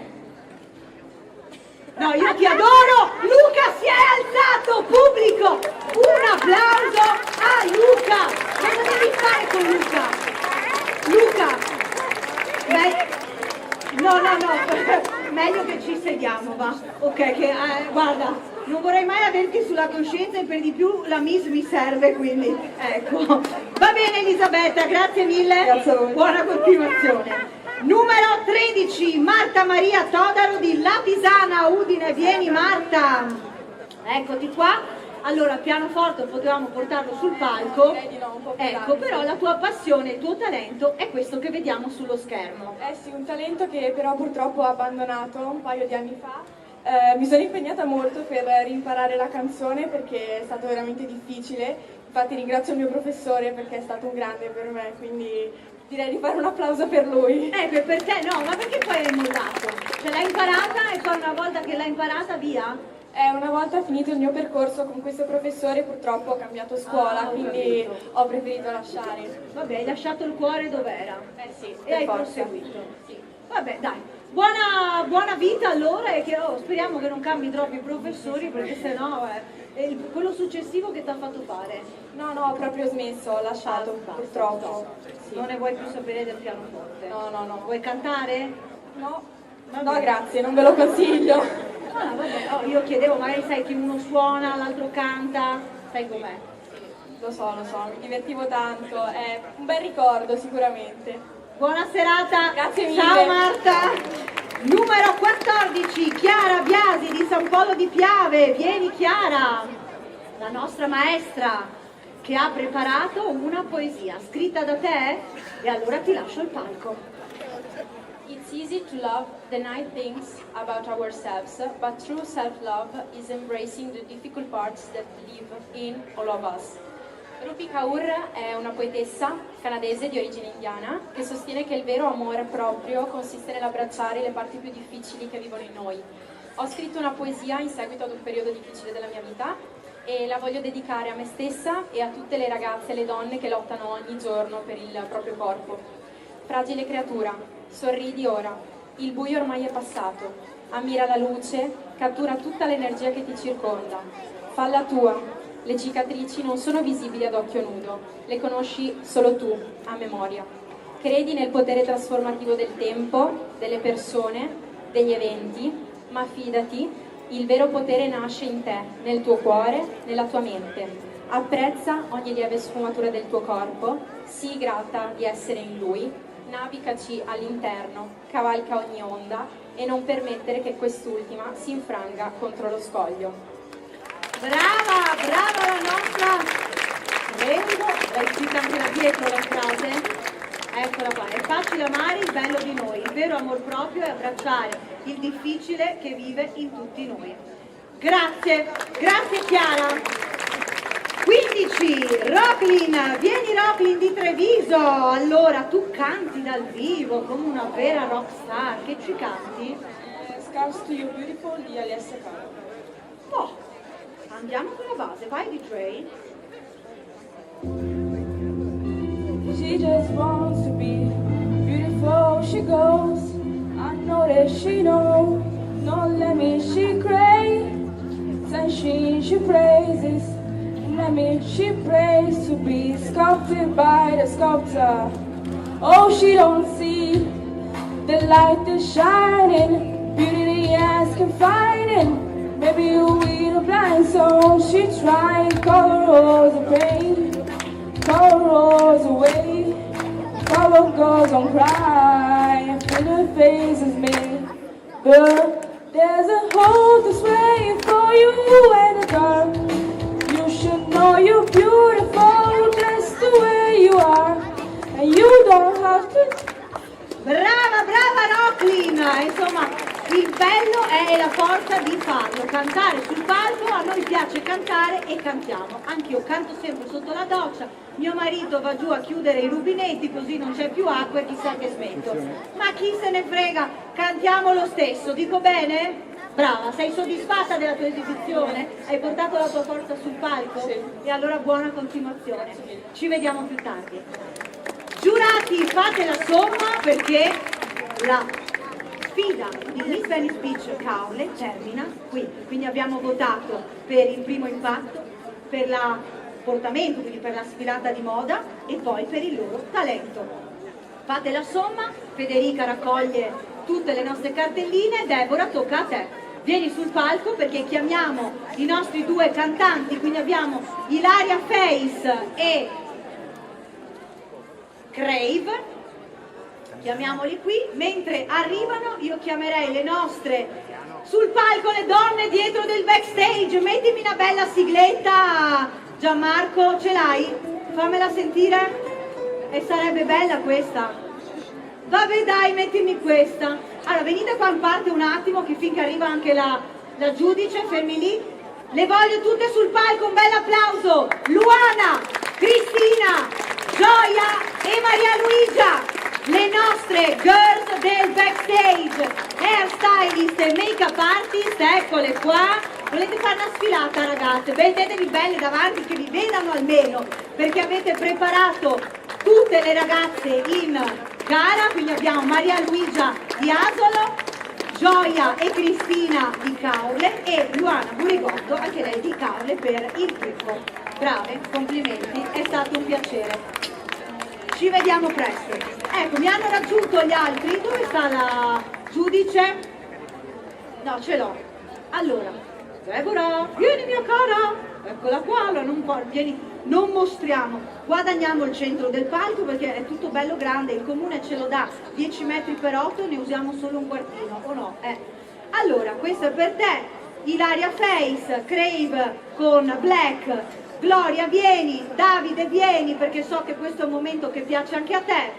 No, io ti adoro! Luca si è alzato, pubblico! Un applauso a Luca! Cosa devi fare con Luca? Luca! No, meglio che ci sediamo, va. Ok, guarda, non vorrei mai averti sulla coscienza e per di più la Miss mi serve, quindi ecco. Va bene Elisabetta, grazie mille. Grazie a voi. Buona continuazione. Numero 13, Marta Maria Todaro di Lapisana, Udine. Vieni Marta, eccoti qua. Allora, pianoforte potevamo portarlo sul palco, ecco, però la tua passione, il tuo talento è questo che vediamo sullo schermo. Eh sì, un talento che però purtroppo ho abbandonato un paio di anni fa. Mi sono impegnata molto per rimparare la canzone perché è stato veramente difficile. Infatti ringrazio il mio professore perché è stato un grande per me, quindi direi di fare un applauso per lui. Per te no, ma perché poi hai mollato? Cioè l'hai imparata e poi una volta che l'hai imparata via? Una volta finito il mio percorso con questo professore purtroppo ho cambiato scuola, quindi ho preferito lasciare. Vabbè, hai lasciato il cuore dov'era? Sì, e hai proseguito. Sì. Vabbè, dai. Buona vita allora e che speriamo che non cambi troppo i professori perché sennò è quello successivo che ti ha fatto fare. No, ho proprio smesso, ho lasciato purtroppo. Sì. Non ne vuoi più sapere del pianoforte? No. Vuoi cantare? No, grazie, non ve lo consiglio. Ah, vabbè, io chiedevo, magari sai che uno suona, l'altro canta, sai com'è? Lo so, mi divertivo tanto, è un bel ricordo sicuramente. Buona serata, grazie mille. Ciao Marta. Numero 14, Chiara Biasi di San Polo di Piave. Vieni Chiara, la nostra maestra che ha preparato una poesia scritta da te e allora ti lascio il palco. It's easy to love the nice things about ourselves, but true self-love is embracing the difficult parts that live in all of us. Rupi Kaur è una poetessa canadese di origine indiana che sostiene che il vero amore proprio consiste nell'abbracciare le parti più difficili che vivono in noi. Ho scritto una poesia in seguito ad un periodo difficile della mia vita e la voglio dedicare a me stessa e a tutte le ragazze e le donne che lottano ogni giorno per il proprio corpo. Fragile creatura, sorridi ora, il buio ormai è passato, ammira la luce, cattura tutta l'energia che ti circonda, falla tua. Le cicatrici non sono visibili ad occhio nudo, le conosci solo tu, a memoria. Credi nel potere trasformativo del tempo, delle persone, degli eventi, ma fidati, il vero potere nasce in te, nel tuo cuore, nella tua mente. Apprezza ogni lieve sfumatura del tuo corpo, sii grata di essere in lui, navigaci all'interno, cavalca ogni onda e non permettere che quest'ultima si infranga contro lo scoglio. Brava la nostra Renzo, l'hai scritta anche da dietro la frase? Eccola qua, è facile amare il bello di noi, il vero amor proprio è abbracciare il difficile che vive in tutti noi. Grazie Chiara. 15, Rocklin, vieni Rocklin di Treviso. Allora, tu canti dal vivo come una vera rockstar, che ci canti? Scars to You Beautiful di Alessia Cara. Oh, andiamo con la base, vai DJ. She just wants to be beautiful, she goes. I know that she knows, don't let me, she craves. And she praises, let me, she prays to be sculpted by the sculptor. Oh, she don't see the light that's shining, beauty the eyes can find it. Maybe you be the blind soul, she tried, color rose of pain, color rose away, color goes on crying, and her face is made, but there's a hole that's waiting for you in the dark. You should know you're beautiful just the way you are. You don't have to. Brava, brava Rocklin! Insomma, il bello è la forza di farlo, cantare sul palco, a noi piace cantare e cantiamo. Anch'io canto sempre sotto la doccia, mio marito va giù a chiudere i rubinetti così non c'è più acqua e chissà che smetto. Ma chi se ne frega, cantiamo lo stesso, dico bene? Brava, sei soddisfatta della tua esibizione? Hai portato la tua forza sul palco? Sì. E allora buona continuazione. Ci vediamo più tardi. Giurati, fate la somma perché la sfida di Miss Venice Beach Cowley termina qui. Quindi abbiamo votato per il primo impatto, per il portamento, quindi per la sfilata di moda e poi per il loro talento. Fate la somma, Federica raccoglie tutte le nostre cartelline, Deborah tocca a te. Vieni sul palco perché chiamiamo i nostri due cantanti, quindi abbiamo Ilaria Face e Crave, chiamiamoli qui, mentre arrivano io chiamerei le nostre sul palco, le donne dietro del backstage. Mettimi una bella sigletta, Gianmarco, ce l'hai? Fammela sentire, e sarebbe bella questa. Vabbè dai, mettimi questa. Allora venite qua in parte un attimo che finché arriva anche la giudice, fermi lì. Le voglio tutte sul palco, un bel applauso. Luana, Cristina, Gioia e Maria Luigia, le nostre girls del backstage, hairstylist e make-up artist, eccole qua. Volete fare una sfilata ragazze? Mettetevi belle davanti che vi vedano almeno, perché avete preparato tutte le ragazze in gara, quindi abbiamo Maria Luigia di Asolo, Gioia e Cristina di Caule e Luana Burigotto, anche lei di Caule per il trucco. Brave, complimenti, è stato un piacere. Ci vediamo presto. Ecco, mi hanno raggiunto gli altri. Dove sta la giudice? No, ce l'ho. Allora, Deborah, vieni mia cara. Eccola qua, allora vieni, non mostriamo. Guadagniamo il centro del palco perché è tutto bello grande, il comune ce lo dà 10 metri per 8, ne usiamo solo un quartino, o no? Allora, questo è per te, Ilaria Face, Crave con Black, Gloria vieni, Davide vieni perché so che questo è un momento che piace anche a te.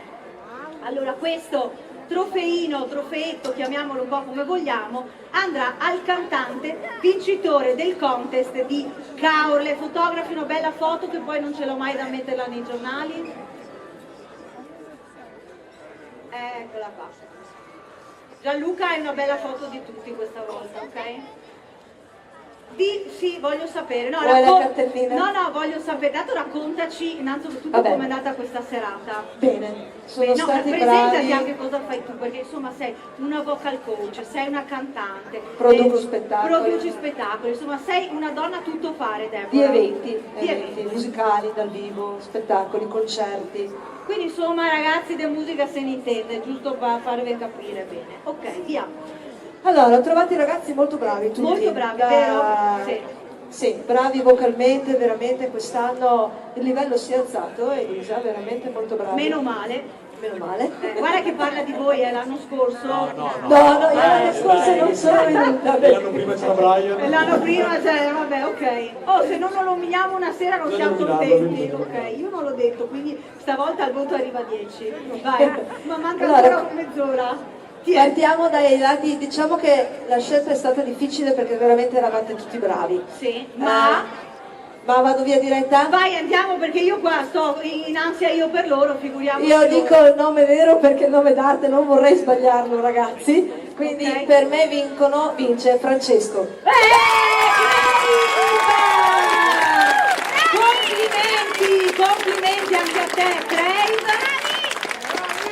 Allora questo trofeetto, chiamiamolo un po' come vogliamo, andrà al cantante vincitore del contest di Caorle. Fotografi una bella foto che poi non ce l'ho mai da metterla nei giornali. Eccola qua. Gianluca hai una bella foto di tutti questa volta, ok? Sì, voglio sapere. No, voglio sapere. Dato raccontaci innanzitutto come è andata questa serata. Bene, sono stati presentati bravi. anche cosa fai tu, perché insomma sei una vocal coach, sei una cantante. Produco spettacoli. Produci spettacoli, insomma sei una donna a tutto fare, Deborah. Di eventi musicali dal vivo, spettacoli, concerti. Quindi insomma ragazzi di musica se ne intende, giusto per farvi capire bene. Ok, via. Allora, ho trovato i ragazzi molto bravi tutti. Molto bravi, vero? Sì. Sì, bravi vocalmente, veramente quest'anno il livello si è alzato, Elisa, veramente molto bravi. Meno male. Meno male. Guarda che parla di voi, l'anno scorso. No, io l'anno scorso non sono venuta. L'anno prima c'era Brian. L'anno prima c'era, vabbè, ok. Oh, se non lo umiliamo una sera non siamo contenti. Ok, io non l'ho detto, quindi stavolta il voto arriva a 10. Vai, ma manca ancora mezz'ora. Partiamo dai lati, diciamo che la scelta è stata difficile perché veramente eravate tutti bravi. Sì, ma vado via diretta? Vai, andiamo perché io qua sto in ansia io per loro, figuriamoci. Io dico il nome vero perché il nome d'arte non vorrei sbagliarlo ragazzi, quindi per me vince Francesco. Complimenti anche a te, Crave.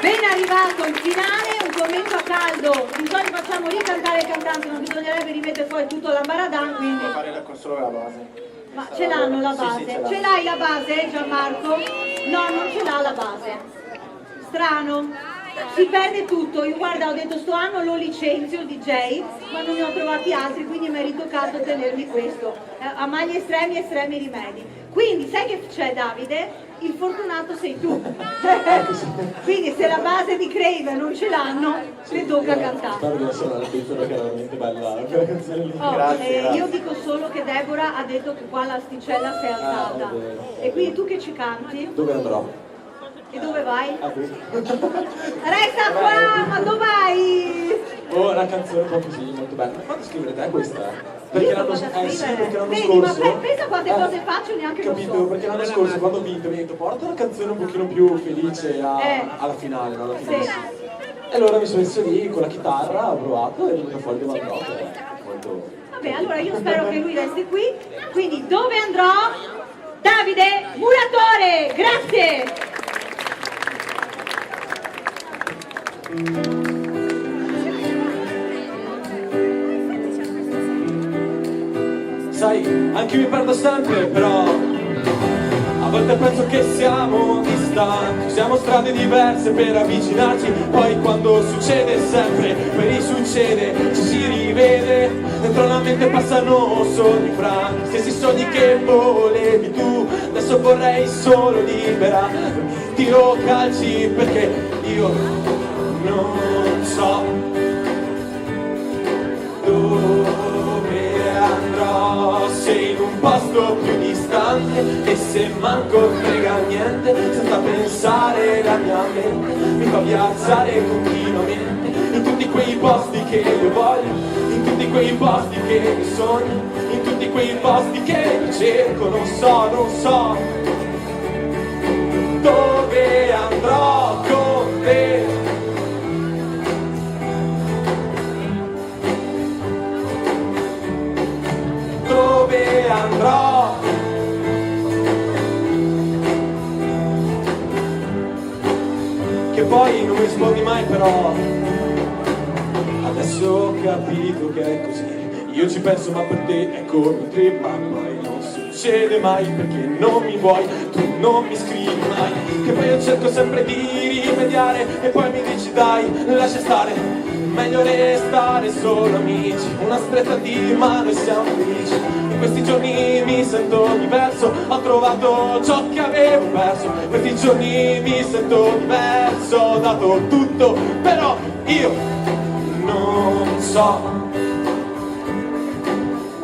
Ben arrivato in finale, un commento a caldo. Di solito facciamo ricantare il cantante, non bisognerebbe rimettere fuori tutto l'ambaradan, quindi. Fare solo la base. Ma ce l'hanno la base? Sì, ce l'hai la base, Gianmarco? No, non ce l'ha la base. Strano. Si perde tutto. Io guarda, ho detto sto anno lo licenzio il DJ, ma non ne ho trovati altri, quindi mi è ritoccato tenermi questo. A magli estremi, estremi rimedi. Quindi sai che c'è Davide? Il fortunato sei tu. Quindi se la base di Crave non ce l'hanno, le tocca cantare. Spero di essere una pizza perché era veramente bella quella canzone lì. Grazie. Io dico solo che Deborah ha detto che qua l'asticella si è alzata. E quindi tu che ci canti? Dove andrò? E dove vai? Resta qua, ma dove vai? Oh, una canzone un po' così, molto bella. Ma quando scrivere te questa? Perché Io l'anno so cosa sì, scrivere. perché l'anno Vedi, scorso. ma pensa quante cose faccio, neanche lo Capito, so. perché l'anno scorso quando ho vinto mi ha detto porta una canzone un pochino più felice alla finale, no? Alla finale. Sì. E allora mi sono messo lì con la chitarra, ho provato e è venuta fuori Van Gogh, che è molto... Vabbè, allora io spero che lui resti qui. Quindi dove andrò? Davide Muratore, grazie! Sai, anche io mi perdo sempre, però a volte penso che siamo distanti, usiamo strade diverse per avvicinarci, poi quando succede sempre, poi risuccede, ci si rivede, dentro la mente passano sogni franchi, stessi sogni che volevi tu, adesso vorrei solo libera, tiro calci perché io non so dove andrò, sei in un posto più distante e se manco frega niente, senza pensare la mia mente mi fa viaggiare continuamente in tutti quei posti che io voglio, in tutti quei posti che mi sogno, in tutti quei posti che mi cerco, non so dove andrò con te. Dove andrò? Che poi non mi rispondi mai, però adesso ho capito che è così. Io ci penso ma per te è come un trip, ma poi non succede mai perché non mi vuoi, tu non mi scrivi mai. Che poi io cerco sempre di rimediare e poi mi dici dai, lascia stare, meglio restare solo amici, una stretta di mano e siamo felici. In questi giorni mi sento diverso, ho trovato ciò che avevo perso. In questi giorni mi sento diverso, ho dato tutto, però io non so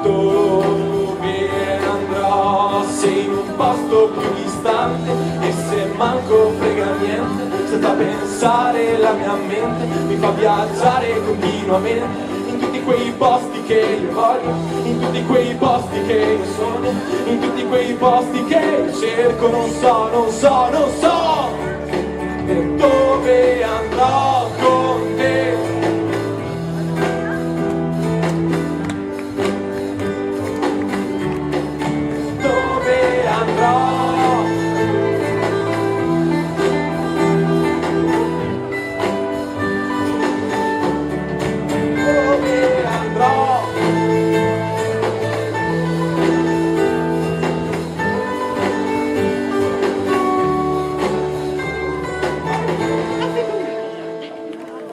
dove andrò, sei in un posto più distante e se manco frega niente, senza pensare la mia mente mi fa viaggiare continuamente in tutti quei posti che io voglio, in tutti quei posti che io sogno, in tutti quei posti che io cerco, non so dove andrò con te. Dove andrò? Dove andrò?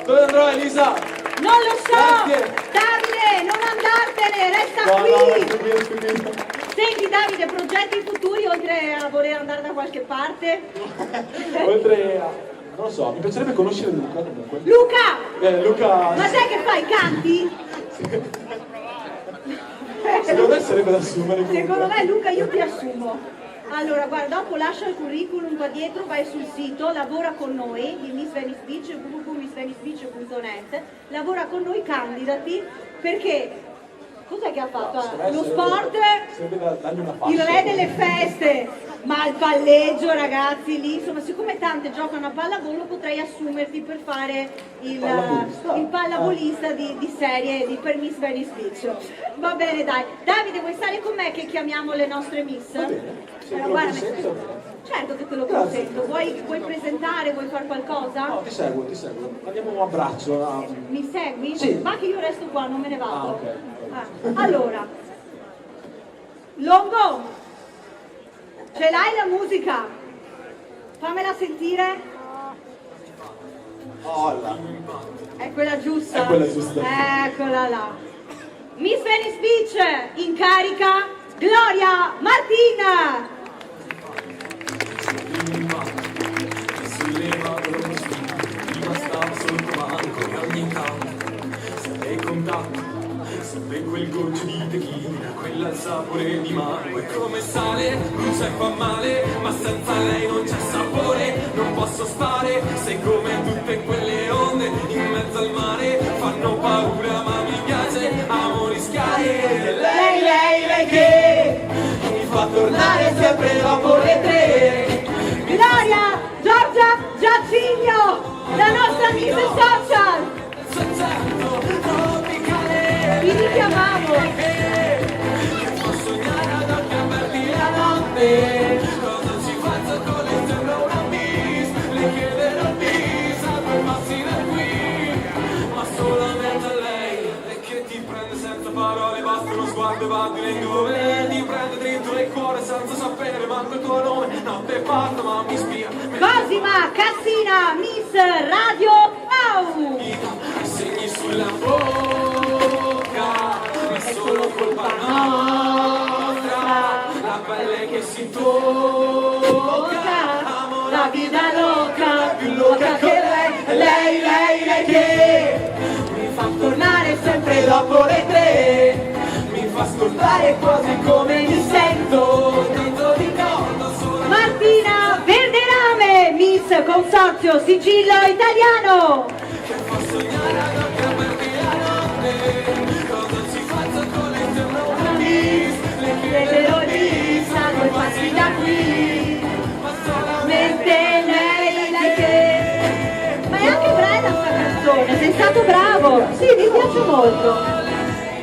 Dove andrò, Elisa? Non lo so! Grazie. Davide, non andartene, resta qui! Senti Davide, progetti futuri oltre a voler andare da qualche parte? Oltre a... non lo so, mi piacerebbe conoscere Luca comunque. Luca! Luca... Ma sai che fai? Canti? Secondo me sarebbe da assumere comunque. Secondo me Luca io ti assumo. Allora guarda, dopo lascia il curriculum qua dietro, vai sul sito, lavora con noi di Miss Venice Beach, www.missvenicebeach.net, lavora con noi, candidati, perché cos'è che ha fatto? Lo sport, il re delle feste, ma il palleggio ragazzi lì, insomma siccome tante giocano a pallavolo potrei assumerti per fare il pallavolista di serie per Miss Venice Beach. Va bene dai, Davide vuoi stare con me che chiamiamo le nostre miss? Guarda, certo che te lo consento, vuoi presentare, vuoi fare qualcosa? No, ti seguo, andiamo un abbraccio. Mi segui? Sì. Va che io resto qua, non me ne vado. Ah, ok. Allora, Longo, ce l'hai la musica? Fammela sentire. Olla. È quella giusta? È quella giusta. Eccola là. Miss Venice Beach, in carica, Gloria Martina. Sulle mani prima stavo sotto banco e ogni tanto serve contatto, serve quel goccio di tequila, quella quella ha il sapore di mango. E come sale, brucia e fa male, ma senza lei non c'è sapore. Non posso stare, sei come tutte quelle onde in mezzo al mare, fanno paura ma mi piace, amo rischiare. Lei che mi fa tornare sempre dopo le 3. Gloria, Giorgia, Giacinio, la nostra Miss Social. Vi richiamavo. Fa sognare ad occhi aperti la notte. Cosa ci faccio con lei? Sembra una miss. Le chiederò il bis a 2 passi da qui. Ma solamente a lei. E che ti prende senza parole. Basta uno sguardo e va di lingone. Ti prende dentro il cuore senza sapere manco il tuo nome. Notte parto ma mi spia. Cosima Cassina, Miss Radio Wow. Segni sulla bocca, ma è solo colpa nostra. La pelle che si tocca, amo la vita loca, più loca che lei che mi fa tornare sempre dopo le 3. Mi fa ascoltare quasi come mi sento, tanto ricordo solo. Martina Verderame, Miss Consorzio Sigillo Italiano. Che fa sognare ad occhi aperti la notte. Cosa ci faccio con lei? Sembra una miss. Le chiederò di a 2 passi da qui. Ma solamente lei che. Ma è anche bella sta canzone, sei stato bravo. Sì, mi piace molto.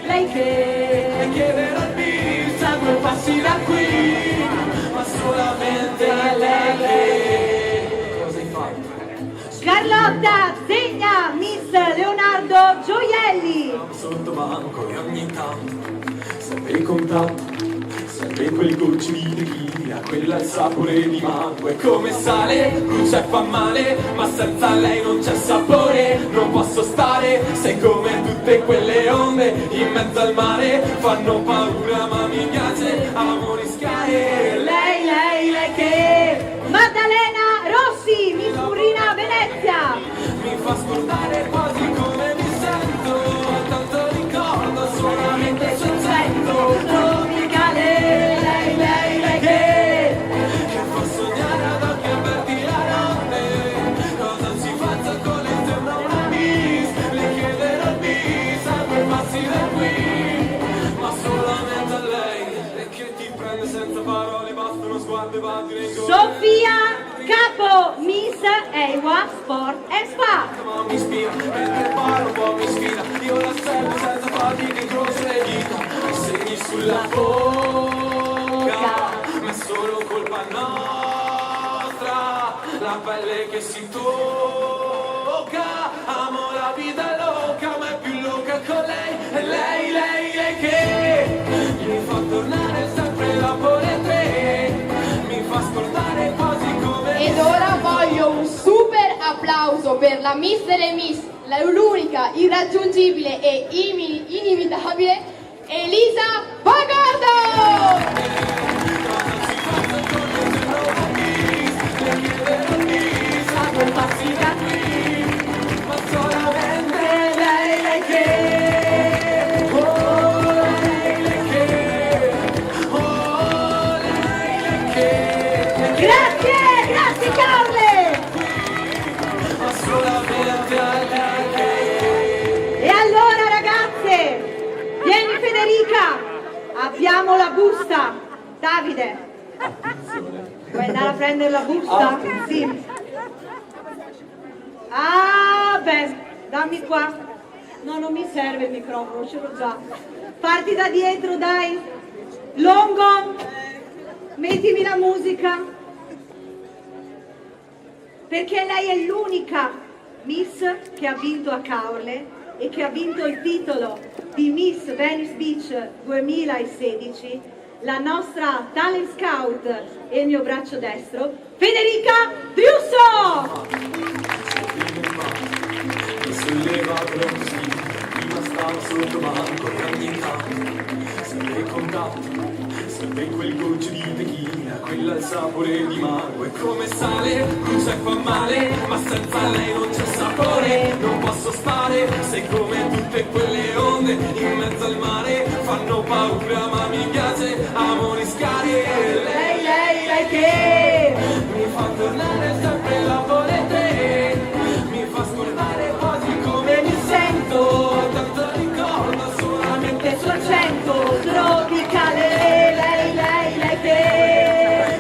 Lei che. Le chiederò di a 2 passi da qui. Ma solamente lei che. Cosa hai fatto? Carlotta Zegna, Miss Leonardo Gioielli. Sotto banco e ogni tanto serve il contatto, serve quel goccio di tequila, quella il sapore di mango. E come sale, brucia e fa male, ma senza lei non c'è sapore. Non posso stare, sei come tutte quelle onde in mezzo al mare, fanno paura ma mi piace, amo rischiare. Lei che. Maddalena Rossi, Miss Murrina Venezia. Mi fa ascoltare quasi come mi sento, tanto ricordo solamente se sento. Tropicale, lei che fa sognare ad occhi aperti la notte. Cosa ci faccio con lei? Sembra una miss. Le chiederò il bis a 2 passi da qui. Ma solamente a lei. E che ti prende senza parole, basta uno sguardo e va di lingone. Sofia Capo, Miss Ewa Sport e Spa. Ma mi ispira, mentre parlo un po' mi sfida. Io la sento senza fatica, incrocio le dita. Segni sulla bocca, ma è solo colpa nostra. La pelle che si tocca, amo la vita loca, ma è più loca con lei. E lei che mi fa tornare sempre dopo le 3. Mi fa ascoltare quasi come. Ed ora voglio un super applauso per la Miss delle Miss, l'unica, irraggiungibile e inimitabile Elisa Bagardo! Ma solamente lei che. Oh, lei che. Oh, lei che. Grazie Carle! Ma solamente lei che. E allora ragazze, vieni Federica, abbiamo la busta. Davide, vuoi andare a prendere la busta? Sì. Ah, beh, dammi qua. No, non mi serve il microfono, ce l'ho già. Parti da dietro, dai. Longo, mettimi la musica. Perché lei è l'unica Miss che ha vinto a Caorle e che ha vinto il titolo di Miss Venice Beach 2016, la nostra talent scout e il mio braccio destro, Federica Driusso! Mi sollevato l'autostima, prima stavo stava sotto banco e ogni tanto serve contatto, serve quel goccio di tequila, quella al sapore di mago. E come sale, brucia e fa male, ma senza lei non c'è sapore. Non posso stare, sei come tutte quelle onde in mezzo al mare, fanno paura ma mi piace, amo rischiare. Lei che mi fa tornare sempre la volete, mi fa scordare quasi come mi sento, tanto ricordo solamente sul accento tropicale, lei che.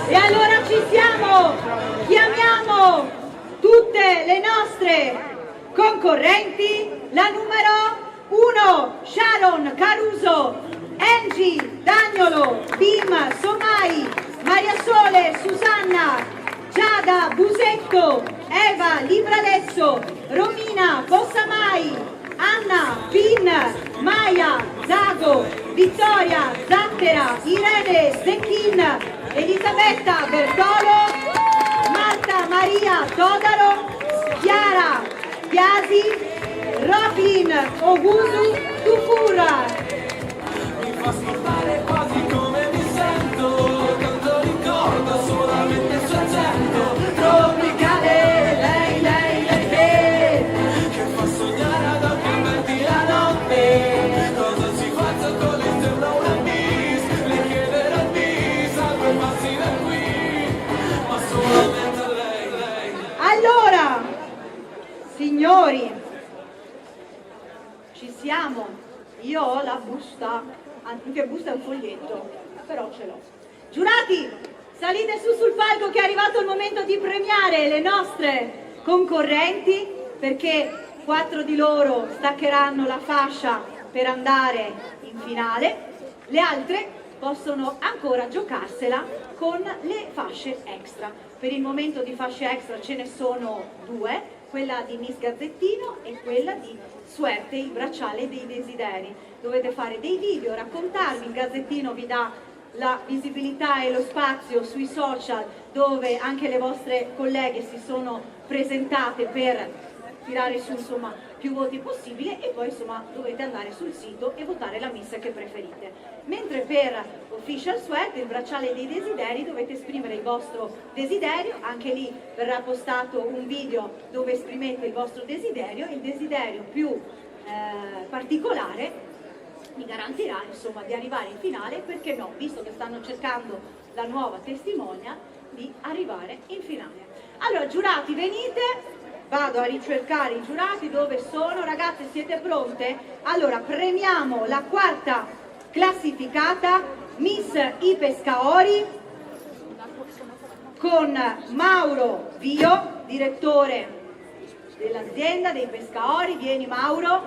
E allora ci siamo, chiamiamo tutte le nostre concorrenti, la numero 1, Sharon Caruso, Angie Dagnolo, Bim Somai, Maria Sole, Susanna, Giada Busetto, Eva Libralesso, Romina Bossamai, Anna Pin, Maya Zago, Vittoria Zattera, Irene Zecchin, Elisabetta Bertolo, Marta Maria Todaro, Chiara Biasi, Robin Ogusu Tufura. mi fa scordare quasi come mi sento, tanto ricordo solamente il suo accento tropicale, lei che fa sognare ad occhi aperti la notte, cosa ci faccio con lei sembra una bis, le chiederò il bis a 2 passi da qui, ma solamente a lei. Allora, signori, ci siamo. Io ho la busta, anzi che busta è un foglietto, però ce l'ho. Giurati, salite su sul palco che è arrivato il momento di premiare le nostre concorrenti, perché 4 di loro staccheranno la fascia per andare in finale, le altre possono ancora giocarsela con le fasce extra. Per il momento di fasce extra ce ne sono 2, quella di Miss Gazzettino e quella di Suerte, il bracciale dei desideri. Dovete fare dei video, raccontarvi, il Gazzettino vi dà la visibilità e lo spazio sui social dove anche le vostre colleghe si sono presentate per tirare su insomma più voti possibile, e poi insomma dovete andare sul sito e votare la miss che preferite. Mentre per Official Sweat, il bracciale dei desideri, dovete esprimere il vostro desiderio, anche lì verrà postato un video dove esprimete il vostro desiderio, il desiderio più particolare mi garantirà insomma di arrivare in finale, perché no, visto che stanno cercando la nuova testimonia, di arrivare in finale. Allora giurati, venite. Vado a ricercare i giurati, dove sono? Ragazze, siete pronte? Allora, premiamo la 4ª classificata, Miss I Pescaori, con Mauro Vio, direttore dell'azienda dei Pescaori. Vieni Mauro,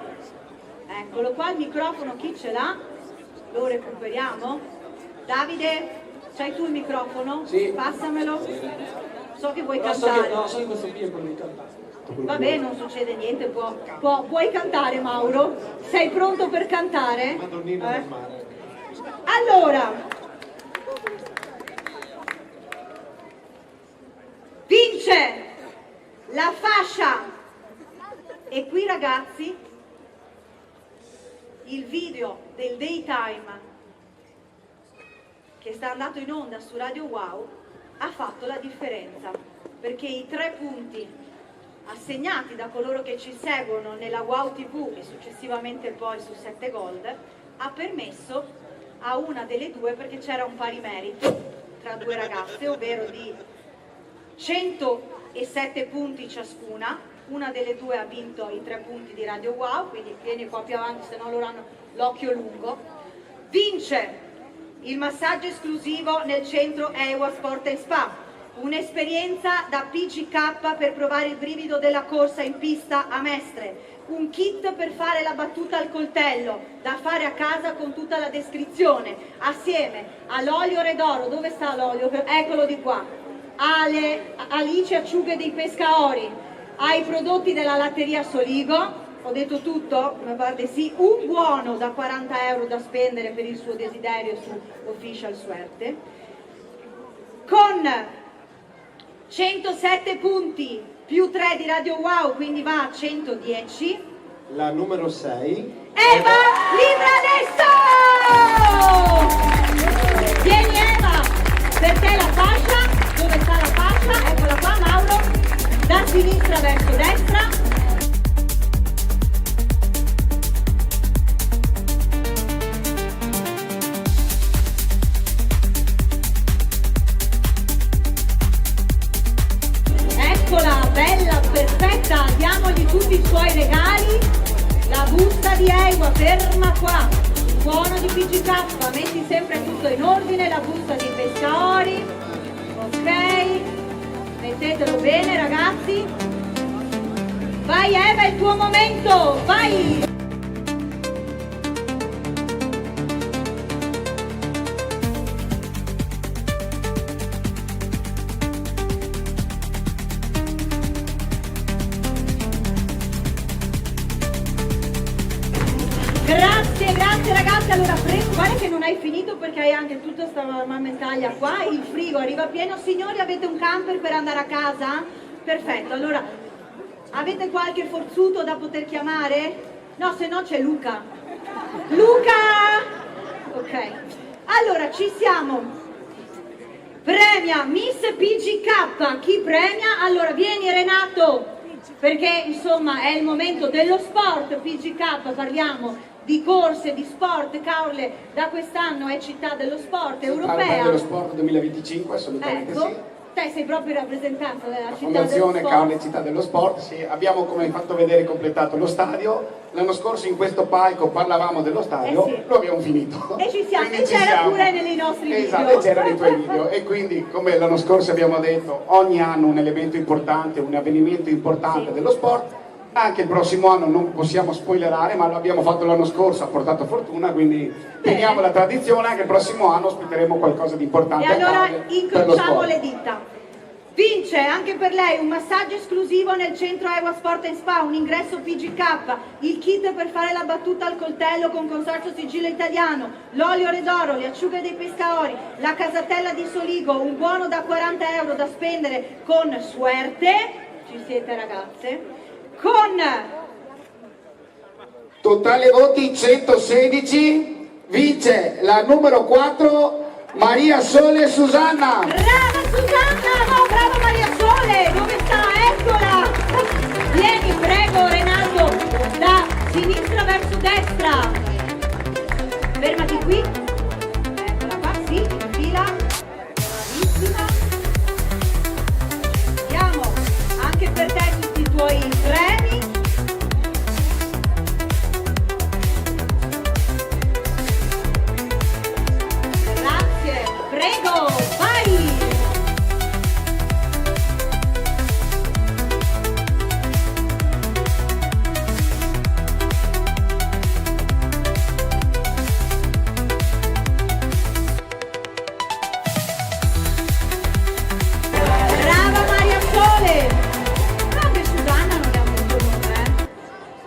eccolo qua, il microfono chi ce l'ha? Lo recuperiamo? Davide, c'hai tu il microfono? Sì. Passamelo. Sì. So che vuoi No, cantare. so che questo qui è quello di cantare. Vabbè, non succede niente, puoi cantare Mauro? Sei pronto per cantare? Allora, vince la fascia, e qui ragazzi il video del Daytime che sta andando in onda su Radio Wow ha fatto la differenza, perché i 3 punti assegnati da coloro che ci seguono nella Wow TV e successivamente poi su 7 Gold ha permesso a una delle due, perché c'era un pari merito tra 2 ragazze, ovvero di 107 punti ciascuna. Una delle 2 ha vinto i 3 punti di Radio Wow, quindi vieni qua più avanti, se no loro hanno l'occhio lungo. Vince il massaggio esclusivo nel centro EWA Sport & Spa, un'esperienza da PGK per provare il brivido della corsa in pista a Mestre, un kit per fare la battuta al coltello da fare a casa con tutta la descrizione, assieme all'olio Redoro. Dove sta l'olio? Eccolo di qua. Alle Alice Acciughe dei Pescaori, ai prodotti della latteria Soligo. Ho detto tutto? Mi pare sì. Un buono da 40 euro da spendere per il suo desiderio su Official Suerte, con 107 punti più 3 di Radio Wow, quindi va a 110, La numero 6. Eva Libranesto! Vieni Eva, per te la fascia, dove sta la fascia? Eccola qua Mauro, da sinistra verso destra. Eccola, bella, perfetta, diamogli tutti i suoi regali. La busta di Ewa, ferma qua, buono di PGK, metti sempre tutto in ordine, la busta di Pescaori, ok, mettetelo bene ragazzi, vai Eva, è il tuo momento, vai! Grazie ragazzi, allora prego, guarda che non hai finito perché hai anche tutta questa mammentaglia qua, il frigo arriva pieno. Signori, avete un camper per andare a casa? Perfetto, allora avete qualche forzuto da poter chiamare? No, se no c'è Luca. Luca! Ok, allora ci siamo. Premia Miss PGK, chi premia? Allora vieni Renato, perché insomma è il momento dello sport. PGK, parliamo di corse, di sport. Caorle da quest'anno è città dello sport europea. Parla dello sport 2025, assolutamente ecco, sì. Te sei proprio in rappresentanza della città Fondazione dello sport. Caorle Città dello Sport, sì. Abbiamo, come hai fatto vedere, completato lo stadio. L'anno scorso in questo palco parlavamo dello stadio, sì. Lo abbiamo finito. E ci siamo, Quindi e ci c'era siamo. pure nei nostri video. Esatto, c'erano i tuoi video. E quindi, come l'anno scorso abbiamo detto, ogni anno un elemento importante, un avvenimento importante dello sport. Anche il prossimo anno non possiamo spoilerare, ma lo abbiamo fatto l'anno scorso, ha portato fortuna, quindi teniamo la tradizione, anche il prossimo anno ospiteremo qualcosa di importante. E allora per lo incrociamo sport. le dita. Vince anche per lei un massaggio esclusivo nel centro Ewa Sport & Spa, un ingresso PGK, il kit per fare la battuta al coltello con Consorzio Sigillo Italiano, l'olio Redoro, le acciughe dei Pescaori, la casatella di Soligo, un buono da 40 euro da spendere con Suerte, ci siete ragazze, con totale voti 116, vince la numero 4 Maria Sole Susanna. Brava Susanna, no, brava Maria Sole, dove sta? Eccola! Vieni, prego Renato, da sinistra verso destra. Fermati qui. Eccola qua, sì, in fila. Bravissima. Andiamo, anche per te tutti i tuoi premi. Grazie, prego, vai! Brava Maria Sole! No, che Susanna non è un brutto nome, eh?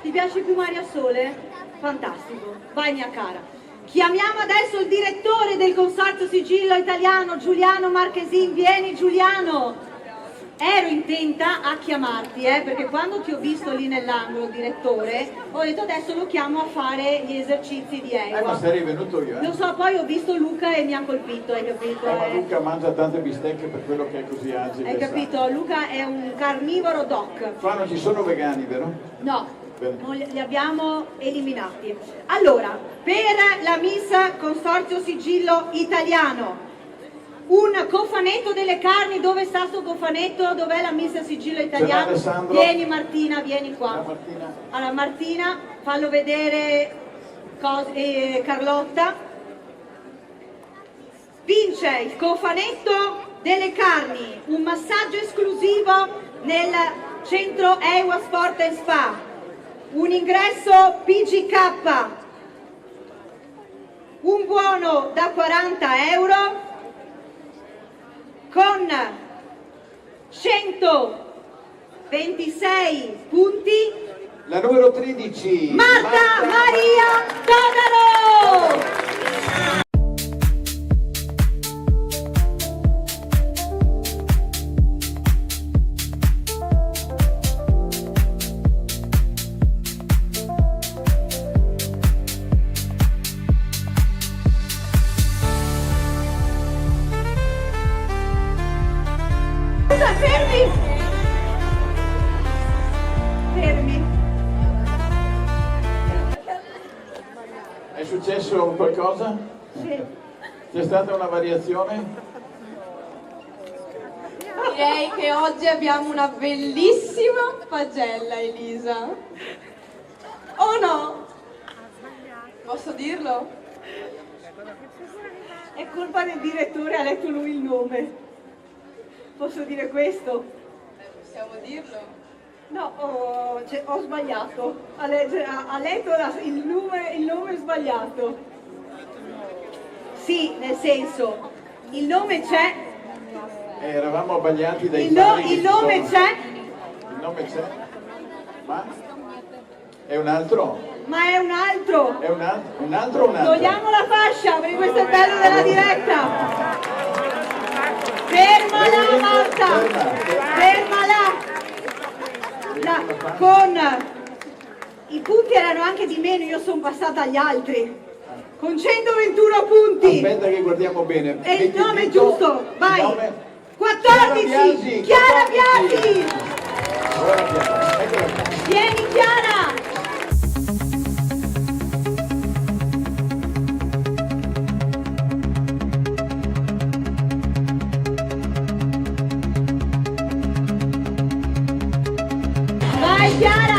Ti piace più Maria Sole? Fantastico, vai mia cara. Chiamiamo adesso il direttore del Consorzio Sigillo Italiano, Giuliano Marchesin. Vieni Giuliano! Ero intenta a chiamarti, perché quando ti ho visto lì nell'angolo, direttore, ho detto adesso lo chiamo a fare gli esercizi di Ewa. Ma sarei venuto io, Lo so, poi ho visto Luca e mi ha colpito, hai capito? Ma Luca mangia tante bistecche per quello che è così agile. Hai capito? Luca è un carnivoro doc. Qua non ci sono vegani, vero? No. Bene. Non li abbiamo eliminati. Allora, per la Miss Consorzio Sigillo Italiano, un cofanetto delle carni. Dove sta sto cofanetto? Dov'è la Miss Sigillo Italiano? Vieni Martina, vieni qua. Allora Martina, fallo vedere Carlotta. Vince il cofanetto delle carni, un massaggio esclusivo nel centro Ewa Sport & Spa, un ingresso PGK, un buono da 40 euro con 126 punti. La numero 13. Marta Maria Todaro! Scusa, fermi! Fermi. È successo qualcosa? Sì. C'è stata una variazione? Direi che oggi abbiamo una bellissima pagella, Elisa. Oh no? Posso dirlo? È colpa del direttore, ha letto lui il nome. Posso dire questo? Possiamo dirlo? No, ho sbagliato. Ha letto il nome sbagliato. Sì, nel senso, il nome c'è. Eravamo abbagliati dai Il nome c'è. Il nome c'è? Ma? È un altro? Ma è un altro. È un altro o un altro? Togliamo la fascia, perché questo è il bello della diretta. Fermala, Marta. Fermala. Con i punti erano anche di meno, io sono passata agli altri. Con 121 punti. Aspetta che guardiamo bene. E il nome giusto, vai. Il nome? 14. Chiara Biasi. Vieni Chiara. Vai Chiara.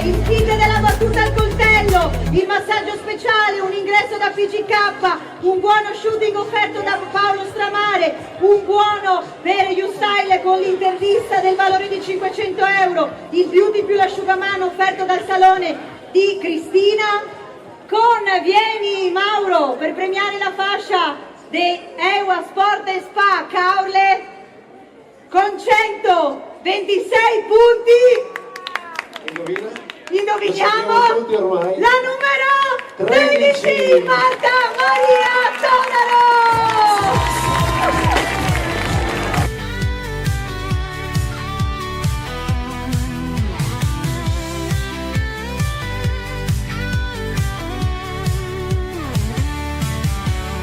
Il kit della battuta al coltello, il massaggio speciale, un ingresso da PGK, un buono shooting offerto da Paolo Stramare, un buono per YouStyle con l'intervista del valore di 500 euro, il beauty più l'asciugamano offerto dal salone di Cristina, con Vieni Mauro per premiare la fascia di Ewa Sport & Spa Caorle con 126 punti. Indoviniamo la numero 13, Marta Maria Tonaro!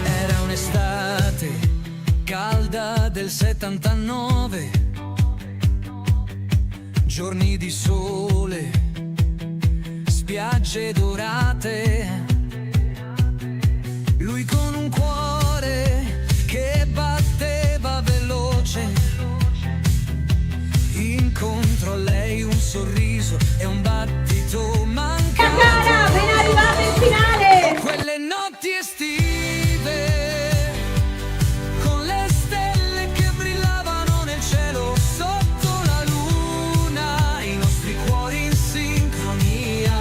Era un'estate calda del 79, giorni di sole, spiagge dorate, lui con un cuore che batteva veloce, incontro a lei un sorriso e un battito mancato. Cara, ben arrivata in finale! Quelle notti estive con le stelle che brillavano nel cielo sotto la luna, i nostri cuori in sincronia,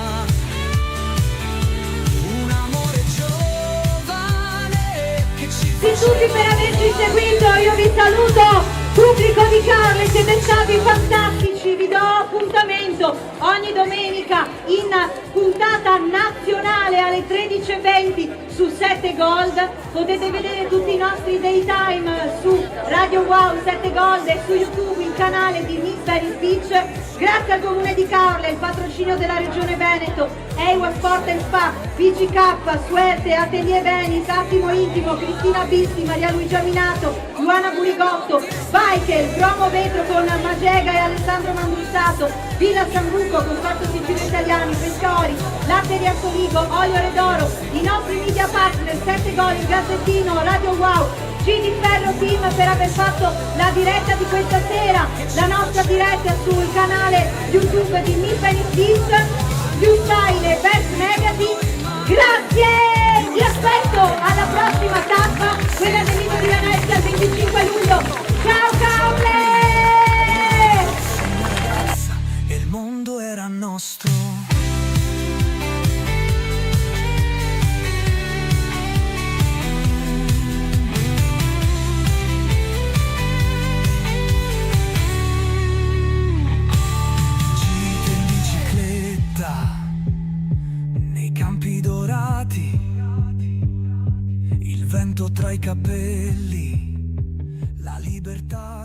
un amore giovane che ci Sì, tutti per averci seguito, io vi saluto, pubblico di Caorle, siete stati fantastici, vi do appuntamento ogni domenica in puntata nazionale alle 13:20 su 7 Gold, potete vedere tutti i nostri daytime su Radio Wow 7 Gold e su YouTube il canale di Miss Venice Beach. Grazie al Comune di Caorle, il patrocinio della Regione Veneto, Ewa Sport & Spa, PGK, Suerte, Atelier Venice, Attimo Intimo, Cristina Bisti, Maria Luigia Minato, Luana Burigotto, Baikel, Promo Vetro con Magega e Alessandro Mandruzzato, Villa Sambuco, Consorcio Sicilio Italiani, Pescori, Latte di Assoligo, Olio Redoro, i nostri media partner, 7 Gol, il Gazzettino, Radio Wow, Gini Ferro Team per aver fatto la diretta di questa sera, la nostra diretta sul canale YouTube di Miss Venice Beach, YouStyle e Best Magazine. Grazie! Vi aspetto alla prossima tappa, quella del Lido di Venezia il 25 luglio. Ciao Caorle! e il mondo era nostro. Nei campi dorati, vento tra i capelli, la libertà